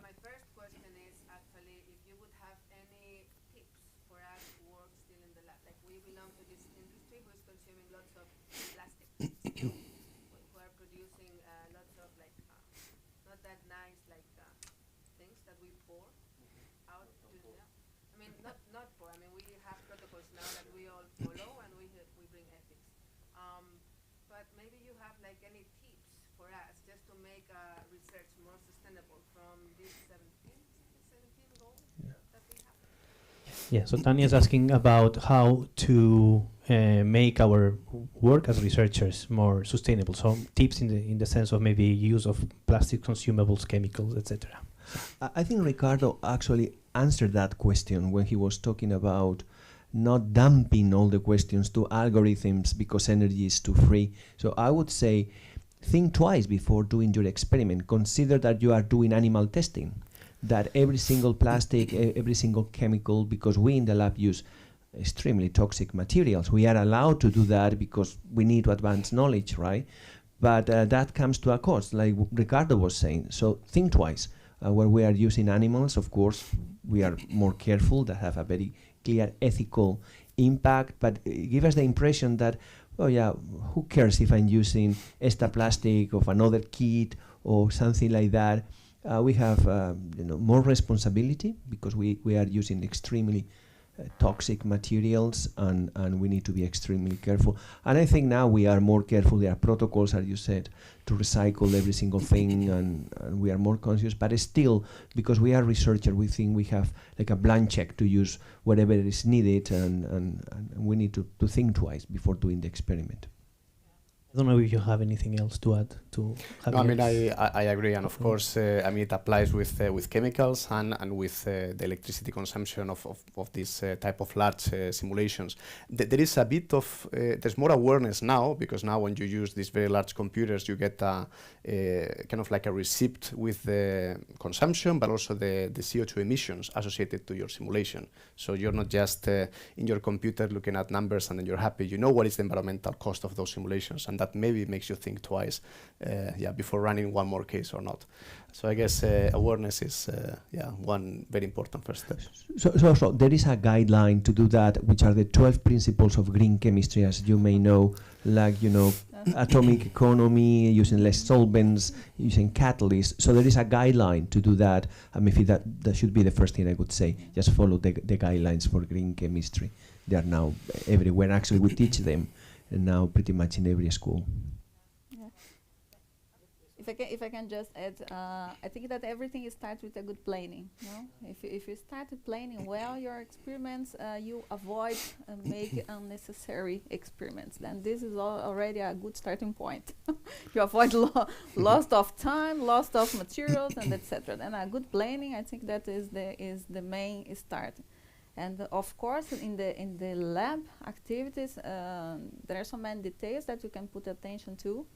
my first question is actually if you would have any tips for us who work still in the lab. Like, we belong to this industry who is consuming lots of plastic, who are producing lots of not that nice things that we pour out. I mean, not pour. I mean, we have protocols now that we all follow, and we bring ethics. But maybe you have any tips for us just to make research more sustainable from these 17 goals that we have. Yeah, so Tanya is asking about how to make our work as researchers more sustainable. So tips in the sense of maybe use of plastic consumables, chemicals, etc. I think Ricardo actually answered that question when he was talking about not dumping all the questions to algorithms because energy is too free. So I would say, think twice before doing your experiment. Consider that you are doing animal testing, that every single plastic, every single chemical, because we in the lab use extremely toxic materials. We are allowed to do that because we need to advance knowledge, right? But that comes to a cost, like Ricardo was saying. So think twice. When we are using animals, of course, we are more careful, that have a very clear ethical impact, but give us the impression that, oh yeah, who cares if I'm using extra plastic of another kit or something like that, we have more responsibility because we are using extremely toxic materials, and we need to be extremely careful. And I think now we are more careful. There are protocols, as you said, to recycle every single thing, and we are more conscious. But still, because we are researchers, we think we have like a blank check to use whatever is needed, and we need to think twice before doing the experiment. I don't know if you have anything else to add to. No, I mean, I agree, and of course, I mean, it applies with chemicals and with the electricity consumption of this type of large simulations. There is a bit of there's more awareness now, because now when you use these very large computers, you get a kind of like a receipt with the consumption, but also the CO2 emissions associated to your simulation. So you're not just in your computer looking at numbers and then you're happy. You know what is the environmental cost of those simulations, and that maybe makes you think twice, before running one more case or not. So I guess awareness is one very important first step. So there is a guideline to do that, which are the 12 principles of green chemistry, as you may know, like atomic economy, using less solvents, using catalysts. So there is a guideline to do that, and maybe that should be the first thing I would say. Just follow the guidelines for green chemistry. They are now everywhere. Actually, we teach them now pretty much in every school. If I can just add, I think that everything starts with a good planning. If you start planning well your experiments, you avoid make unnecessary experiments. Then this is already a good starting point. You avoid loss of time, loss of materials, and etc. And a good planning, I think that is the main start. And of course, in the lab activities, there are so many details that you can put attention to.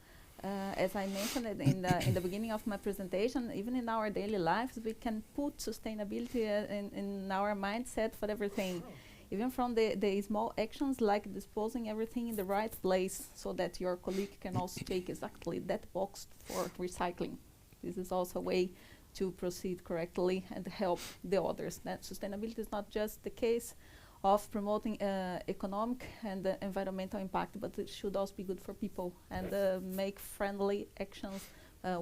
As I mentioned in the beginning of my presentation, even in our daily lives, we can put sustainability in our mindset for everything. Even from the small actions like disposing everything in the right place so that your colleague can also take exactly that box for recycling. This is also a way to proceed correctly and help the others. That sustainability is not just the case of promoting economic and environmental impact, but it should also be good for people, and make friendly actions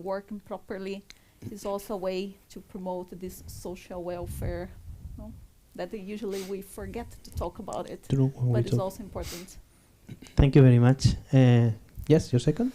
working properly is also a way to promote this social welfare, that usually we forget to talk about it, but it's also important. Thank you very much. Yes, your second?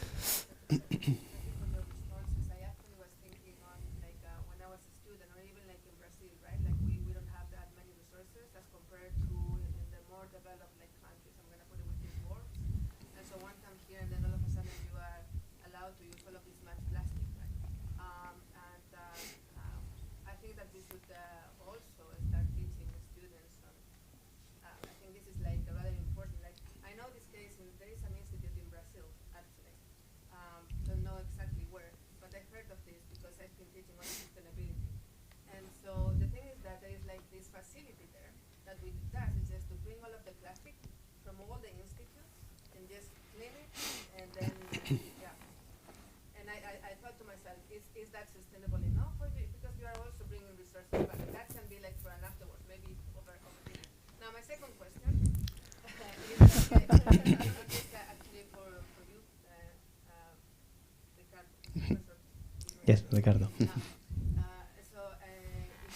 Yes, Ricardo. So, if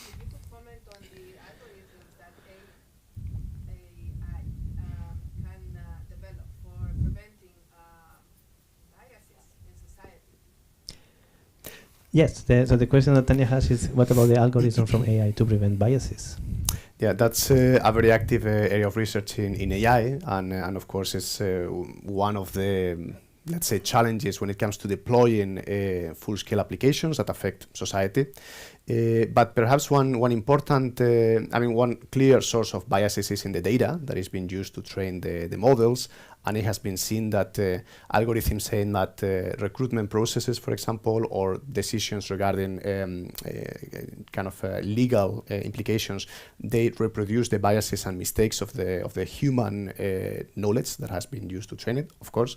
you could comment on the algorithms that AI can develop for preventing biases in society. Yes, so the question that Tanya has is, what about the algorithm from AI to prevent biases? Yeah, that's a very active area of research in AI, and of course it's one of the, let's say, challenges when it comes to deploying full-scale applications that affect society. But perhaps one important, one clear source of biases is in the data that is being used to train the models. And it has been seen that algorithms saying that recruitment processes, for example, or decisions regarding legal implications, they reproduce the biases and mistakes of the human knowledge that has been used to train it, of course.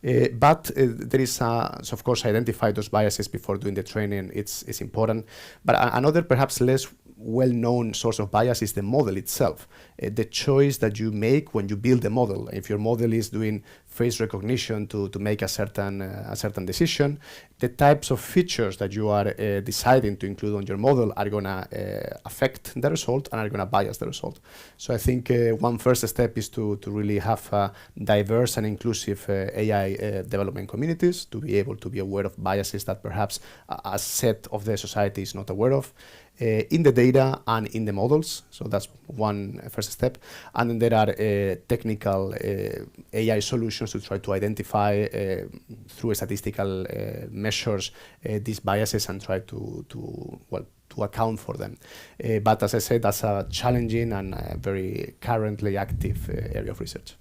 But there is, so of course, identify those biases before doing the training. It's important. But another perhaps less well-known source of bias is the model itself, the choice that you make when you build a model. If your model is doing face recognition to make a certain decision, the types of features that you are deciding to include on your model are going to affect the result and are going to bias the result. So I think one first step is to really have diverse and inclusive AI development communities, to be able to be aware of biases that perhaps a set of the society is not aware of, in the data and in the models. So that's one first step. And then there are technical AI solutions to try to identify through statistical measures these biases and try to account for them. But as I said, that's a challenging and very currently active area of research.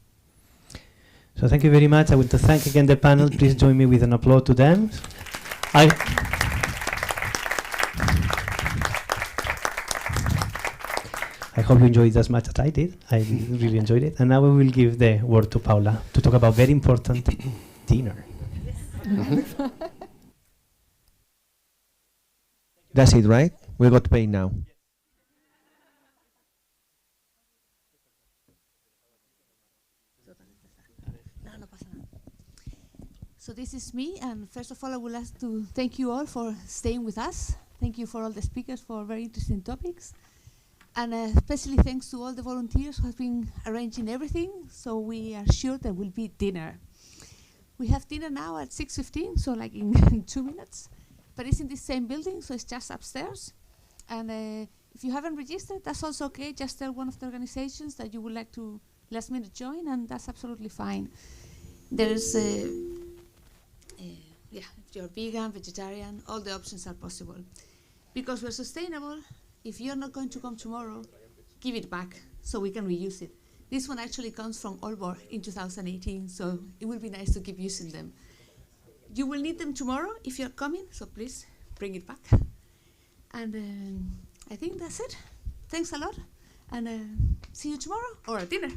So thank you very much. I want to thank again the panel. Please join me with an applause to them. I hope you enjoyed it as much as I did. I really enjoyed it. And now we will give the word to Paula to talk about very important dinner. That's it, right? We got paid now. So this is me, and first of all, I would like to thank you all for staying with us. Thank you for all the speakers for very interesting topics. And especially thanks to all the volunteers who have been arranging everything, so we are sure there will be dinner. We have dinner now at 6:15, so like in 2 minutes. But it's in the same building, so it's just upstairs. And if you haven't registered, that's also okay. Just tell one of the organizations that you would like to last minute join, and that's absolutely fine. There's, if you're vegan, vegetarian, all the options are possible. Because we're sustainable, if you're not going to come tomorrow, give it back so we can reuse it. This one actually comes from Aalborg in 2018, so it will be nice to keep using them. You will need them tomorrow if you're coming, so please bring it back. And I think that's it. Thanks a lot, and see you tomorrow or at dinner.